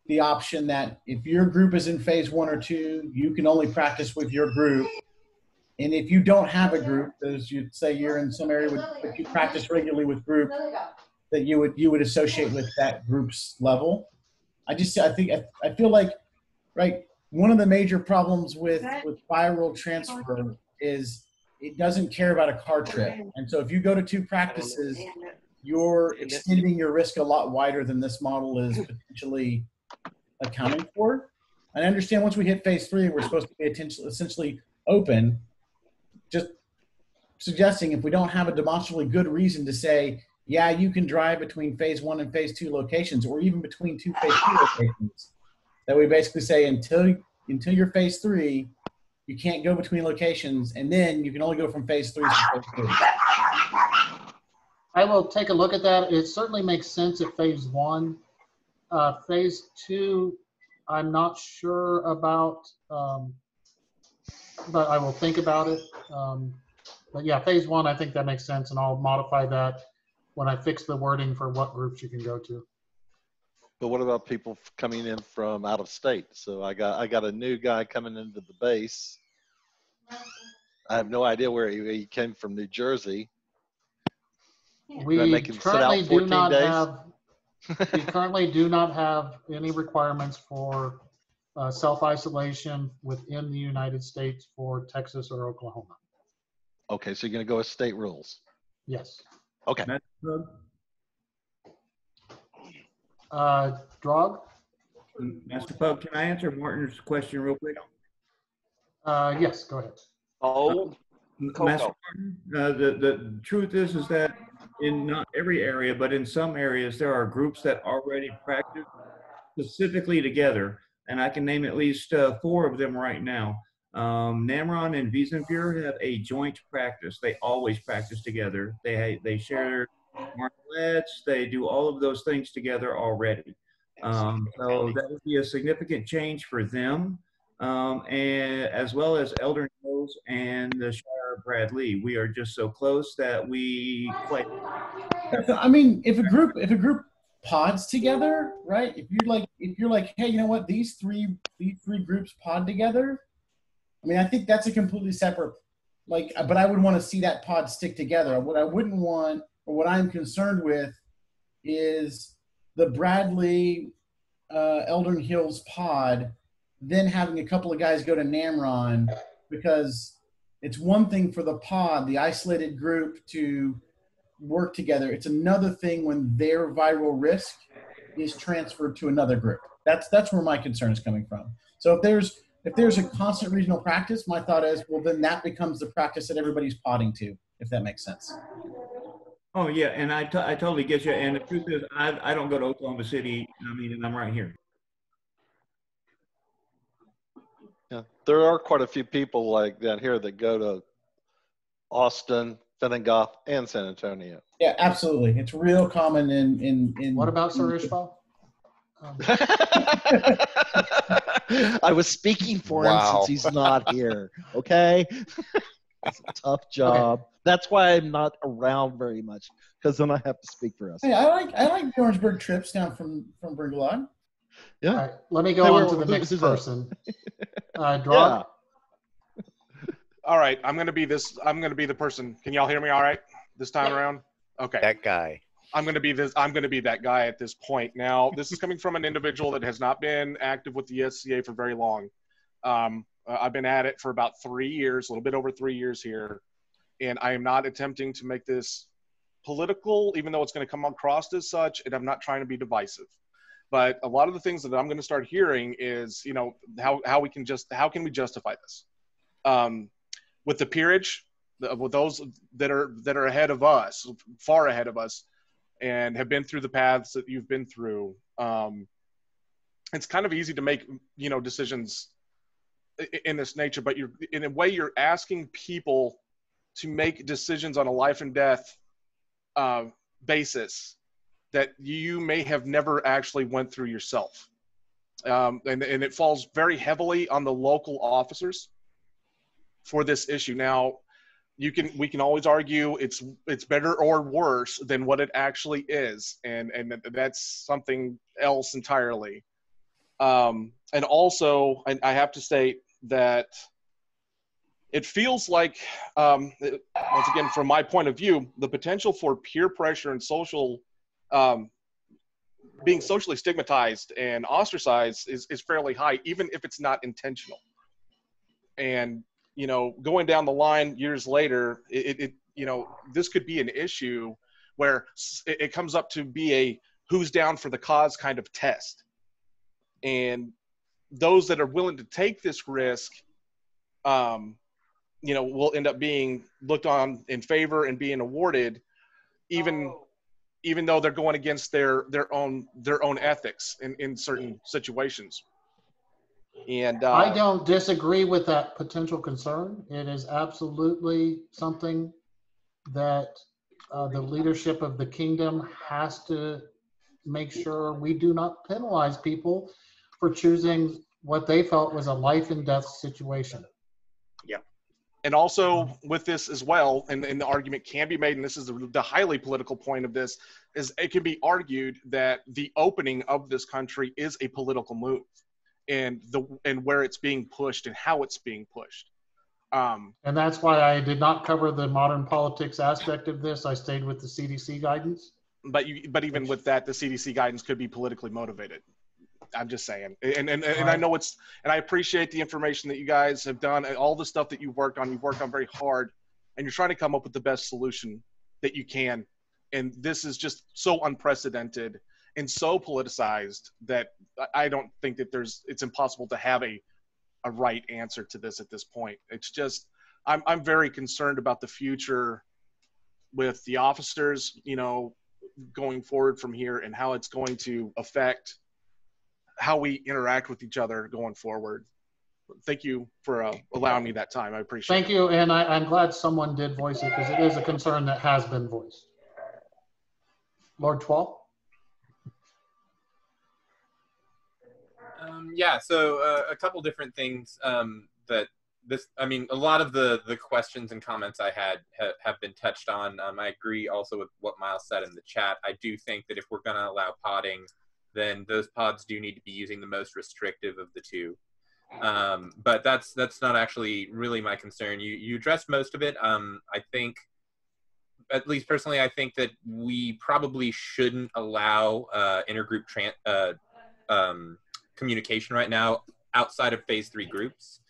the option that if your group is in phase 1 or 2, you can only practice with your group? And if you don't have a group, as you'd say you're in some area that you practice regularly with group, that you would associate with that group's level. I feel like, right, one of the major problems with viral transfer is it doesn't care about a car trip. And so if you go to 2 practices, you're extending your risk a lot wider than this model is potentially accounting for. And I understand once we hit phase 3, we're supposed to be essentially open. Just suggesting if we don't have a demonstrably good reason to say, yeah, you can drive between phase 1 and phase 2 locations, or even between 2 phase 2 locations, that we basically say until you're phase 3, you can't go between locations, and then you can only go from phase 3 to phase 2. I will take a look at that. It certainly makes sense at phase 1. Phase 2, I'm not sure about, but I will think about it. But yeah, phase 1, I think that makes sense, and I'll modify that when I fix the wording for what groups you can go to. But what about people coming in from out of state? So I got a new guy coming into the base. I have no idea where he came from. New Jersey. We currently do not have any requirements for self-isolation within the United States for Texas or Oklahoma. Okay, so you're going to go with state rules. Yes. Okay. Drog? Master Pug, can I answer Martin's question real quick? Yes, go ahead. Master Martin, the truth is that in not every area, but in some areas, there are groups that already practice specifically together. and I can name at least 4 of them right now. Namron and Wiesenfeuer have a joint practice. They always practice together. They share martial arts. They do all of those things together already. So that would be a significant change for them, and as well as Eldon Hills and the Shire of Bradley. We are just so close that we play. I mean, if a group pods together, right? If you're like, hey, you know what? These three groups pod together. I mean, I think that's a completely separate, but I would want to see that pod stick together. What I wouldn't want, or what I'm concerned with, is the Bradley, Eldon Hills pod, then having a couple of guys go to Namron, because it's one thing for the pod, the isolated group, to work together. It's another thing when their viral risk is transferred to another group. That's where my concern is coming from. So if there's a constant regional practice, my thought is, well, then that becomes the practice that everybody's podding to, if that makes sense. Oh yeah, and I totally get you. And the truth is, I don't go to Oklahoma City. I mean, and I'm right here. Yeah, there are quite a few people like that here that go to Austin, Finnegoff, and San Antonio. Yeah, absolutely. It's real common in What about Sir Ishbal? I was speaking for him since he's not here. Okay, it's a tough job. Okay. That's why I'm not around very much, because then I have to speak for us. Hey, I like the Orangeburg trips down from Bringelog. Yeah. All right, let me go on to the next person. Drog. Yeah. All right, I'm gonna be the person. Can y'all hear me all right this time around? Okay. That guy. I'm going to be that guy at this point. Now, this is coming from an individual that has not been active with the SCA for very long. I've been at it for about 3 years, a little bit over 3 years here, and I am not attempting to make this political, even though it's going to come across as such, and I'm not trying to be divisive. But a lot of the things that I'm going to start hearing is, how can we justify this? With the peerage, with those that are ahead of us, far ahead of us, and have been through the paths that you've been through, it's kind of easy to make, decisions in this nature, but in a way you're asking people to make decisions on a life and death basis that you may have never actually went through yourself. And it falls very heavily on the local officers for this issue. Now, we can always argue it's better or worse than what it actually is, and that's something else entirely. And also, I have to state that it feels like, once again, from my point of view, the potential for peer pressure and being socially stigmatized and ostracized is fairly high, even if it's not intentional. And going down the line years later, this could be an issue where it comes up to be a who's down for the cause kind of test. And those that are willing to take this risk, will end up being looked on in favor and being awarded, even though they're going against their own ethics in certain situations. And I don't disagree with that potential concern. It is absolutely something that the leadership of the kingdom has to make sure we do not penalize people for choosing what they felt was a life and death situation. Yeah. And also with this as well, and the argument can be made, and this is the highly political point of this, is it can be argued that the opening of this country is a political move. And where it's being pushed and how it's being pushed. And that's why I did not cover the modern politics aspect of this. I stayed with the CDC guidance. But even with that, the CDC guidance could be politically motivated. I'm just saying. And I know and I appreciate the information that you guys have done, and all the stuff that you've worked on very hard, and you're trying to come up with the best solution that you can. And this is just so unprecedented and so politicized that I don't think that it's impossible to have a right answer to this at this point. It's just, I'm very concerned about the future with the officers, going forward from here, and how it's going to affect how we interact with each other going forward. Thank you for allowing me that time. I appreciate it. Thank you, and I'm glad someone did voice it because it is a concern that has been voiced. Lord Twall? Yeah, so a couple different things that I mean, a lot of the questions and comments I had have been touched on. I agree also with what Miles said in the chat. I do think that if we're going to allow podding, then those pods do need to be using the most restrictive of the two. But that's not actually really my concern. You addressed most of it. I think, at least personally, I think that we probably shouldn't allow intergroup communication right now outside of phase 3 groups.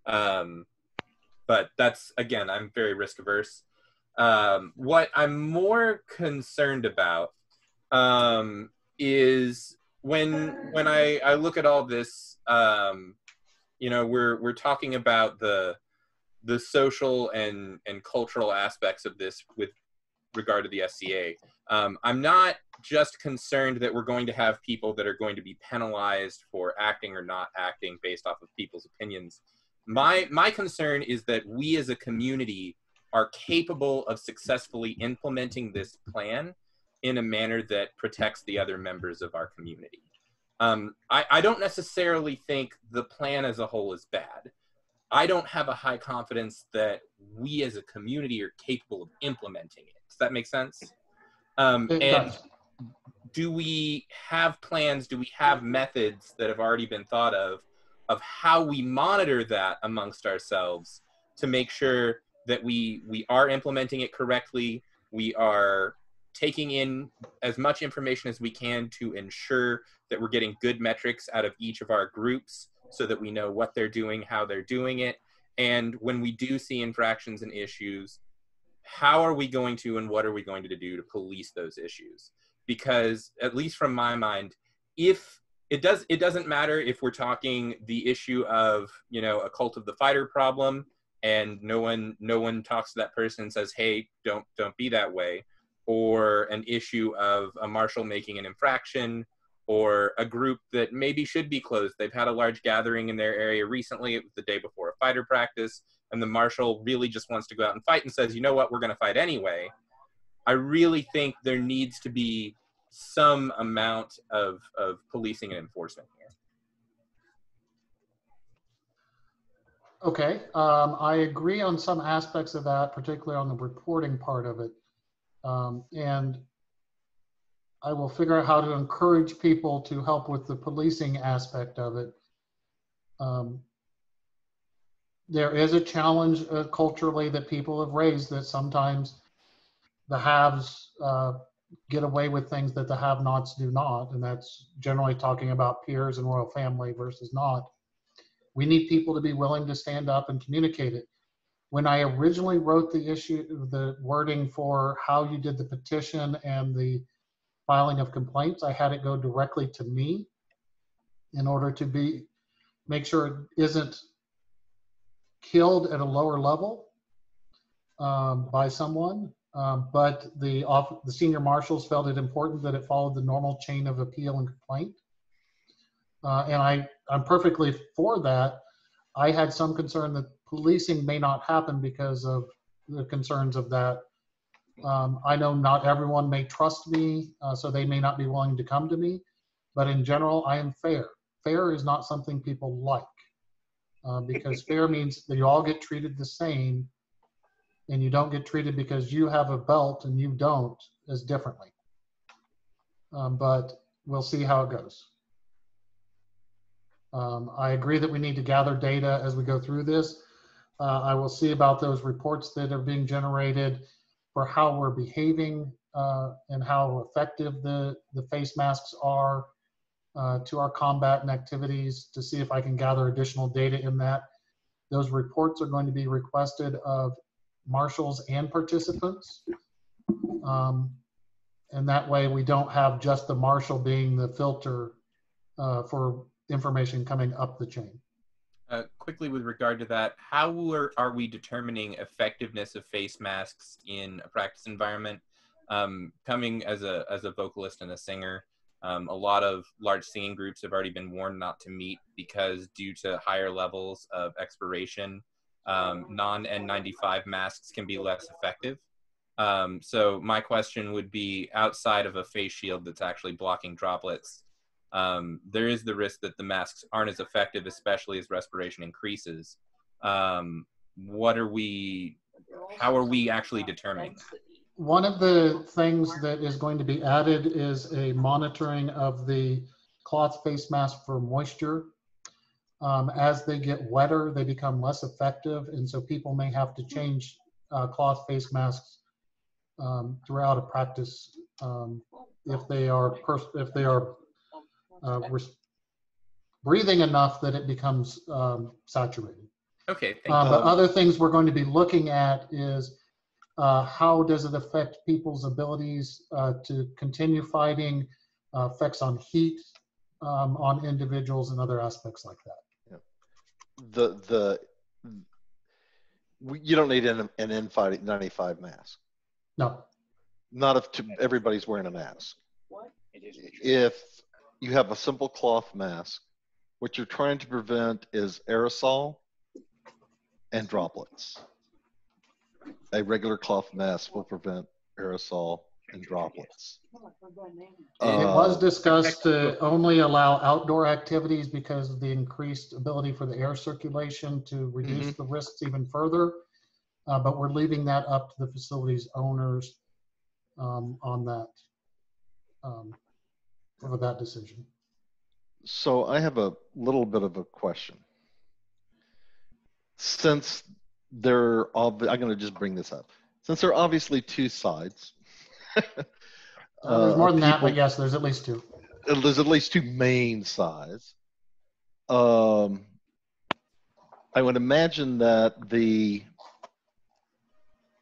But that's, again, I'm very risk averse. What I'm more concerned about is when I look at all this, you know, we're talking about the social and cultural aspects of this with regard to the SCA. I'm not just concerned that we're going to have people that are going to be penalized for acting or not acting based off of people's opinions. My concern is that we as a community are capable of successfully implementing this plan in a manner that protects the other members of our community. I don't necessarily think the plan as a whole is bad. I don't have a high confidence that we as a community are capable of implementing it. Does that make sense? And do we have plans, do we have methods that have already been thought of how we monitor that amongst ourselves to make sure that we are implementing it correctly, we are taking in as much information as we can to ensure that we're getting good metrics out of each of our groups so that we know what they're doing, how they're doing it, and when we do see infractions and issues, how are we going to and what are we going to do to police those issues? Because at least from my mind, if it doesn't matter if we're talking the issue of, you know, a cult of the fighter problem and no one talks to that person and says, hey, don't be that way, or an issue of a marshal making an infraction, or a group that maybe should be closed. They've had a large gathering in their area recently. It was the day before a fighter practice, and the marshal really just wants to go out and fight and says, you know what, we're going to fight anyway. I really think there needs to be some amount of policing and enforcement here. Okay, I agree on some aspects of that, particularly on the reporting part of it. And I will figure out how to encourage people to help with the policing aspect of it. There is a challenge culturally that people have raised that sometimes the haves get away with things that the have-nots do not, and that's generally talking about peers and royal family versus not. We need people to be willing to stand up and communicate it. When I originally wrote the wording for how you did the petition and the filing of complaints, I had it go directly to me in order to make sure it isn't killed at a lower level by someone. But the senior marshals felt it important that it followed the normal chain of appeal and complaint. And I'm perfectly for that. I had some concern that policing may not happen because of the concerns of that. I know not everyone may trust me, so they may not be willing to come to me, but in general, I am fair. Fair is not something people like, because fair means that you all get treated the same, and you don't get treated because you have a belt and you don't as differently. But we'll see how it goes. I agree that we need to gather data as we go through this. I will see about those reports that are being generated for how we're behaving and how effective the face masks are to our combat and activities, to see if I can gather additional data in that. Those reports are going to be requested of marshals and participants. And that way we don't have just the marshal being the filter for information coming up the chain. Quickly with regard to that, how are we determining effectiveness of face masks in a practice environment? Coming as a vocalist and a singer, A lot of large singing groups have already been warned not to meet because due to higher levels of expiration, non-N95 masks can be less effective. So my question would be, outside of a face shield that's actually blocking droplets, there is the risk that the masks aren't as effective, especially as respiration increases. How are we actually determining that? One of the things that is going to be added is a monitoring of the cloth face mask for moisture. As they get wetter, they become less effective, and so people may have to change cloth face masks throughout a practice if they are breathing enough that it becomes saturated. Okay, thank you. But other things we're going to be looking at is how does it affect people's abilities to continue fighting, effects on heat on individuals, and other aspects like that. You don't need an N95 mask. No. Not if everybody's wearing a mask. If you have a simple cloth mask, what you're trying to prevent is aerosol and droplets. A regular cloth mask will prevent aerosol and droplets. It was discussed to only allow outdoor activities because of the increased ability for the air circulation to reduce the risks even further. But we're leaving that up to the facilities owners on that, for that decision. So I have a little bit of a question. Since I'm going to just bring this up. Since there are obviously two sides. There's more than that, but yes, there's at least two. There's at least two main sides. I would imagine that the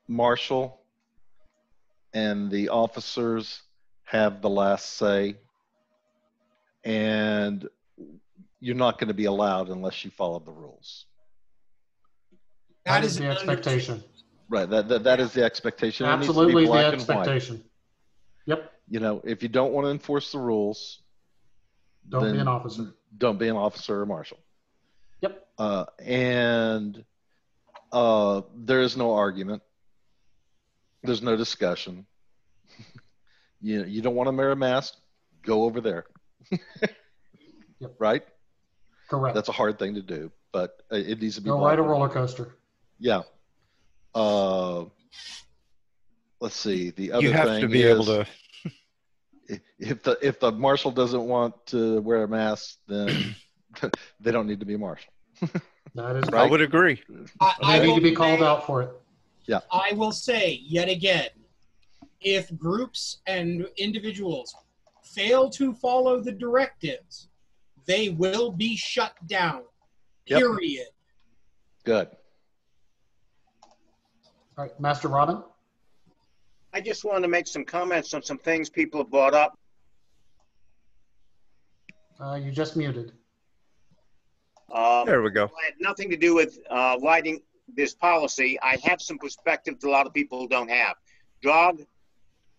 marshal and the officers have the last say, and you're not going to be allowed unless you follow the rules. That is the expectation. Right. That is the expectation. Absolutely it needs to be black the expectation. And white. Yep. You know, if you don't want to enforce the rules, don't be an officer. Don't be an officer or marshal. Yep. And there is no argument. There's no discussion. You don't want to wear a mask? Go over there. Yep. Right? Correct. That's a hard thing to do, but it needs to be. Go ride a roller coaster. Yeah. Let's see. The other you have thing to be able to. If the marshal doesn't want to wear a mask, then they don't need to be a marshal. That is right. I would agree. They need to be called out for it. Yeah. I will say yet again, if groups and individuals fail to follow the directives, they will be shut down. Period. Good. All right, Master Robin? I just want to make some comments on some things people have brought up. You just muted. There we go. I had nothing to do with writing this policy. I have some perspective that a lot of people don't have. Jog,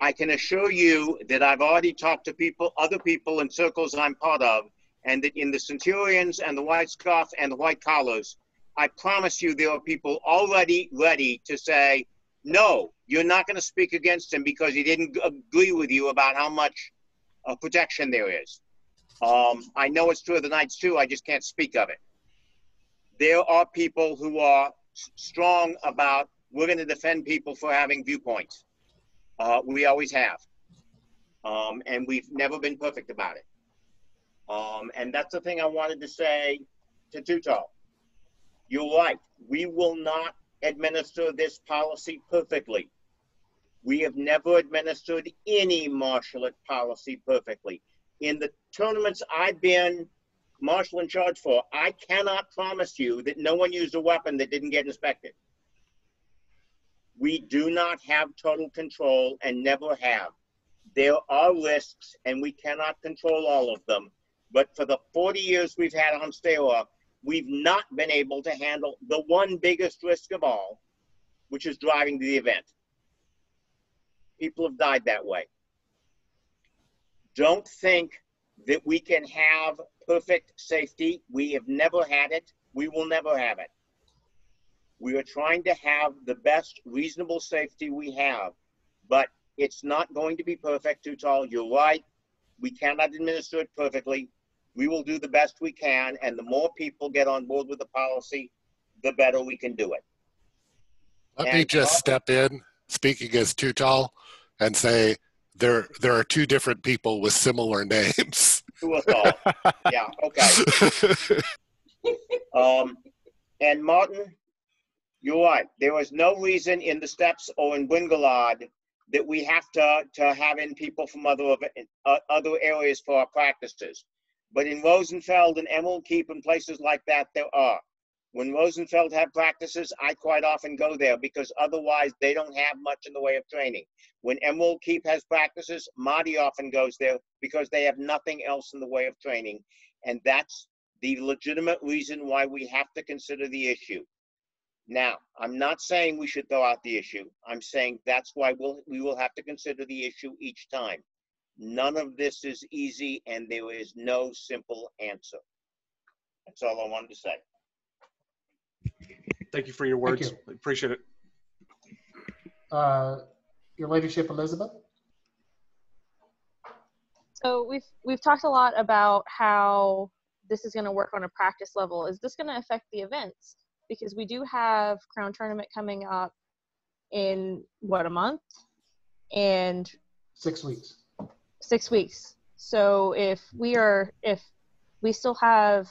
I can assure you that I've already talked to people, other people in circles I'm part of, and that in the Centurions and the White Scarf and the White Collars, I promise you there are people already ready to say, no, you're not going to speak against him because he didn't agree with you about how much protection there is. I know it's true of the Knights too, I just can't speak of it. There are people who are strong about, we're going to defend people for having viewpoints. We always have. And we've never been perfect about it. And that's the thing I wanted to say to Tuto. You're right. We will not administer this policy perfectly. We have never administered any martial policy perfectly. In the tournaments I've been marshal in charge for, I cannot promise you that no one used a weapon that didn't get inspected. We do not have total control and never have. There are risks and we cannot control all of them. But for the 40 years we've had Ansteorra, we've not been able to handle the one biggest risk of all, which is driving to the event. People have died that way. Don't think that we can have perfect safety. We have never had it. We will never have it. We are trying to have the best reasonable safety we have, but it's not going to be perfect, Tutal. You're right. We cannot administer it perfectly. We will do the best we can, and the more people get on board with the policy, the better we can do it. Let me just step in, speaking as Tutal, and say there are two different people with similar names. Tutal. Yeah, okay. And Martin, you're right. There is no reason in the steps or in Wingalad that we have to have in people from other areas for our practices. But in Rosenfeld and Emerald Keep and places like that, there are. When Rosenfeld have practices, I quite often go there because otherwise they don't have much in the way of training. When Emerald Keep has practices, Marty often goes there because they have nothing else in the way of training. And that's the legitimate reason why we have to consider the issue. Now, I'm not saying we should throw out the issue. I'm saying that's why we will have to consider the issue each time. None of this is easy, and there is no simple answer. That's all I wanted to say. Thank you for your words. I appreciate it. Your Ladyship, Elizabeth? So we've talked a lot about how this is going to work on a practice level. Is this going to affect the events? Because we do have Crown Tournament coming up in, what, a month? And 6 weeks. 6 weeks. So if we still have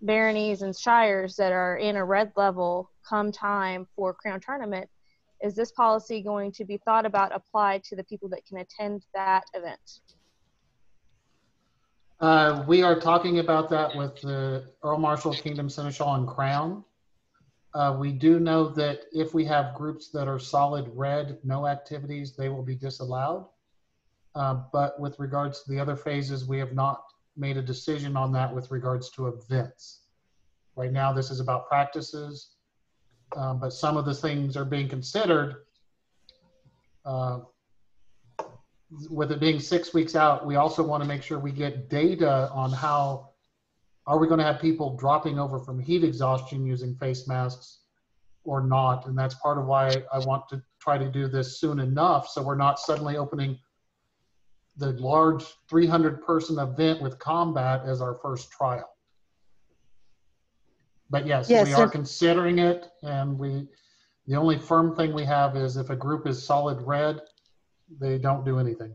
baronies and shires that are in a red level come time for Crown Tournament, is this policy going to be thought about applied to the people that can attend that event? We are talking about that with the Earl Marshal, Kingdom, Seneschal, and Crown. We do know that if we have groups that are solid red, no activities, they will be disallowed. But with regards to the other phases, we have not made a decision on that with regards to events. Right now, this is about practices, but some of the things are being considered. With it being 6 weeks out, we also want to make sure we get data on how are we going to have people dropping over from heat exhaustion using face masks or not. And that's part of why I want to try to do this soon enough so we're not suddenly opening the large 300-person event with combat as our first trial. But yes, we are considering it, and the only firm thing we have is if a group is solid red, they don't do anything.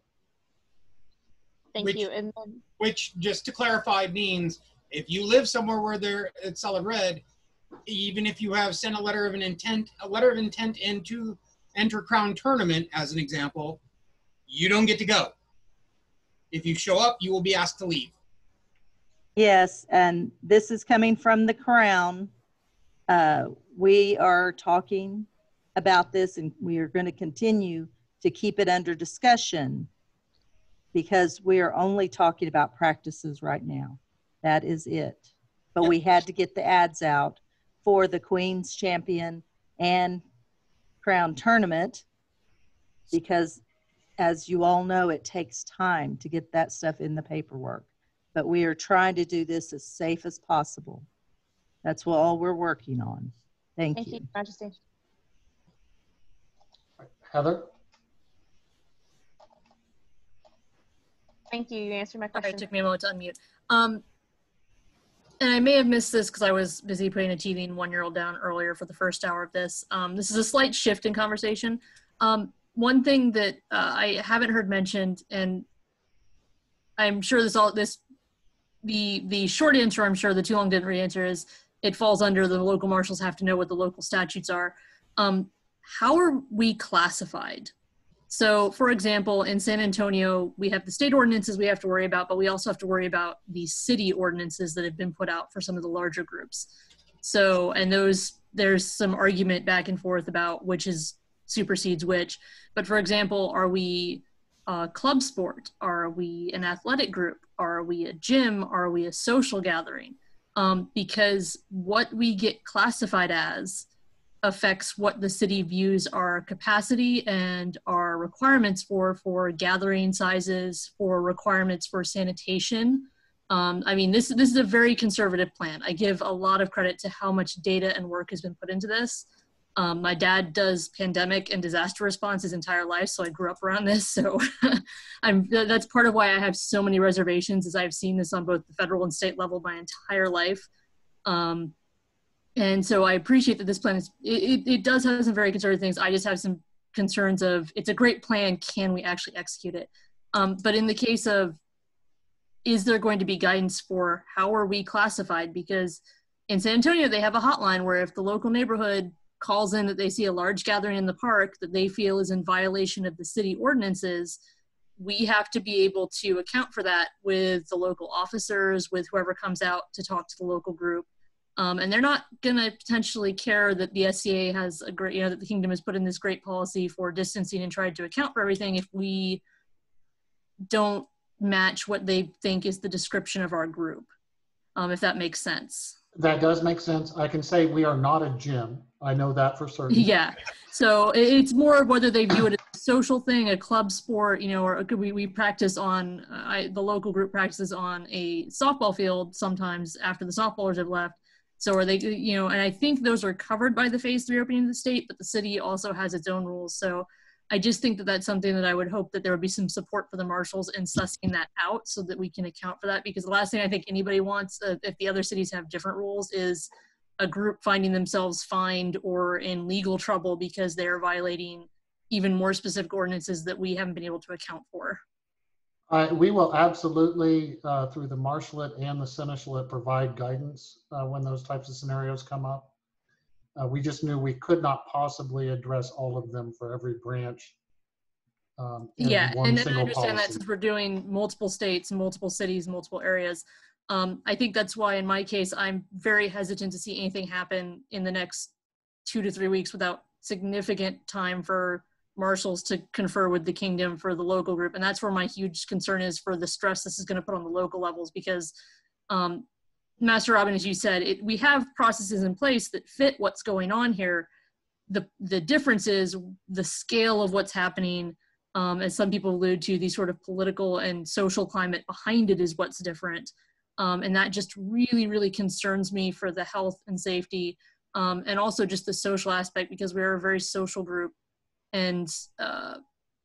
Thank you. And then, which, just to clarify, means if you live somewhere where it's solid red, even if you have sent a letter of intent in to enter Crown Tournament, as an example, you don't get to go. If you show up, you will be asked to leave. Yes, and this is coming from the Crown. We are talking about this, and we are going to continue to keep it under discussion because we are only talking about practices right now. That is it. But we had to get the ads out for the Queen's Champion and Crown Tournament because, as you all know, it takes time to get that stuff in the paperwork. But we are trying to do this as safe as possible. That's what all we're working on. Thank you. Thank you, Majesty. Heather? Thank you. You answered my question. Sorry, it took me a moment to unmute. And I may have missed this because I was busy putting a TV and one-year-old down earlier for the first hour of this. This is a slight shift in conversation. One thing that I haven't heard mentioned, and I'm sure the short answer, I'm sure the too long didn't re-answer, is it falls under the local marshals have to know what the local statutes are. How are we classified? So, for example, in San Antonio, we have the state ordinances we have to worry about, but we also have to worry about the city ordinances that have been put out for some of the larger groups. So, and there's some argument back and forth about which supersedes which. But for example, are we a club sport? Are we an athletic group? Are we a gym? Are we a social gathering? Because what we get classified as affects what the city views our capacity and our requirements for gathering sizes, for requirements for sanitation. I mean, this is a very conservative plan. I give a lot of credit to how much data and work has been put into this. My dad does pandemic and disaster response his entire life, so I grew up around this. So that's part of why I have so many reservations, is I've seen this on both the federal and state level my entire life. And so I appreciate that this plan is, it does have some very conservative things. I just have some concerns of, it's a great plan, can we actually execute it? But in the case of, is there going to be guidance for how are we classified? Because in San Antonio, they have a hotline where if the local neighborhood calls in that they see a large gathering in the park that they feel is in violation of the city ordinances, we have to be able to account for that with the local officers, with whoever comes out to talk to the local group. And they're not going to potentially care that the SCA has a great, that the Kingdom has put in this great policy for distancing and tried to account for everything if we don't match what they think is the description of our group, if that makes sense. That does make sense. I can say we are not a gym. I know that for certain. Yeah. So it's more of whether they view it as a social thing, a club sport, or we practice on, the local group practices on a softball field sometimes after the softballers have left. So are they, and I think those are covered by the phase 3 opening of the state, but the city also has its own rules. So I just think that that's something that I would hope that there would be some support for the marshals in sussing that out so that we can account for that. Because the last thing I think anybody wants, if the other cities have different rules, is a group finding themselves fined or in legal trouble because they're violating even more specific ordinances that we haven't been able to account for. We will absolutely, through the marshalate and the seneschalate, provide guidance when those types of scenarios come up. We just knew we could not possibly address all of them for every branch. Yeah, and I understand policy. that since we're doing multiple states, multiple cities, multiple areas, I think that's why in my case, I'm very hesitant to see anything happen in the next 2 to 3 weeks without significant time for marshals to confer with the Kingdom for the local group. And that's where my huge concern is for the stress this is going to put on the local levels, because Master Robin, as you said, we have processes in place that fit what's going on here. The difference is the scale of what's happening, as some people allude to, the sort of political and social climate behind it is what's different. And that just really, really concerns me for the health and safety, and also just the social aspect, because we're a very social group. And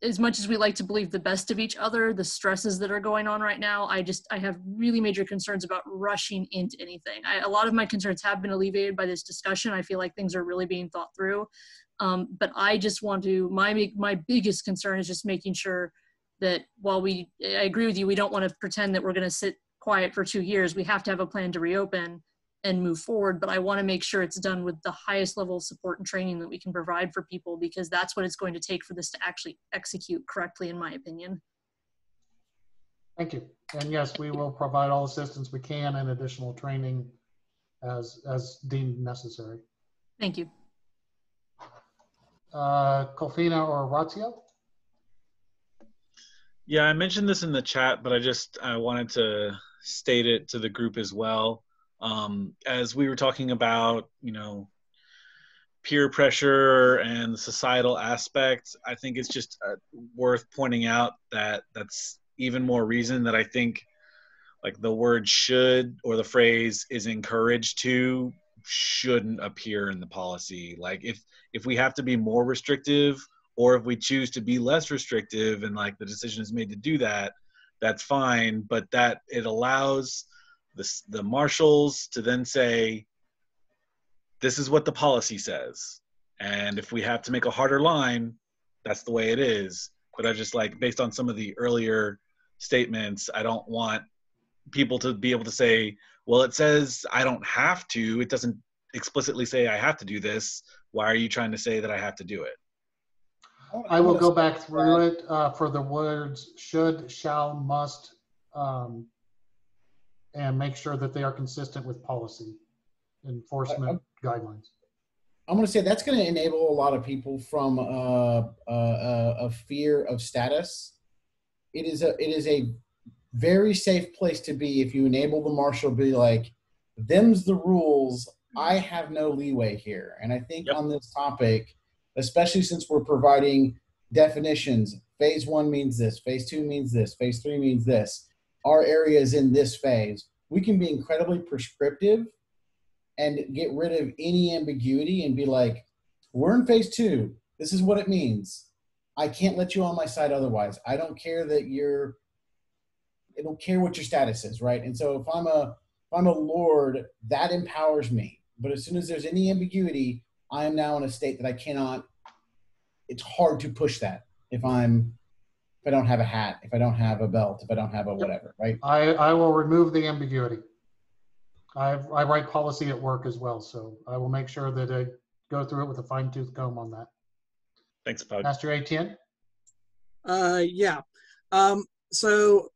as much as we like to believe the best of each other, the stresses that are going on right now, I have really major concerns about rushing into anything. A lot of my concerns have been alleviated by this discussion. I feel like things are really being thought through. But I just want to, my biggest concern is just making sure that while I agree with you, we don't want to pretend that we're going to sit quiet for 2 years. We have to have a plan to reopen and move forward, but I want to make sure it's done with the highest level of support and training that we can provide for people, because that's what it's going to take for this to actually execute correctly, in my opinion. Thank you. And yes, we will provide all assistance we can and additional training as deemed necessary. Thank you. Colfina or Ratio? Yeah, I mentioned this in the chat, but I wanted to state it to the group as well. As we were talking about, peer pressure and the societal aspect, I think it's just worth pointing out that that's even more reason that I think like the word should, or the phrase is encouraged to, shouldn't appear in the policy. Like if we have to be more restrictive, or if we choose to be less restrictive and like the decision is made to do that, that's fine, but that it allows the marshals to then say, this is what the policy says. And if we have to make a harder line, that's the way it is. But I just like, based on some of the earlier statements, I don't want people to be able to say, well, it says I don't have to. It doesn't explicitly say I have to do this. Why are you trying to say that I have to do it? I will go back through it for the words should, shall, must, and make sure that they are consistent with policy enforcement guidelines. I'm going to say that's going to enable a lot of people from a fear of status. It is a very safe place to be if you enable the marshal to be like, them's the rules. I have no leeway here. And I think on this topic, especially since we're providing definitions, phase 1 means this, phase 2 means this, phase 3 means this, our area is in this phase, we can be incredibly prescriptive and get rid of any ambiguity and be like, we're in phase 2. This is what it means. I can't let you on my side otherwise. I don't care that I don't care what your status is, right? And so if I'm a lord, that empowers me. But as soon as there's any ambiguity, I am now in a state that I cannot, it's hard to push that if I don't have a hat, if I don't have a belt, if I don't have a whatever, right? I will remove the ambiguity. I write policy at work as well, so I will make sure that I go through it with a fine-tooth comb on that. Thanks, Pug. Master Etienne? Yeah. So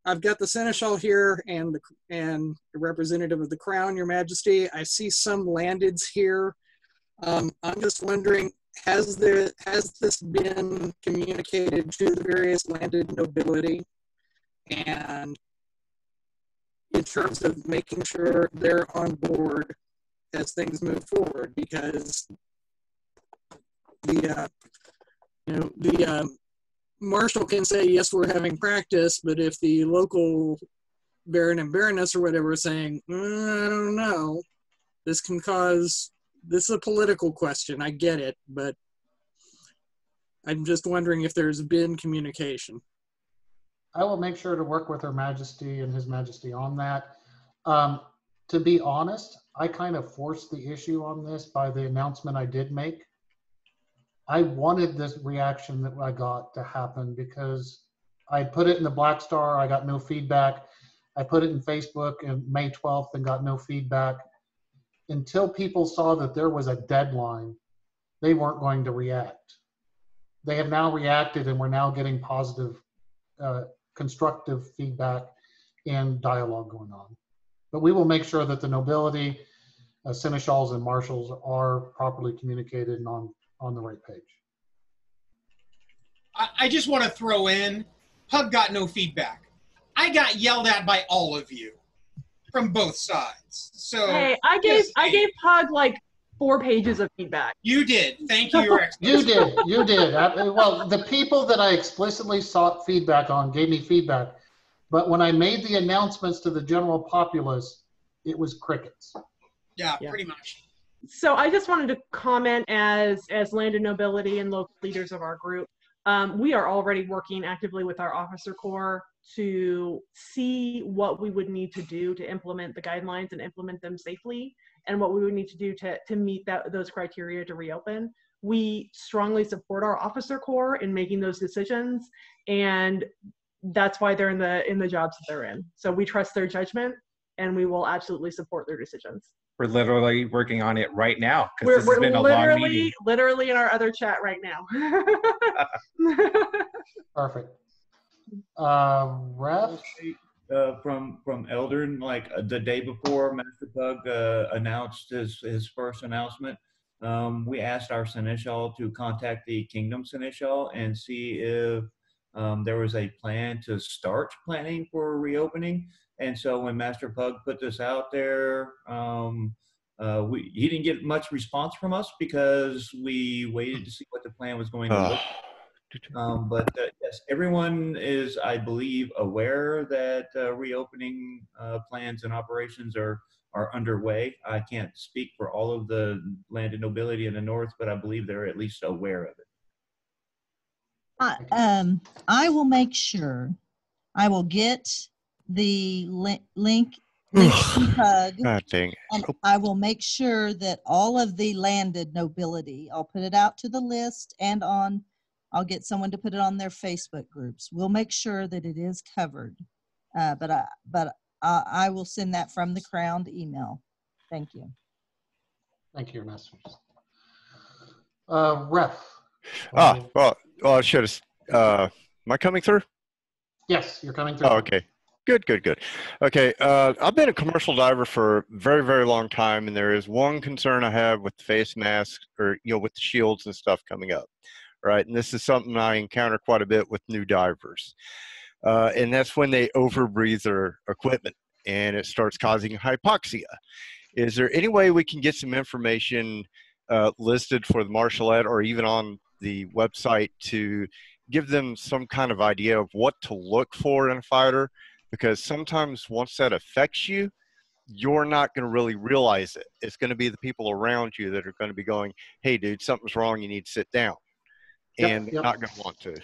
I've got the seneschal here and the representative of the crown, Your Majesty. I see some landeds here. I'm just wondering, has this been communicated to the various landed nobility? And in terms of making sure they're on board as things move forward, because the marshal can say, yes, we're having practice, but if the local baron and baroness or whatever is saying, I don't know, this is a political question, I get it, but I'm just wondering if there's been communication. I will make sure to work with Her Majesty and His Majesty on that. To be honest, I kind of forced the issue on this by the announcement I did make. I wanted this reaction that I got to happen because I put it in the Black Star, I got no feedback. I put it in Facebook on May 12th and got no feedback. Until people saw that there was a deadline, they weren't going to react. They have now reacted and we're now getting positive, constructive feedback and dialogue going on. But we will make sure that the nobility, seneschals and marshals are properly communicated and on the right page. I just want to throw in, Pug got no feedback. I got yelled at by all of you from both sides. So hey, I gave Pug like 4 pages of feedback. You did. Thank you, Your Excellency. You did. Well, the people that I explicitly sought feedback on gave me feedback. But when I made the announcements to the general populace, it was crickets. Yeah, pretty much. So I just wanted to comment as landed nobility and local leaders of our group. We are already working actively with our officer corps to see what we would need to do to implement the guidelines and implement them safely, and what we would need to do to meet those criteria to reopen. We strongly support our officer corps in making those decisions, and that's why they're in the jobs that they're in. So we trust their judgment, and we will absolutely support their decisions. We're literally working on it right now because this has been a long meeting. Literally in our other chat right now. Perfect. Ref? From Eldern, like the day before Master Pug announced his first announcement, we asked our seneschal to contact the Kingdom seneschal and see if there was a plan to start planning for reopening. And so when Master Pug put this out there, he didn't get much response from us because we waited to see what the plan was going to look like. But yes, everyone is, I believe, aware that reopening plans and operations are underway. I can't speak for all of the landed nobility in the north, but I believe they're at least aware of it. I will make sure I will get the link from Pug, God dang it. and I will make sure that all of the landed nobility, I'll put it out to the list and I'll get someone to put it on their Facebook groups. We'll make sure that it is covered, but I will send that from the Crown email. Thank you. Thank you, Your Masters. Ref? Well, I should have. Am I coming through? Yes, you're coming through. Oh, okay. Good. Okay, I've been a commercial diver for a very, very long time, and there is one concern I have with the face masks, or with the shields and stuff coming up, right? And this is something I encounter quite a bit with new divers, and that's when they overbreathe their equipment, and it starts causing hypoxia. Is there any way we can get some information listed for the martial ed or even on the website to give them some kind of idea of what to look for in a fighter? Because sometimes once that affects you, you're not going to really realize it. It's going to be the people around you that are going to be going, hey, dude, something's wrong. You need to sit down. And they're not going to want to.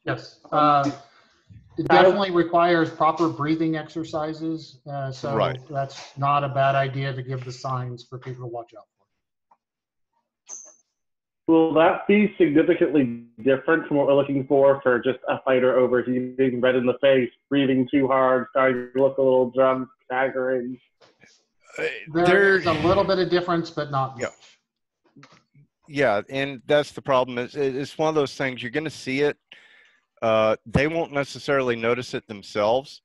Yes. It definitely requires proper breathing exercises. So Right. that's not a bad idea to give the signs for people to watch out for. Will that be significantly different from what we're looking for just a fighter overheating, red in the face, breathing too hard, starting to look a little drunk, staggering? There is a little bit of difference, but not much. Yeah, and that's the problem. It's one of those things, you're going to see it. They won't necessarily notice it themselves.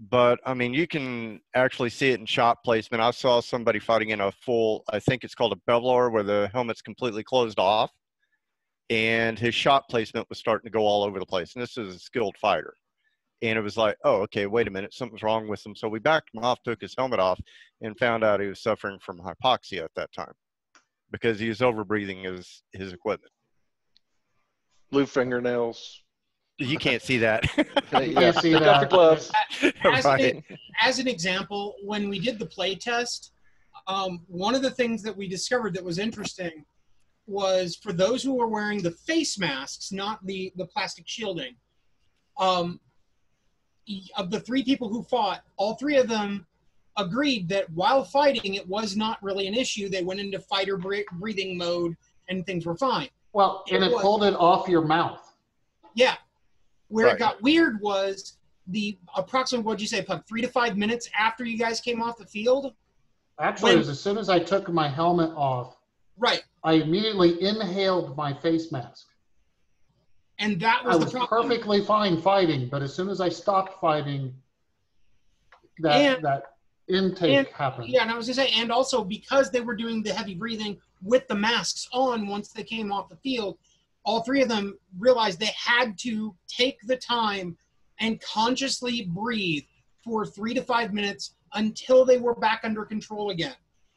But, I mean, you can actually see it in shot placement. I saw somebody fighting in a full, I think it's called a beveler, where the helmet's completely closed off. And his shot placement was starting to go all over the place. And this is a skilled fighter. And it was like, oh, okay, wait a minute, something's wrong with him. So we backed him off, took his helmet off, and found out he was suffering from hypoxia at that time because he was overbreathing his equipment. Blue fingernails. You can't see that. You can't see that. Got the gloves. As an example, when we did the play test, one of the things that we discovered that was interesting was for those who were wearing the face masks, not the plastic shielding, of the 3 people who fought, all 3 of them agreed that while fighting, it was not really an issue. They went into fighter breathing mode and things were fine. Well, and it pulled it off your mouth. Yeah. Where Right. it got weird was the approximately, what'd you say, Puck, 3 to 5 minutes after you guys came off the field? Actually, it was as soon as I took my helmet off, right, I immediately inhaled my face mask. And that was I the was problem. perfectly fine fighting, but as soon as I stopped fighting, that intake happened. Yeah, and I was going to say, and also because they were doing the heavy breathing with the masks on once they came off the field, all 3 of them realized they had to take the time and consciously breathe for 3 to 5 minutes until they were back under control again.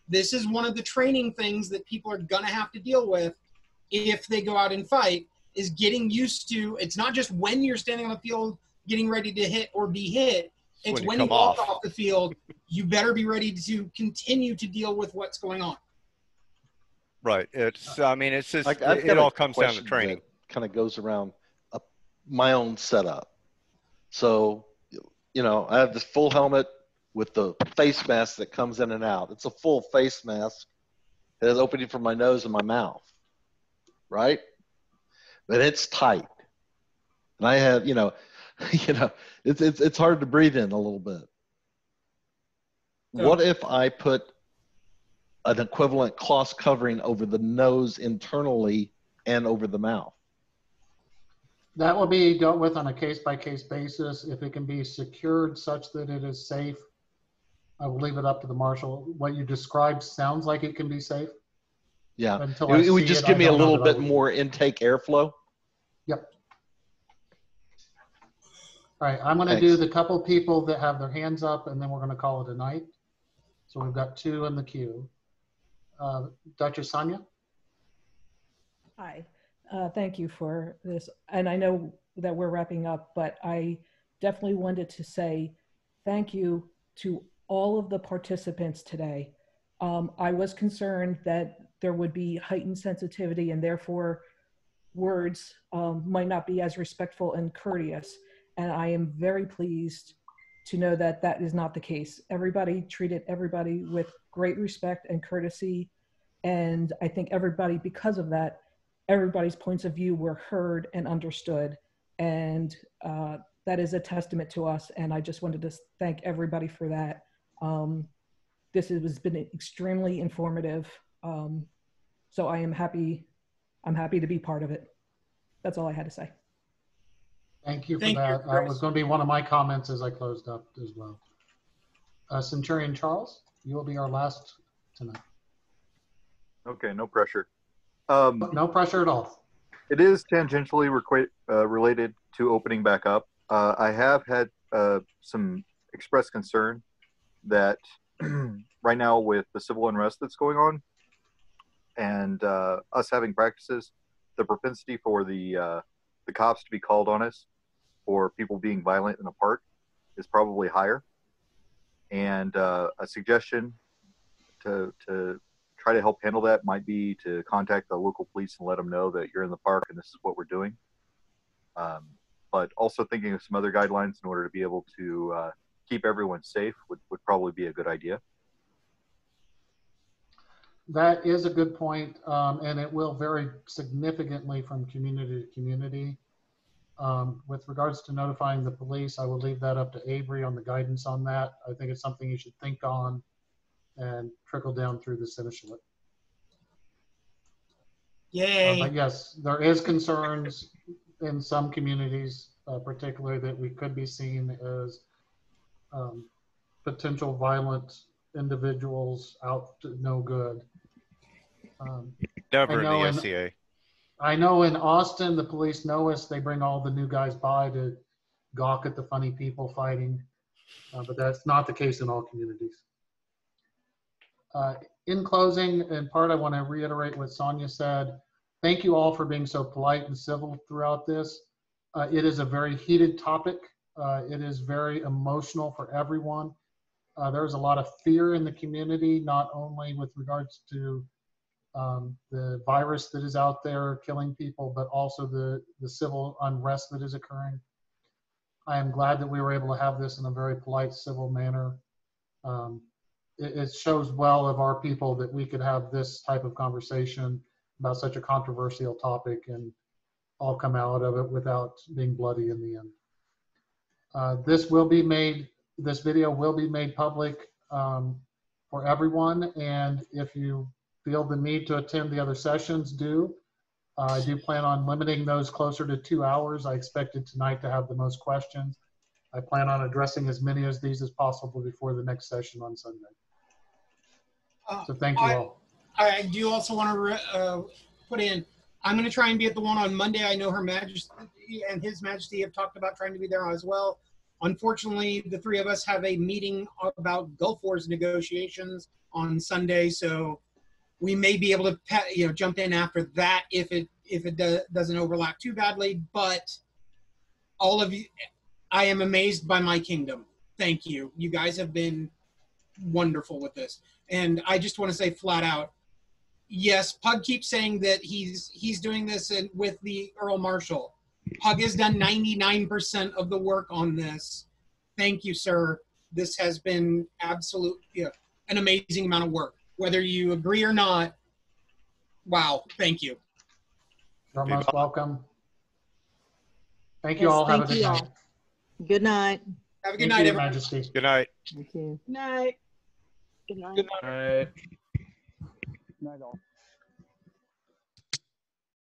This is one of the training things that people are going to have to deal with if they go out and fight, is getting used to, it's not just when you're standing on the field getting ready to hit or be hit, it's when you walk off the field, you better be ready to continue to deal with what's going on. Right. It's, I mean, it's just, I've it got all a comes down to question training. that kind of goes around my own setup. So, you know, I have this full helmet with the face mask that comes in and out. It's a full face mask. It has opening for my nose and my mouth, right? But it's tight. And I have, it's hard to breathe in a little bit. What if I put an equivalent cloth covering over the nose internally and over the mouth? That will be dealt with on a case-by-case basis. If it can be secured such that it is safe, I will leave it up to the marshal. What you described sounds like it can be safe. Yeah, Until it would just give me a little bit more intake airflow. Yep. All right, I'm going to do the couple people that have their hands up, and then we're going to call it a night. So we've got 2 in the queue. Duchess Sonia? Hi. Thank you for this. And I know that we're wrapping up, but I definitely wanted to say thank you to all of the participants today. I was concerned that there would be heightened sensitivity and therefore words might not be as respectful and courteous. And I am very pleased to know that that is not the case. Everybody treated everybody with great respect and courtesy. And I think everybody, because of that, everybody's points of view were heard and understood. And that is a testament to us. And I just wanted to thank everybody for that. This has been extremely informative. So I am happy. I'm happy to be part of it. That's all I had to say. Thank you for that. That was going to be one of my comments as I closed up as well. Centurion Charles, you will be our last tonight. Okay, no pressure. No pressure at all. It is tangentially related to opening back up. I have had some expressed concern that right now with the civil unrest that's going on and us having practices, the propensity for the cops to be called on us for people being violent in a park is probably higher. And a suggestion to try to help handle that might be to contact the local police and let them know that you're in the park and this is what we're doing. But also thinking of some other guidelines in order to be able to keep everyone safe would probably be a good idea. That is a good point, and it will vary significantly from community to community. With regards to notifying the police, I will leave that up to Avery on the guidance on that. I think it's something you should think on and trickle down through the Seneschalate. Yay. But yes, there is concerns in some communities, particularly that we could be seen as potential violent individuals out to no good. Never in the SCA. I know in Austin, the police know us. They bring all the new guys by to gawk at the funny people fighting, but that's not the case in all communities. In closing, in part, I want to reiterate what Sonia said. Thank you all for being so polite and civil throughout this. It is a very heated topic. It is very emotional for everyone. There's a lot of fear in the community, not only with regards to the virus that is out there killing people, but also the civil unrest that is occurring. I am glad that we were able to have this in a very polite, civil manner. It shows well of our people that we could have this type of conversation about such a controversial topic and all come out of it without being bloody in the end. This video will be made public for everyone, and if you feel the need to attend the other sessions, do. I do plan on limiting those closer to 2 hours. I expected tonight to have the most questions. I plan on addressing as many of these as possible before the next session on Sunday. So thank you all. I do also want to put in, I'm going to try and be at the one on Monday. I know Her Majesty and His Majesty have talked about trying to be there as well. Unfortunately, the three of us have a meeting about Gulf Wars negotiations on Sunday, so we may be able to jump in after that if it doesn't overlap too badly. But all of you, I am amazed by my kingdom. Thank you. You guys have been wonderful with this. And I just want to say flat out, yes, Pug keeps saying that he's doing this with the Earl Marshal. Pug has done 99% of the work on this. Thank you, sir. This has been absolutely an amazing amount of work. Whether you agree or not, wow, thank you. You're most welcome. Thank you all. Have a good night. Good night. Have a good night, everyone. Majesty. Good night. Thank you. Night. Good night. Good night. Night all.